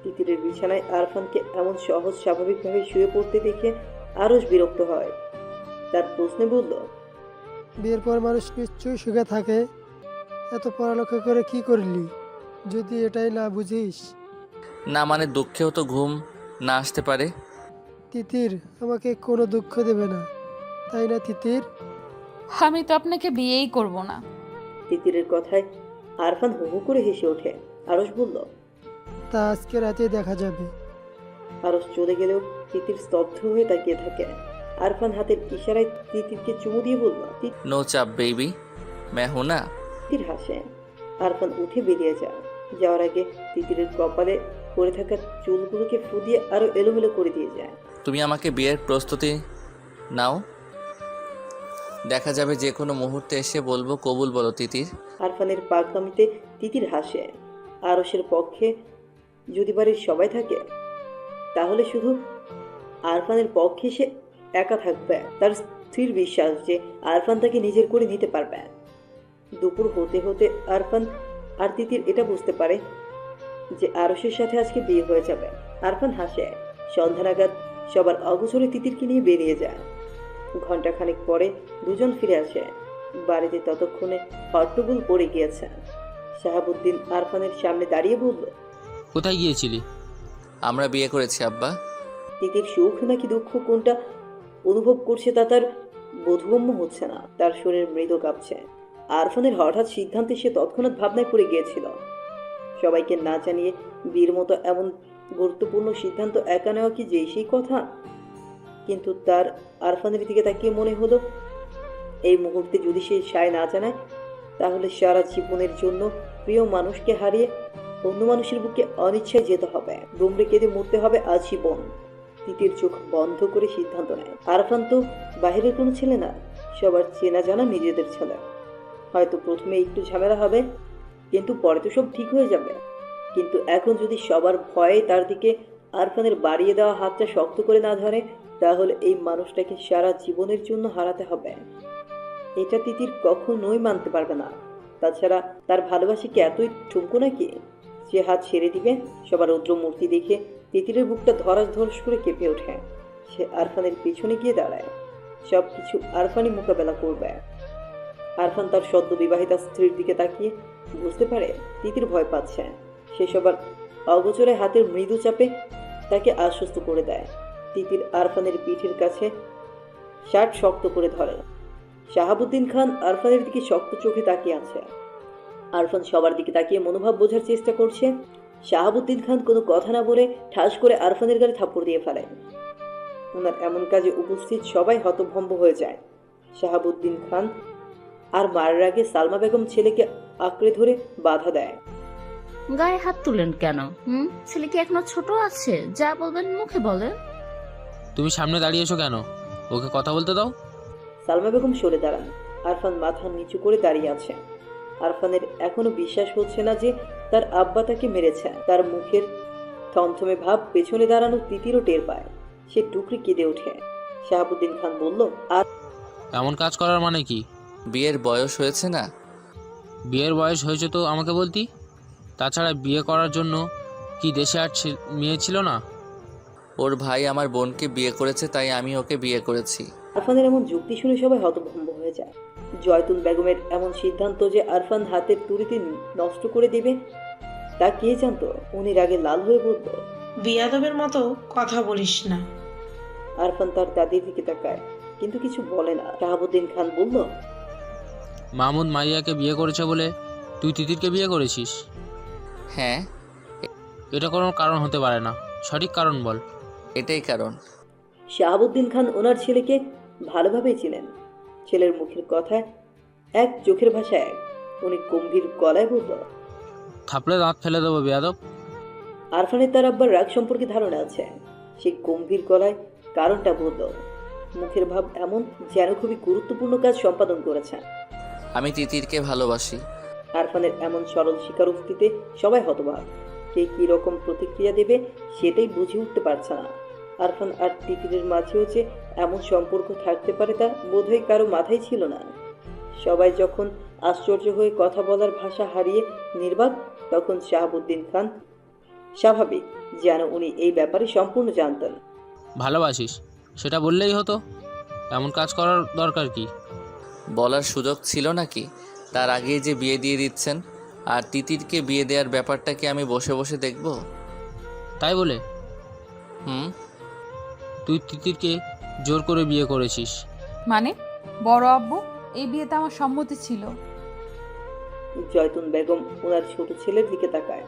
তিতিরের বিছানায় আরফানকে এমন সহজ স্বাভাবিকভাবে শুয়ে পড়তে দেখে আরশ বিরক্ত হয়। তার প্রশ্নে বলল, বিয়ের পর মানুষ নিশ্চয়ই সুখে থাকে। এত পড়ালেখা করে কি করলি যদি এটাই না বুঝিস? না মানে দুঃখেও তো ঘুম না আসতে পারে। তিতির আমাকে কোনো দুঃখ দেবে না, তাই না তিতির? আমি তো আপনাকে বিয়েই করব না। তিতিরের কথায় আরফান হু হু করে হেসে ওঠে। আরশ বলল, তা আজকে রাতে দেখা যাবে। আরশ চলে গেলেও তিতির স্তব্ধ হয়ে তাকিয়ে থাকে। আরফান হাতের ইশারায় তিতিরকে চুমু দিয়ে বলল, নো চাপ বেবি, मैं हूं ना। তিতির হাসে। আরফান উঠে বেরিয়ে যায়। যাওয়ার আগে তিতিরের কপালে পড়ে থাকা চুলগুলোকে ফু দিয়ে আরো এলোমেলো করে দিয়ে যায়। তুমি আমাকে বিয়ের প্রস্তুতি নাও, দেখা যাবে যে কোনো মুহূর্তে এসে বলবো কবুল বলো তিতির। আরফানের পাগলামিতে তিতির হাসে। আরশের পক্ষে যদি বাড়ির সবাই থাকে তাহলে শুধু আরফানের পক্ষে সে একা থাকবে। তার স্থির বিশ্বাস যে আরফান তাকে নিজের করে নিতে পারবে। দুপুর হতে হতে আরফান আর তিতির এটা বুঝতে পারে যে আরশের সাথে আজকে বিয়ে হয়ে যাবে। আরফান হাসে। সন্ধ্যা নাগাদ সবার অগোচরে তিতিরকে নিয়ে বেরিয়ে যায়। ঘণ্টাখানেক পরে দুজন ফিরে আসে। বাড়িতে ততক্ষণে হট্টগোল পড়ে গিয়েছে। শাহাবুদ্দিন আরফানের সামনে দাঁড়িয়ে বলল, কোথায় গিয়েছিলি? আমরা বিয়ে করেছি আব্বা। তিতির সুখ নাকি দুঃখ কোনটা অনুভব করছে তা তার বোধগম্য হচ্ছে না। তার শরীর মৃদু কাঁপছে। আরফানের হঠাৎ সিদ্ধান্তে সে তৎক্ষণাৎ ভাবনায় পড়ে গিয়েছিল। সবাইকে না জানিয়ে বিয়ের মতো এমন গুরুত্বপূর্ণ সিদ্ধান্ত একা নেওয়া কি যেই সেই কথা? কিন্তু তার আরফানের দিকে তাকিয়ে মনে হলো এই মুহূর্তে যদি সে সায় না জানায় তাহলে সারা জীবনের জন্য প্রিয় মানুষকে হারিয়ে অন্য মানুষের বুকে অনিচ্ছায় যেতে হবে, দুমড়ে কেঁদে মরতে হবে আজীবন। তিতির চোখ বন্ধ করে সিদ্ধান্ত নেয়। আরফান তো বাহিরের কোনো ছেলে না, সবার চেনা জানা নিজেদের ছেলে। হয়তো প্রথমে একটু ঝামেলা হবে, কিন্তু পরে তো সব ঠিক হয়ে যাবে। কিন্তু এখন যদি সবার ভয়ে তার দিকে আরফানের বাড়িয়ে দেওয়া হাতটা শক্ত করে না ধরে, তাহলে এই মানুষটাকে সারা জীবনের জন্য হারাতে হবে। এটা তিতির কখনোই মানতে পারবে না। তাছাড়া তার ভালোবাসা কি এতই ঠুমকো নাকি যে হাত ছেড়ে দিবে? সবার রৌদ্র মূর্তি দেখে তিতিরের বুকটা ধরাস ধরাস করে কেঁপে ওঠে। সে আরফানের পিছনে গিয়ে দাঁড়ায়। সব কিছু আরফানই মোকাবেলা করবে। আরফান তার সদ্য বিবাহিতা স্ত্রীর দিকে তাকিয়ে বুঝতে পারে তিতির ভয় পাচ্ছে। সে সবার অগোচরে হাতের মৃদু চাপে তাকে আশ্বস্ত করে দেয়। তিতির আরফানের পিঠের কাছে শার্ট শক্ত করে ধরে। শাহাবুদ্দিন খান আরফানের দিকে শক্ত চোখে তাকিয়ে আছে। আরফান সবার দিকে তাকিয়ে মনোভাব বোঝার চেষ্টা করছে। শাহাবুদ্দিন খান কোনো কথা না বলে ঠাস করে আরফানের গালে থাপ্পড় দিয়ে ফেলে। ওনার এমন কাজে উপস্থিত সবাই হতভম্ব হয়ে যায়। শাহাবুদ্দিন খান আর মারার আগে সালমা বেগম ছেলেকে আঁকড়ে ধরে বাধা দেয়। গায়ে হাত তুলেন কেন? ছেলে কি এখনো ছোট আছে? যা বলবেন মুখে বলেন। তুমি সামনে দাঁড়িয়েছো কেন? ওকে কথা বলতে দাও। সালমা বেগম সরে দাঁড়ান। আরফান মাথা নিচু করে দাঁড়িয়ে আছে। আরফানের এখনো বিশ্বাস হচ্ছে না যে তার আব্বা তাকে মেরেছে। তার মুখের থমথমে ভাব পেছনে দাঁড়ানো তিতিরও টের পায়। সে টুকরি কেঁদে ওঠে। শাহাবুদ্দিন খান বলল, আর এমন কাজ করার মানে কি? বিয়ের বয়স হয়েছে না? বিয়ের বয়স হয়েছে তো আমাকে বলতি। তাছাড়া বিয়ে করার জন্য কি দেশে আর মেয়ে ছিল না? ওর ভাই আমার বোনকে বিয়ে করেছে, তাই আমি ওকে বিয়ে করেছি। আরফানের এমন যুক্তি শুনে সবাই হতভম্ব হয়ে যায়। জয়তুন বেগমের এমন সিদ্ধান্ত যে আরফান হাতের তুড়িতে নষ্ট করে দেবে তা কে জানতো? উনি রাগে লাল হয়ে পড়ল। বিয়াদবের মতো কথা বলিস না। আরফান তার দাদির দিকে তাকায় কিন্তু কিছু বলে না। শাহাবুদ্দিন খান বলল, মাহমুদ মারিয়াকে বিয়ে করেছে বলে তুই তিতিরকে বিয়ে করেছিস? হ্যাঁ। এটা কোনো কারণ হতে পারে না, সঠিক কারণ বল। এটাই কারণ। শাহাবুদ্দিন খান ওনার ছেলেকে ভালোভাবেই চিনেন। ছেলের মুখের কথায় এক, চোখের ভাষায় এক। উনি গম্ভীর গলায় বলল, থাপড়ে দাঁত ফেলে দেবো বেয়াদব। আরফানের তার আব্বার রাগ সম্পর্কে ধারণা আছে। সে গম্ভীর গলায় কারণটা বলল। মুখের ভাব এমন যেন খুবই গুরুত্বপূর্ণ কাজ সম্পাদন করেছে। আমি তিতিরকে ভালোবাসি। আরফানের এমন সরল স্বীকারোক্তিতে সবাই হতবাক। কে কি রকম প্রতিক্রিয়া দেবে সেটাই বুঝে উঠতে পারছে না। আরফান আর তিতিরের মাঝেও যে এমন সম্পর্ক থাকতে পারে তা বোধহয় কারো মাথায় ছিল না। সবাই যখন আশ্চর্য হয়ে কথা বলার ভাষা হারিয়ে নির্বাক, তখন শাহাবুদ্দিন খান স্বাভাবিক যেন উনি এই ব্যাপারে সম্পূর্ণ জানতেন। ভালোবাসিস সেটা বললেই হতো, এমন কাজ করার দরকার কি? বলার সুযোগ ছিল নাকি? তার আগেই যে বিয়ে দিয়ে দিচ্ছেন। আর তিতিরকে বিয়ে দেওয়ার ব্যাপারটা কি আমি বসে বসে দেখব? তাই বলে তুই তিতিরকে জোর করে বিয়ে করেছিস? মানে বড় আব্বু, এই বিয়েতে আমার সম্মতি ছিল। জয়তুন বেগম ওনার ছোট ছেলের দিকে তাকায়।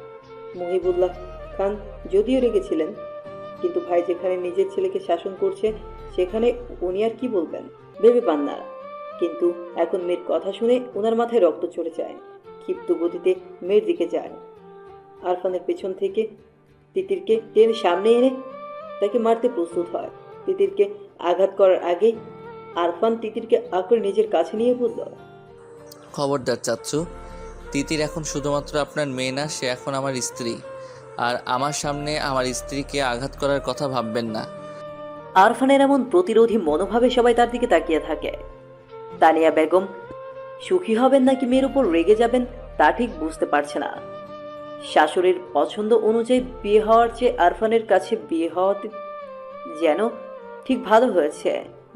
মহিবুল্লাহ খান যদিও রেগেছিলেন, কিন্তু ভাই যেখানে নিজের ছেলেকে শাসন করছে সেখানে উনি আর কি বলবেন ভেবে পান না। কিন্তু এখন মেয়ের কথা শুনে ওনার মাথায় রক্ত চড়ে যায়। ক্ষিপ্ত গতিতে মেয়ের দিকে যায়। আরফানের পেছন থেকে তিতিরকে টেনে সামনে এনে তাকে মারতে প্রস্তুত হয়। তিতিরকে আঘাত করার আগেই আরফান তিতিরকে আঁকড়ে নিজের কাছে নিয়ে বলল, খবরদার চাচ্চু, তিতির এখন শুধুমাত্র আপনার মেয়ে না, সে এখন আমার স্ত্রী। আর আমার সামনে আমার স্ত্রীকে আঘাত করার কথা ভাববেন না। আরফানের এমন প্রতিরোধী মনোভাবে সবাই তার দিকে তাকিয়ে থাকে। তানিয়া বেগম সুখী হবেন নাকি মেয়ের উপর রেগে যাবেন তা ঠিক বুঝতে পারছে না। শাশুড়ির পছন্দ অনুযায়ী বিয়ে হওয়ার চেয়ে আরফানের কাছে বিয়ে হওয়াতে যেন ঠিক ভালো হয়েছে।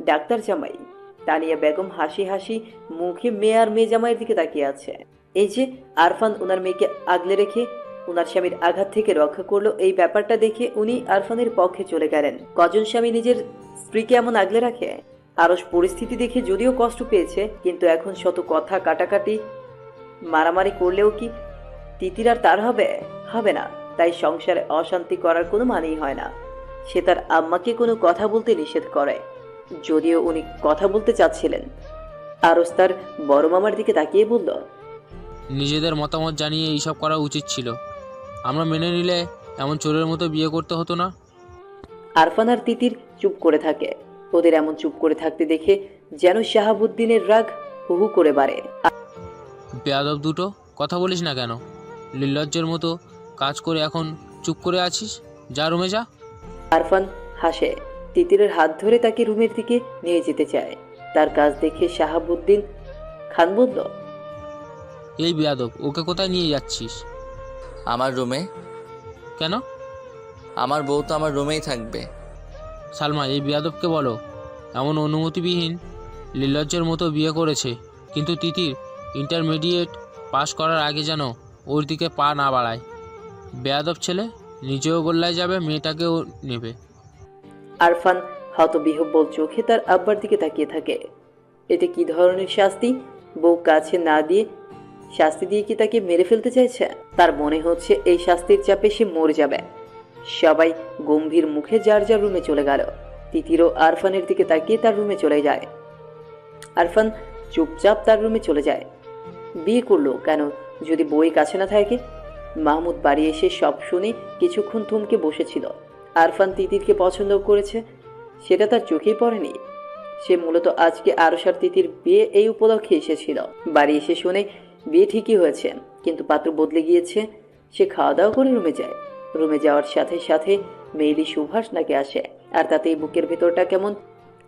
ডাক্তার জামাই। তানিয়া বেগম হাসি হাসি মুখে মেয়ে আর মেয়ে জামাইয়ের দিকে তাকিয়ে আছে। এই যে আরফান ওনার মেয়েকে আগলে রেখে ওনার স্বামীর আঘাত থেকে রক্ষা করলো, এই ব্যাপারটা দেখে উনি আরফানের পক্ষে চলে গেলেন। কজন স্বামী নিজের স্ত্রীকে এমন আগলে রাখে? আরস পরিস্থিতি দেখে যদিও কষ্ট পেয়েছে, কিন্তু এখন শত কথা কাটাকাটি মারামারি করলেও কি তিতির আর তার হবে? হবে না। তাই সংসারে অশান্তি করার কোনো মানেই হয় না। সে তার আম্মাকে কোনো কথা বলতে নিষেধ করে, যদিও উনি কথা বলতে চাচ্ছিলেন। আরস তার বড় মামার দিকে তাকিয়ে বলল, নিজেদের মতামত জানিয়ে এইসব করা উচিত ছিল। আমরা মেনে নিলে এমন চোরের মতো বিয়ে করতে হতো না। আরফান আর তিতির চুপ করে থাকে। ওদের এমন চুপ করে থাকতে দেখে যেন শাহাবুদ্দিনের রাগ হুহু করে বাড়ে। বেয়াদব দুটো, কথা বলিস না কেন? নির্লজ্জের মতো কাজ করে এখন চুপ করে আছিস? যা রুমে যা। আরফান হাসে, তিতিরের হাত ধরে তাকে রুমের দিকে নিয়ে যেতে চায়। তার কাজ দেখে শাহাবুদ্দিন খান বলল, এই বেয়াদব, ওকে কোথায় নিয়ে যাচ্ছিস? আমার রুমে। কেন? আমার বউ তো আমার রুমেই থাকবে। সালমা, এই বেয়াদবকে বলো এমন অনুমতিবিহীন নির্লজ্জের মতো বিয়ে করেছে, কিন্তু তিতির ইন্টারমিডিয়েট পাশ করার আগে যেন ওর দিকে পা না বাড়ায়। বেয়াদব ছেলে, নিজেও গোল্লায় যাবে, মেয়েটাকেও নেবে। আরফান হতবিহ্বল চোখে তার আব্বার দিকে তাকিয়ে থাকে। এটা কি ধরনের শাস্তি? বউ কাছে না দিয়ে শাস্তি দিয়ে কি তাকে মেরে ফেলতে চাইছে? তার মনে হচ্ছে এই শাস্তির চাপে সে মরে যাবে। সবাই গম্ভীর মুখে যার যার রুমে চলে গেল। তিতিরও আরফানের দিকে তাকিয়ে তার রুমে চলে যায়। আরফান চুপচাপ তার রুমে চলে যায়। বিয়ে করলো কেন যদি বই কাছে না থাকে? মাহমুদ বাড়ি এসে সব শুনে কিছুক্ষণ থমকে বসেছিল। আরফান তিতিরকে পছন্দ করেছে সেটা তার চোখেই পড়েনি। সে মূলত আজকে আরশার তিতির বিয়ে এই উপলক্ষে এসেছিল। বাড়ি এসে শুনে বিয়ে ঠিকই হয়েছে, কিন্তু পাত্র বদলে গিয়েছে। সে খাওয়া দাওয়া করে রুমে যায়। রুমে যাওয়ার সাথে সাথে মেইলি সুভাষ নাকি আসে, আর তাতেই বুকের ভেতরটা কেমন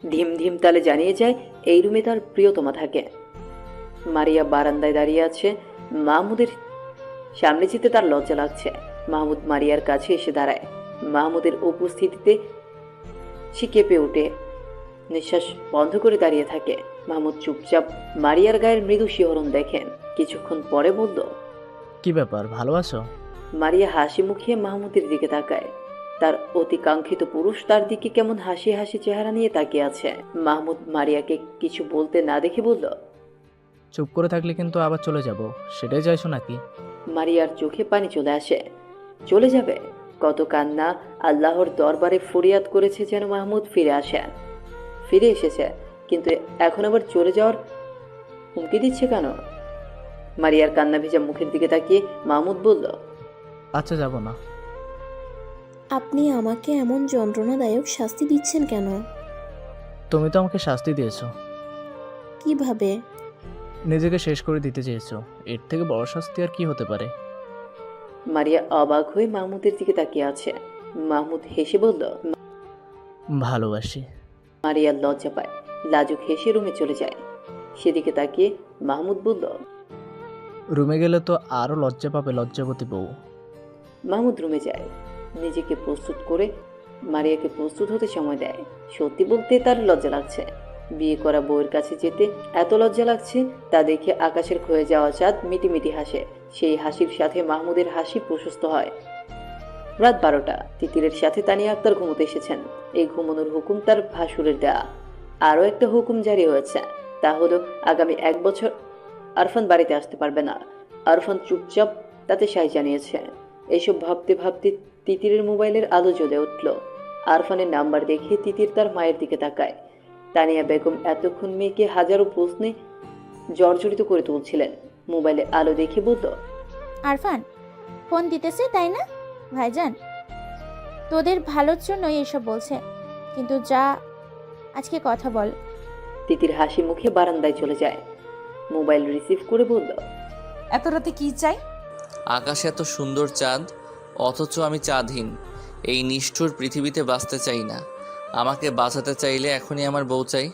ধিম ধিম তালে জানিয়ে যায় এই রুমে তার প্রিয়তমা থাকে। মারিয়া বারান্দায় দাঁড়িয়ে আছে। মাহমুদের সামনে যেতে তার লজ্জা লাগছে। মাহমুদ মারিয়ার কাছে এসে দাঁড়ায়। মাহমুদের উপস্থিতিতে সে কেঁপে ওঠে, নিঃশ্বাস বন্ধ করে দাঁড়িয়ে থাকে। মাহমুদ চুপচাপ মারিয়ার গায়ের মৃদু শিহরণ দেখেন। কিছুক্ষণ পরে বলল, কি ব্যাপার, ভালো আছো? মারিয়া হাসি মুখে মাহমুদের দিকে তাকায়। তার অতি কাঙ্ক্ষিত পুরুষ তার দিকে কেমন হাসি হাসি চেহারা নিয়ে তাকিয়ে আছে। মাহমুদ মারিয়াকে কিছু বলতে না দেখে বলল, চুপ করে থাকলে কিন্তু আবার চলে যাব, সেটাই চাইছো নাকি? মারিয়ার চোখে পানি চলে আসে। চলে যাবে? কত কান্না আল্লাহর দরবারে ফরিয়াদ করেছে যেন মাহমুদ ফিরে আসে। ফিরে এসেছে, কিন্তু এখন আবার চলে যাওয়ার হুমকি দিচ্ছে কেন? মারিয়ার কান্না ভেজা মুখের দিকে তাকিয়ে মাহমুদ বলল, আচ্ছা, যাব না। আপনি আমাকে এমন যন্ত্রণাদায়ক শাস্তি দিচ্ছেন কেন? তুমি তো আমাকে শাস্তি দিয়েছো। কিভাবে? নিজেকে শেষ করে দিতে চেয়েছো। এর থেকে বড় শাস্তি আর কি হতে পারে? মারিয়া অবাক হয়ে মাহমুদের দিকে তাকিয়ে আছে। মাহমুদ হেসে বলল, ভালোবাসি। মারিয়া লজ্জা পায়, লাজুক হেসে রুমে চলে যায়। সেদিকে তাকিয়ে মাহমুদ বলল, রুমে গেলে তো আরো লজ্জা পাবে লজ্জাবতী বউ। মাহমুদ রুমে যায়, নিজেকে প্রস্তুত করে মারিয়াকে প্রস্তুত হতে সময় দেয়। সত্যি বলতে তার লজ্জা লাগছে। বিয়ে করা বউয়ের কাছে যেতে এত লজ্জা লাগছে তা দেখে আকাশের ক্ষয়ে যাওয়া চাঁদ মিটিমিটি হাসে। সেই হাসির সাথে মাহমুদের হাসি প্রশস্ত হয়। রাত 12টা। তিতিরের সাথে তানিয়া আক্তার ঘুমোতে এসেছেন। এই ঘুমানোর হুকুম তার ভাসুরের দেয়া। আরও একটা হুকুম জারি হয়েছে, তা হলো আগামী 1 বছর আরফান বাড়িতে আসতে পারবে না। আরফান চুপচাপ তাতে সাই জানিয়েছে। এইসব ভাবতে ভাবতে তিতিরের মোবাইলের আলো জ্বলে উঠল। আরফানের নাম্বার দেখে তিতির তার মায়ের দিকে তাকায়। তানিয়া বেগম এতক্ষণ মেয়েকে হাজারো প্রশ্নে জর্জরিত করে তুলছিলেন। মোবাইলে আলো দেখে বলল, আরফান ফোন দিতেছে তাই না? ভাইজান তোদের ভালোর জন্যই এসব বলছে, কিন্তু যা আজকে কথা বল। তিতির হাসি মুখে বারান্দায় চলে যায়। মোবাইল রিসিভ করে বলল, এত রাতে কি চাই? আকাশে এত সুন্দর চাঁদ, অথচ আমি চাঁদহীন। এই নিষ্ঠুর পৃথিবীতে বাঁচতে চাই না। আমাকে বাঁচাতে চাইলে এখনই আমার বউ চাই।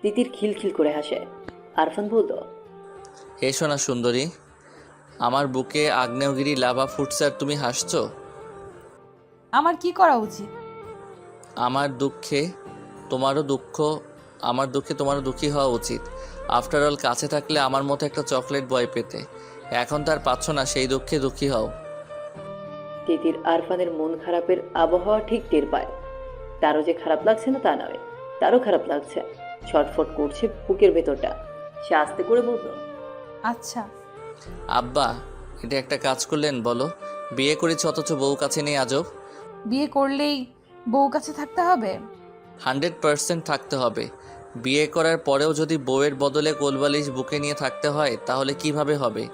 তিতির খিলখিল করে হাসে। আরফান বলল, হেসো না সুন্দরী, আমার বুকে আগ্নেয়গিরি লাভা ফুটছে আর তুমি হাসছো। আমার কি করা উচিত? আমার দুঃখে তোমারও দুঃখী হওয়া উচিত। আফটার অল কাছে থাকলে আমার মতো একটা চকলেট বয় পেতে, এখন তার পাচ্ছ না, সেই দুঃখে দুঃখী হও। তিতির আরফানের মন খারাপের আবহাওয়া ঠিক টের পায়। তারও যে খারাপ লাগছে না তা নয়, তারও খারাপ লাগছে। ছটফট করছে বুকের ভেতরটা। সে আস্তে করে বলল, আচ্ছা। আব্বা, এটা একটা কাজ করলেন বলো? বিয়ে করেছি অথচ বউ কাছে নেই আজব। বিয়ে করলেই বউ কাছে থাকতে হবে? 100% থাকতে হবে। বিয়ে করার পরেও যদি বউয়ের বদলে কোলবালিশ বুকে নিয়ে থাকতে হয় তাহলে কিভাবে হবে?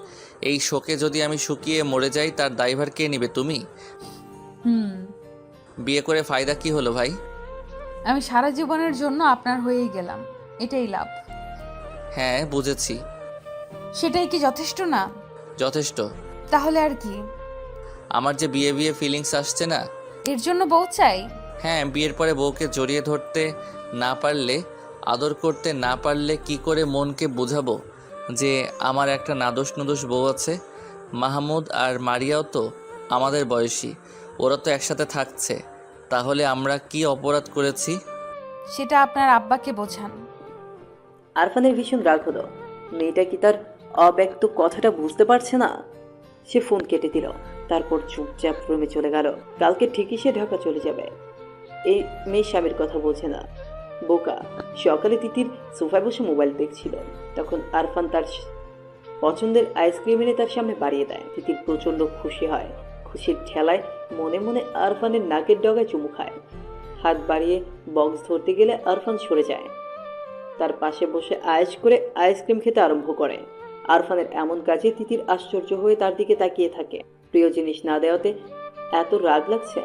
এই শোকে যদি আমি শুকিয়ে মরে যাই তার দায়ভার কে নেবে, তুমি? হুম। বিয়ে করে ফায়দা কি হলো ভাই? আমি সারা জীবনের জন্য আপনার হয়েই গেলাম, এটাই লাভ। হ্যাঁ বুঝেছি। সেটাই কি যথেষ্ট না? যথেষ্ট। তাহলে আর কি? আমার যে বিয়ে বিয়ে ফিলিংস আসছে না, এর জন্য বউ চাই? হ্যাঁ, বিয়ের পরে বউকে জড়িয়ে ধরতে না পারলে, আদর করতে না পারলে কি করে মনকে বোঝাবো যে আমার একটা নাদোষ নুদোষ বউ আছে? মাহমুদ আর মারিয়াও তো আমাদের বয়সী, ওরা তো একসাথে থাকছে, তাহলে আমরা কি অপরাধ করেছি? সেটা আপনার আব্বাকে বোঝান। আরফানের ভীষণ রাগ হলো। মেয়েটা কি তার অব্যক্ত কথাটা বুঝতে পারছে না? সে ফোন কেটে দিল, তারপর চুপচাপ রুমে চলে গেল। কালকে ঠিকই সে ঢাকা চলে যাবে। এই মেয়ে স্বামীর কথা বোঝে না, বোকা। সকালে তিতির সোফায় বসে মোবাইল দেখছিল, তখন আরফান তার পছন্দের আইসক্রিম এনে তার সামনে বাড়িয়ে দেয়। তিতির প্রচন্ড খুশি হয়। খুশির ঠেলায় মনে মনে আরফানের নাকের ডগায় চুমু খায়। হাত বাড়িয়ে বক্স ধরতে গেলে আরফান সরে যায়। তার পাশে বসে আয়েশ করে আইসক্রিম খেতে আরম্ভ করে। আরফানের এমন কাজে তিতির আশ্চর্য হয়ে তার দিকে তাকিয়ে থাকে। প্রিয় জিনিস না দেওয়াতে এত রাগ লাগছে?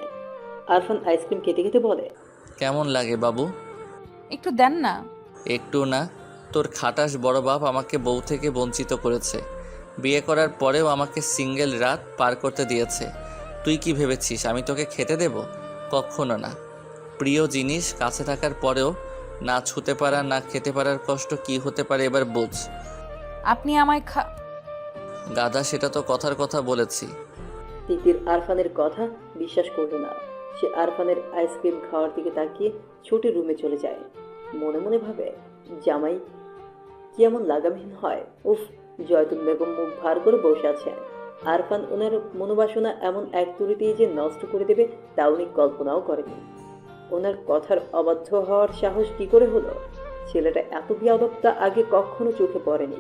আরফান আইসক্রিম খেতে খেতে বলে, কেমন লাগে বাবু? একটু দেন না। একটু না? তোর খাটাস বড় বাপ আমাকে বউ থেকে বঞ্চিত করেছে। বিয়ে করার পরেও আমাকে সিঙ্গেল রাত পার করতে দিয়েছে। তুই কি ভেবেছিস আমি তোকে খেতে দেব? কখনো না। প্রিয় জিনিস কাছে থাকার পরেও না ছুতে পারা, না খেতে পারার কষ্ট কি হতে পারে এবার বোঝ। আপনি আমায় গাধা, সেটা তো কথার কথা বলেছি। তিতির আরফানের কথা বিশ্বাস করল না। সে আরফানের আইসক্রিম খাওয়ার দিকে তাকিয়ে ছুটে রুমে চলে যায়। মনে মনে ভাবে, জামাই কি এমন লাগামহীন হয়? উফ! জয়তুন বেগম মুখ ভার করে বসে আছে। আরফান ওনার মনোবাসনা এমন এক তুড়িতেই যে নষ্ট করে দেবে তা উনি কল্পনাও করেনি। ওনার কথার অবাধ্য হওয়ার সাহস কি করে হলো? ছেলেটা এত বিয়াদবতা আগে কখনো চোখে পড়েনি।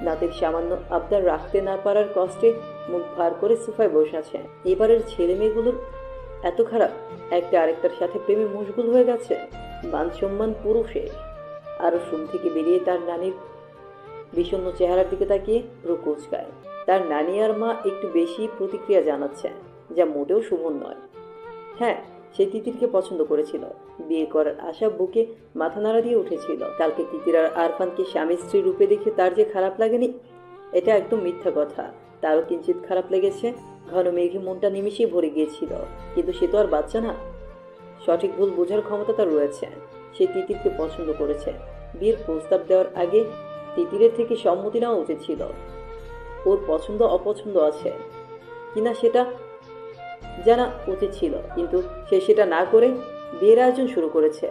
নাতির সামান্য আবদার রাখতে না পারার কষ্টে মুখ ভার করে সোফায় বসে আছে। এবারের ছেলে মেয়েগুলোর এত খারাপ, একটা আরেকটার সাথে প্রেমে মশগুল হয়ে গেছে। মান সম্মান পুরো শেষ। আরো রুম থেকে বেরিয়ে তার নানির বিষণ্ণ চেহারার দিকে তাকিয়ে ভ্রু কুঁচকায়। তার নানি আর মা একটু বেশি প্রতিক্রিয়া জানাচ্ছে, যা মোটেও শুভ নয়। হ্যাঁ, সে তিতিরকে পছন্দ করেছিল। বিয়ে করার আশা বুকে মাথা নাড়া দিয়ে উঠেছিল। কালকে তিতির আর আরফানকে স্বামী স্ত্রী রূপে দেখে তার যে খারাপ লাগেনি, এটা একদম মিথ্যা কথা। তারও কিঞ্চিত খারাপ লেগেছে। ঘন মেঘে মনটা নিমিশেই ভরে গিয়েছিল, কিন্তু সে তো আর বাচ্চা না। সঠিক ভুল বোঝার ক্ষমতা তার রয়েছে। সে তিতিরকে পছন্দ করেছে। বিয়ের প্রস্তাব দেওয়ার আগে তিতিরের থেকে সম্মতি নেওয়া উচিত ছিল। ওর পছন্দ অপছন্দ আছে কিনা সেটা জানা উচিত ছিল, কিন্তু সে সেটা না করে বিয়ের আয়োজন শুরু করেছে।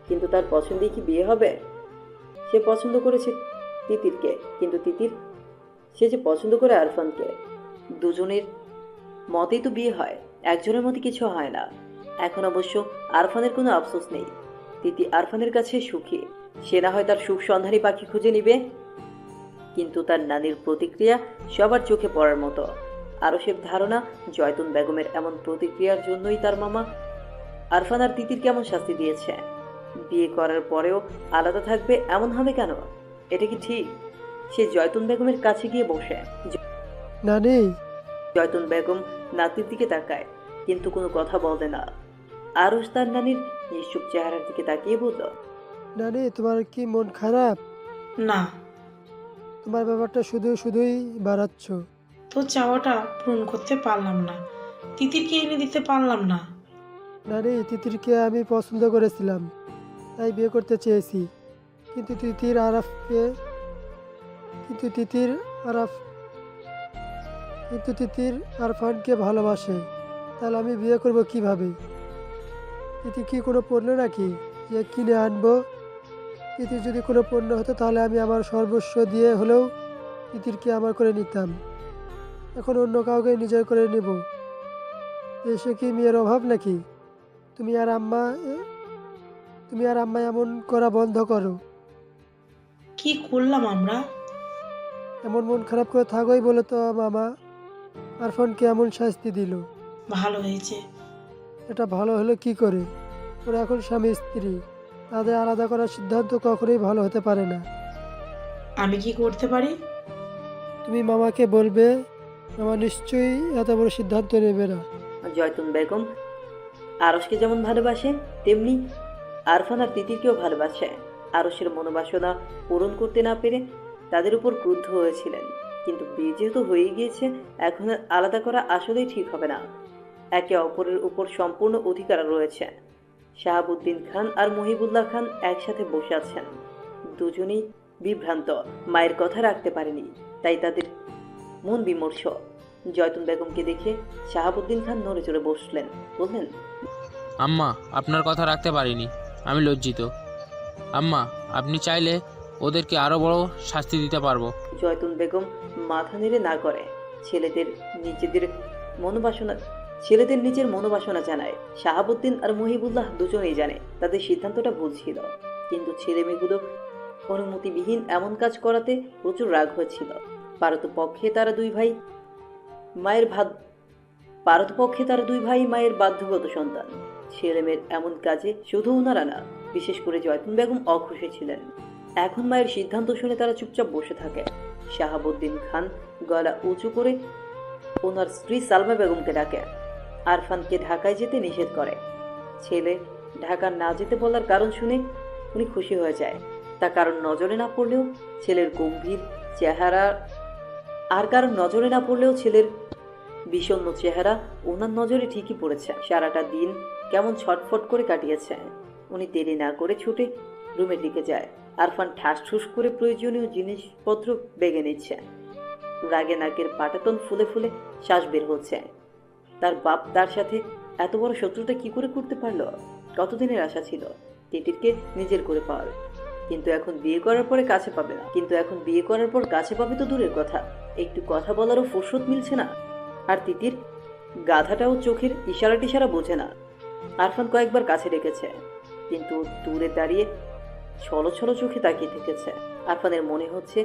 কিন্তু তার পছন্দেই কি বিয়ে হবে? সে পছন্দ করেছে তিতিরকে, কিন্তু তিতির সে যে পছন্দ করে আরফানকে। দুজনের মতেই তো বিয়ে হয়, একজনের মতে কিছু হয় না। এখন অবশ্য আরফানের কোনো আফসোস নেই। তিতি আরফানের কাছে সুখী। সে না হয় তার সুখ সন্ধানী পাখি খুঁজে নিবে, কিন্তু তার নানির প্রতিক্রিয়া সবার চোখে পড়ার মতো। আরশের ধারণা, জয়তুন বেগমের এমন প্রতিক্রিয়ার জন্যই তার মামা আরফান আর তিতির কেমন শাস্তি দিয়েছে। বিয়ে করার পরেও আলাদা থাকবে এমন হবে কেন? এটা কি ঠিক? সে জয়তুন বেগমের কাছে গিয়ে বসে। নানি, জয়তুন বেগম নাতির দিকে তাকায়, কিন্তু কোনো কথা বলে না। আরশ তার নানির নিশ্চুপ চেহারার দিকে তাকিয়ে বলল, নানি তোমার কি মন খারাপ? না। তোমার ব্যাপারটা শুধুই বাড়াচ্ছ। তোর চাওয়াটা পূরণ করতে পারলাম না, তিতিরকে এনে দিতে পারলাম না। নানি, তিতিরকে আমি পছন্দ করেছিলাম, তাই বিয়ে করতে চেয়েছি। কিন্তু তিতির আরফানকে ভালোবাসে। তাহলে আমি বিয়ে করব কিভাবে? তিতি কি কোনো পণ্য নাকি যে কিনে আনবো? তিতির যদি কোনো পণ্য হতো তাহলে আমি আমার সর্বস্ব দিয়ে হলেও তিতিরকে আমার করে নিতাম। এখন অন্য কাউকে নিজের করে নেব। এসে কি মেয়ের অভাব নাকি? তুমি আর আম্মা তুমি আর আম্মা এমন করা বন্ধ করো। কি করলাম আমরা? এমন মন খারাপ করে থাকোই বলে তো মামা আরফানকে এমন শাস্তি দিল। ভালো হয়েছে। এটা ভালো হলো কি করে? ওরা এখন স্বামী স্ত্রী, তাদের আলাদা করার সিদ্ধান্ত কখনোই ভালো হতে পারে না। আমি কি করতে পারি? তুমি মামাকে বলবে, মামা নিশ্চয়ই এত বড় সিদ্ধান্ত নেবে না। জয়তুন বেগম আরশকে যেমন ভালোবাসে তেমনি আরফান আর তিতিরকেও ভালোবাসে। আরশের মনোবাসনা পূরণ করতে না পেরে তাদের উপর ক্রুদ্ধ হয়েছিলেন, কিন্তু বিয়ে যেহেতু হয়ে গিয়েছে এখন আর আলাদা করা আসলেই ঠিক হবে না। একে অপরের উপর সম্পূর্ণ অধিকার রয়েছে। শাহাবুদ্দিন খান আর মহিবুল্লাহ খান একসাথে বসে আছেন, দুজনেই বিভ্রান্ত, মায়ের কথা রাখতে পারেনি, তাই তাদের মন বিমর্ষ। জয়তুন বেগমকে দেখে শাহাবুদ্দিন খান নড়ে চড়ে বসলেন, বললেন, আম্মা আপনার কথা রাখতে পারিনি, আমি লজ্জিত। আম্মা আপনি চাইলে ওদেরকে আরও বড় শাস্তি দিতে পারবো। জয়তুন বেগম মাথা নেড়ে না করে। ছেলেদের নিজের মনোবাসনা জানায়। শাহাবুদ্দিন আর মহিবুল্লাহ দুজনেই জানে তাদের সিদ্ধান্তটা ভুল ছিল, কিন্তু ছেলেমেয়েগুলো অনুমতিবিহীন এমন কাজ করাতে প্রচুর রাগ হয়েছিল। পারতপক্ষে তারা দুই ভাই মায়ের বাধ্যগত সন্তান। ছেলেমেয়ের এমন কাজে শুধু ওনারা না, বিশেষ করে জয়তুন বেগম অখুশি ছিলেন। এখন মায়ের সিদ্ধান্ত শুনে তারা চুপচাপ বসে থাকে। শাহাবুদ্দিন খান গলা উঁচু করে ওনার স্ত্রী সালমা বেগমকে ডাকে, আরফানকে ঢাকায় যেতে নিষেধ করে। ছেলে ঢাকা না যেতে বলার কারণ শুনে উনি খুশি হয়ে যায়। তা কারণ নজরে না পড়লেও ছেলের গম্ভীর চেহারা ছেলের বিষণ্ণ চেহারা ওনার নজরে ঠিকই পড়েছে। সারাটা দিন কেমন ছটফট করে কাটিয়েছে। উনি দেরি না করে ছুটে রুমের দিকে যায়। আরফান ঠাসঠুস করে প্রয়োজনীয় জিনিসপত্র বেগে নিচ্ছে। রাগে নাকের পাটাতন ফুলে ফুলে শ্বাস বের হচ্ছে। তার বাপ তার সাথে এত বড় শত্রুতা কি করে করতে পারলো? কতদিনের আশা ছিল তিতিরকে নিজের করে পাওয়ার, কিন্তু এখন বিয়ে করার পর কাছে পাবে তো দূরের কথা, একটু কথা বলারও ফুরসত মিলছে না। আর তিতির গাধাটাও চোখের ইশারা বোঝে না। আরফান কয়েকবার কাছে ডেকেছে, কিন্তু দূরে দাঁড়িয়ে ছলো চোখে তাকিয়ে থেকেছে। আরফানের মনে হচ্ছে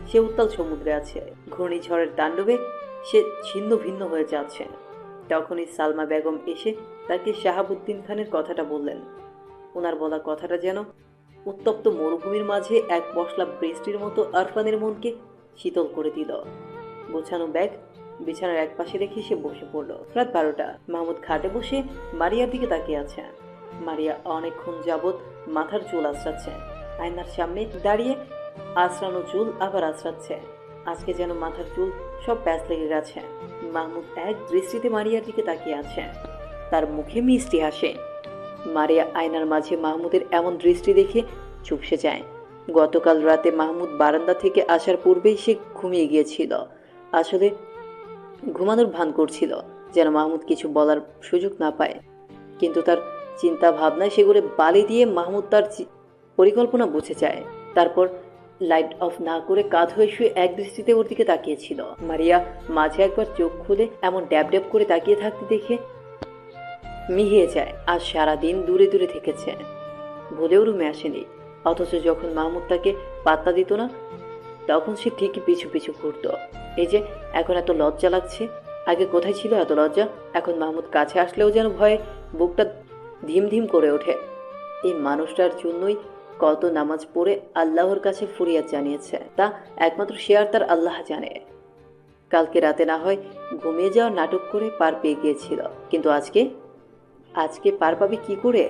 সে উত্তাল সমুদ্রে আছে, ঘূর্ণিঝড়ের তাণ্ডবে সে ছিন্ন ভিন্ন হয়ে যাচ্ছে। তখনই সালমা বেগম এসে তাকে শাহাবুদ্দিন খানের কথাটা বললেন। ওনার বলা কথাটা যেন উত্তপ্ত মরুভূমির মাঝে এক পশলা বৃষ্টির মতো আরফানের মনকে শীতল করে দিল। গোছানো ব্যাগ বিছানার এক পাশে রেখে সে বসে পড়ল। রাত 12টা। মাহমুদ খাটে বসে মারিয়ার দিকে তাকিয়ে আছে। মারিয়া অনেকক্ষণ যাবৎ মাথার চুল আঁচড়াচ্ছে। আয়নার সামনে দাঁড়িয়ে আঁচড়ানো চুল আবার আঁচড়াচ্ছে। আজকে যেন মাথার চুল সব প্যাঁচ লেগে গেছে। মাহমুদ এক দৃষ্টিতে মারিয়ার দিকে তাকিয়ে আছে, তার মুখে মিষ্টি হাসে। মারিয়া আয়নার মাঝে মাহমুদের এমন দৃষ্টি দেখে চুপসে যায়। গতকাল রাতে মাহমুদ বারান্দা থেকে আসার পূর্বেই সে ঘুমিয়ে গিয়েছিল। আসলে ঘুমানোর ভান করছিল যেন মাহমুদ কিছু বলার সুযোগ না পায়, কিন্তু তার চিন্তা ভাবনায় সেগুলো বালি দিয়ে মাহমুদ তার পরিকল্পনা বুঝে যায়। তারপর লাইট অফ না করে কাঁধ হয়ে শুয়ে এক দৃষ্টিতে ওর দিকে তাকিয়েছিল। মারিয়া মাঝে একবার চোখ খুলে এমন ড্যাব ড্যাব করে তাকিয়ে থাকতে দেখে মিহিয়ে যায়। আজ সারাদিন দূরে দূরে থেকেছে, ভুলেও রুমে আসেনি। অথচ যখন মাহমুদ তাকে পাত্তা দিত না তখন সে ঠিকই পিছু পিছু ঘুরত। এই যে এখন এত লজ্জা লাগছে, আগে কোথায় ছিল এত লজ্জা? এখন মাহমুদ কাছে আসলেও যেন ভয়ে বুকটা ধিম ধিম করে ওঠে। এই মানুষটার জন্যই কত নামাজ পড়ে আল্লাহর কাছে ফরিয়াদ জানিয়েছে, তা একমাত্র সে আর তার আল্লাহ জানে। কালকে রাতে না হয় ঘুমিয়ে যাওয়ার নাটক করে পার পেয়ে গিয়েছিল, কিন্তু আজকে পার পাবে কি করে?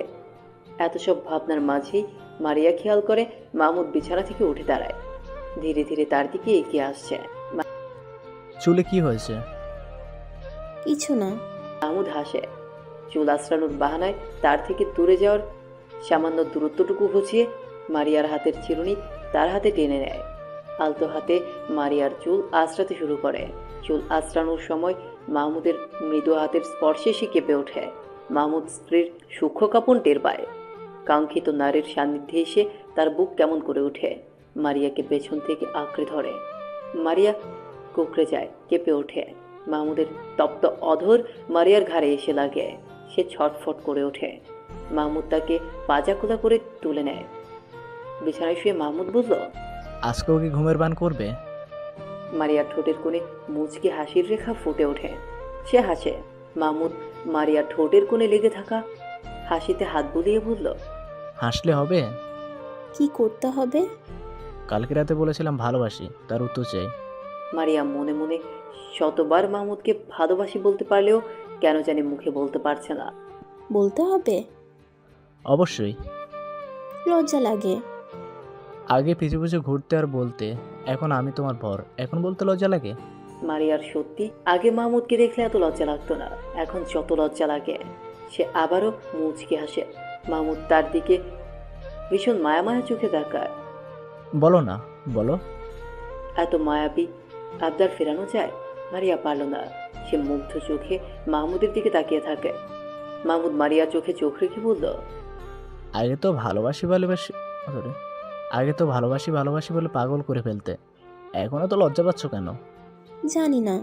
এত সব ভাবনার মাঝেই মারিয়া খেয়াল করে মাহমুদ বিছানা থেকে উঠে দাঁড়ায়, ধীরে ধীরে তার দিকে এগিয়ে আসছে। চুলে কি হয়েছে? কিছু না। মাহমুদ হাসে। চুল আঁচড়ানোর বাহানায় তার থেকে দূরে যাওয়ার সামান্য দূরত্বটুকু ঘুচিয়ে মারিয়ার হাতের চিরুনি তার হাতে টেনে নেয়। আলতো হাতে মারিয়ার চুল আঁচড়াতে শুরু করে। চুল আঁচড়ানোর সময় মাহমুদের মৃদু হাতের স্পর্শে সে কেঁপে ওঠে। মাহমুদ স্ত্রীর সূক্ষ্ম কাঁপন টের পায়। কাঙ্ক্ষিত নারীর সান্নিধ্যে এসে তার বুক কেমন করে ওঠে। মারিয়াকে পেছন থেকে আঁকড়ে ধরে। মারিয়া কুঁকড়ে যায়, কেঁপে ওঠে। মাহমুদের তপ্ত অধর মারিয়ার ঘাড়ে এসে লাগে। সে ছটফট করে ওঠে। মাহমুদ তাকে পাজাকোলা করে তুলে নেয়। বিছানায় শুয়ে মাহমুদ বলল, আজকেও কি ঘুমের বান করবে? মারিয়ার ঠোঁটের কোণে মুচকি হাসির রেখা ফুটে ওঠে। সে হাসে। মাহমুদ মারিয়ার ঠোঁটের কোণে লেগে থাকা হাসিতে হাত বুলিয়ে বলল, হাসলে হবে? কি করতে হবে? কালকে রাতে বলেছিলাম ভালোবাসি, তার উত্তর চাই। মারিয়া মনে মনে শতবার মাহমুদকে ভালোবাসি বলতে পারলেও কেন জানি মুখে বলতে পারছে না। বলতে হবে? অবশ্যই। লজ্জা লাগে। আগে পিছু পিছু ঘুরতে আর বলতে, এখন আমি তোমার ভর, এখন বলতে লজ্জা লাগে? মারিয়ার সত্যি আগে মাহমুদকে দেখলে এত লজ্জা লাগতো না, এখন যত লজ্জা লাগে। সে আবারও মুচকি হাসে। মাহমুদ তার দিকে ভীষণ মায়া মায়া চোখে তাকায়। বলো না, বলো। এত মায়াবী আবদার ফেরানো যায়? মারিয়া পারল না। সে মুগ্ধ চোখে মাহমুদের দিকে তাকিয়ে থাকে। মাহমুদ মারিয়া চোখে চোখ রেখে বলল, আগে তো ভালোবাসি ভালোবাসি সরি আগে তো ভালোবাসি ভালোবাসি বলে পাগল করে ফেলতে, এখনও তো লজ্জা পাচ্ছ কেন? জানি না।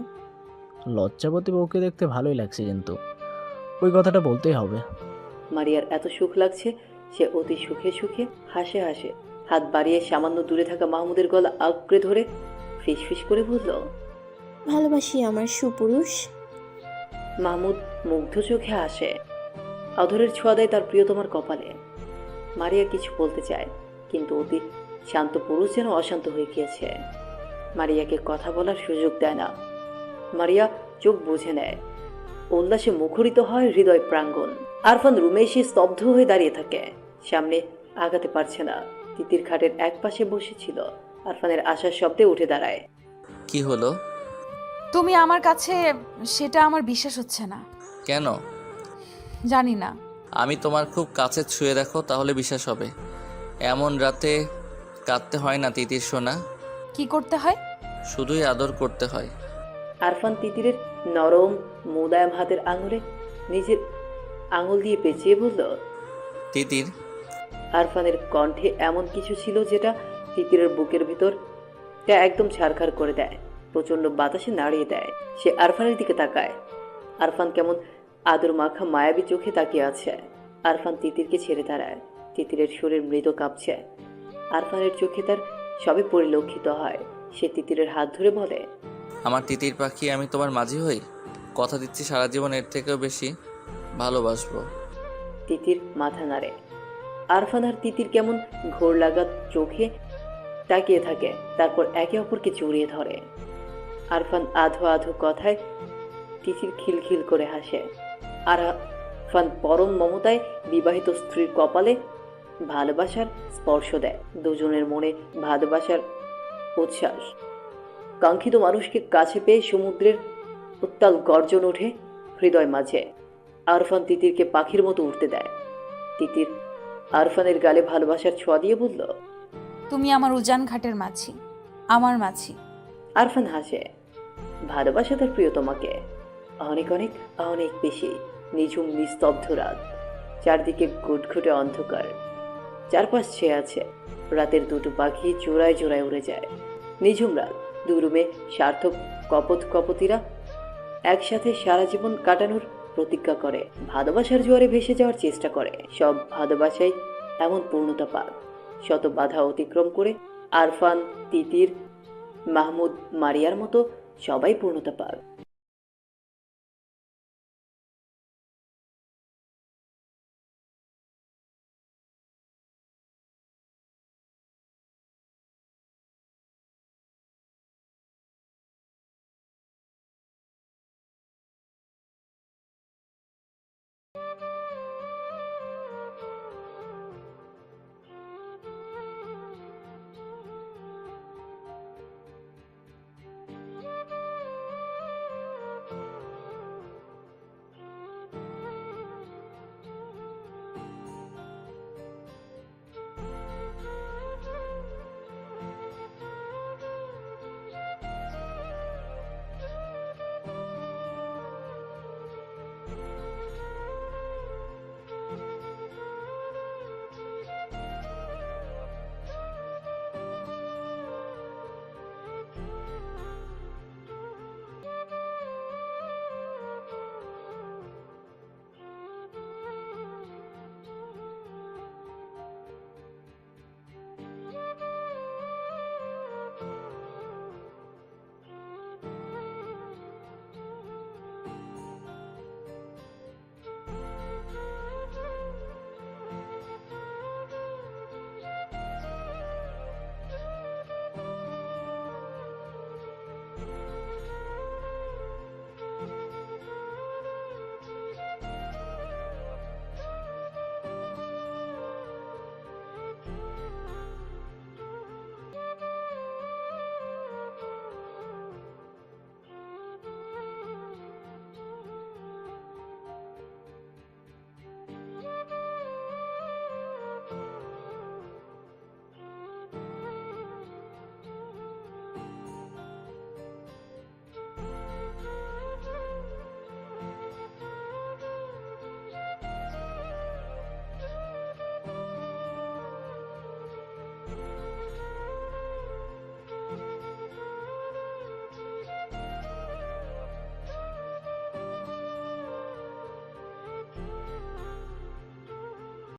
লজ্জাবতী বউকে দেখতে ভালোই লাগছে, কিন্তু ওই কথাটা বলতেই হবে। মারিয়ার এত সুখ লাগছে, সে অতি সুখে সুখে হাসে হাসে হাত বাড়িয়ে সামান্য দূরে থাকা মাহমুদের গলা আঁকড়ে ধরে ফিসফিস করে বলল, ভালোবাসি আমার সুপুরুষ। মাহমুদ মুগ্ধ চোখে হাসে। অধরের ছোঁয়া দেয় তার প্রিয়তমার কপালে। মারিয়া কিছু বলতে চায়, কিন্তু অতি শান্ত পুরুষ যেন অশান্ত হয়ে গিয়েছে। মারিয়াকে কথা বলার সুযোগ দেয় না। মারিয়া চোখ বুঝে নেয়। উল্লাসে মুখরিত হয় হৃদয় প্রাঙ্গণ। আরফান রুমে এসে স্তব্ধ হয়ে দাঁড়িয়ে থাকে। সামনে আগাতে পারছে না। তিতির খাটের এক পাশে বসেছিল। আরফানের আশার শব্দে উঠে দাঁড়ায়। কি হলো? তুমি আমার কাছে, সেটা আমার বিশ্বাস হচ্ছে না। কেন? জানি না। আমি তোমার খুব কাছে ছুঁয়ে দেখো, তাহলে বিশ্বাস হবে। এমন রাতে কাঁদতে হয় না তিতির সোনা। কি করতে হয়? শুধুই আদর করতে হয়। আরফান তিতিরের নরম মোলায়েম হাতের আঙুলে নিজের আঙুল দিয়ে পেঁচিয়ে বলল, তিতির। আরফানের কণ্ঠে এমন কিছু ছিল যেটা তিতিরের বুকের ভিতর একদম ছারখার করে দেয়, প্রচন্ড বাতাসে নাড়িয়ে দেয়। সে আরফানের দিকে তাকায়। আরফান কেমন আদর মাখা মায়াবী চোখে তাকিয়ে আছে। আরফান তিতিরকে ছেড়ে দাঁড়ায়। তিতিরের শরীর মৃদু কাঁপছে। আরফানের চোখে তার সবই পরিলক্ষিত হয়। সে তিতিরের হাত ধরে বলে, আমার তিতির পাখি, আমি তোমার মাঝি হই। কথা দিচ্ছি সারা জীবন এর থেকেও বেশি ভালোবাসবো। তিতির মাথা নাড়ে। আরফান আর তিতির কেমন ঘোর লাগা চোখে তাকিয়ে থাকে, তারপর একে অপরকে জড়িয়ে ধরে। আরফান আধো আধো কথায় তিতির খিলখিল করে হাসে। আরফান পরম মমতায় বিবাহিত স্ত্রীর কপালে ভালোবাসার স্পর্শ দেয়। দুজনের মনে ভালোবাসার উচ্ছ্বাস। কাঙ্ক্ষিত মানুষকে কাছে পেয়ে সমুদ্রের উত্তাল গর্জন ওঠে হৃদয় মাঝে। আরফান তিতিরকে পাখির মতো উঠতে দেয়। তিতির আরফানের গালে ভালোবাসার ছোঁয়া দিয়ে বলল, তুমি আমার উজান ঘাটের মাছি, আমার মাছি। আরফান হাসে। ভালোবাসা তার প্রিয়তমাকে অনেক অনেক অনেক বেশি। নিঝুম নিস্তব্ধ রাত, চারদিকে ঘুটঘুটে অন্ধকার, চারপাশ ছেয়ে আছে। রাতের দুটো পাখি জোড়ায় জোড়ায় উড়ে যায়। নিঝুম রাত, দু রুমে সার্থক কপতিরা একসাথে সারা জীবন কাটানোর প্রতিজ্ঞা করে, ভালোবাসার জোয়ারে ভেসে যাওয়ার চেষ্টা করে। সব ভালোবাসাই এমন পূর্ণতা পাক। শত বাধা অতিক্রম করে আরফান, তিতির, মাহমুদ, মারিয়ার মতো সবাই পূর্ণতা পাক।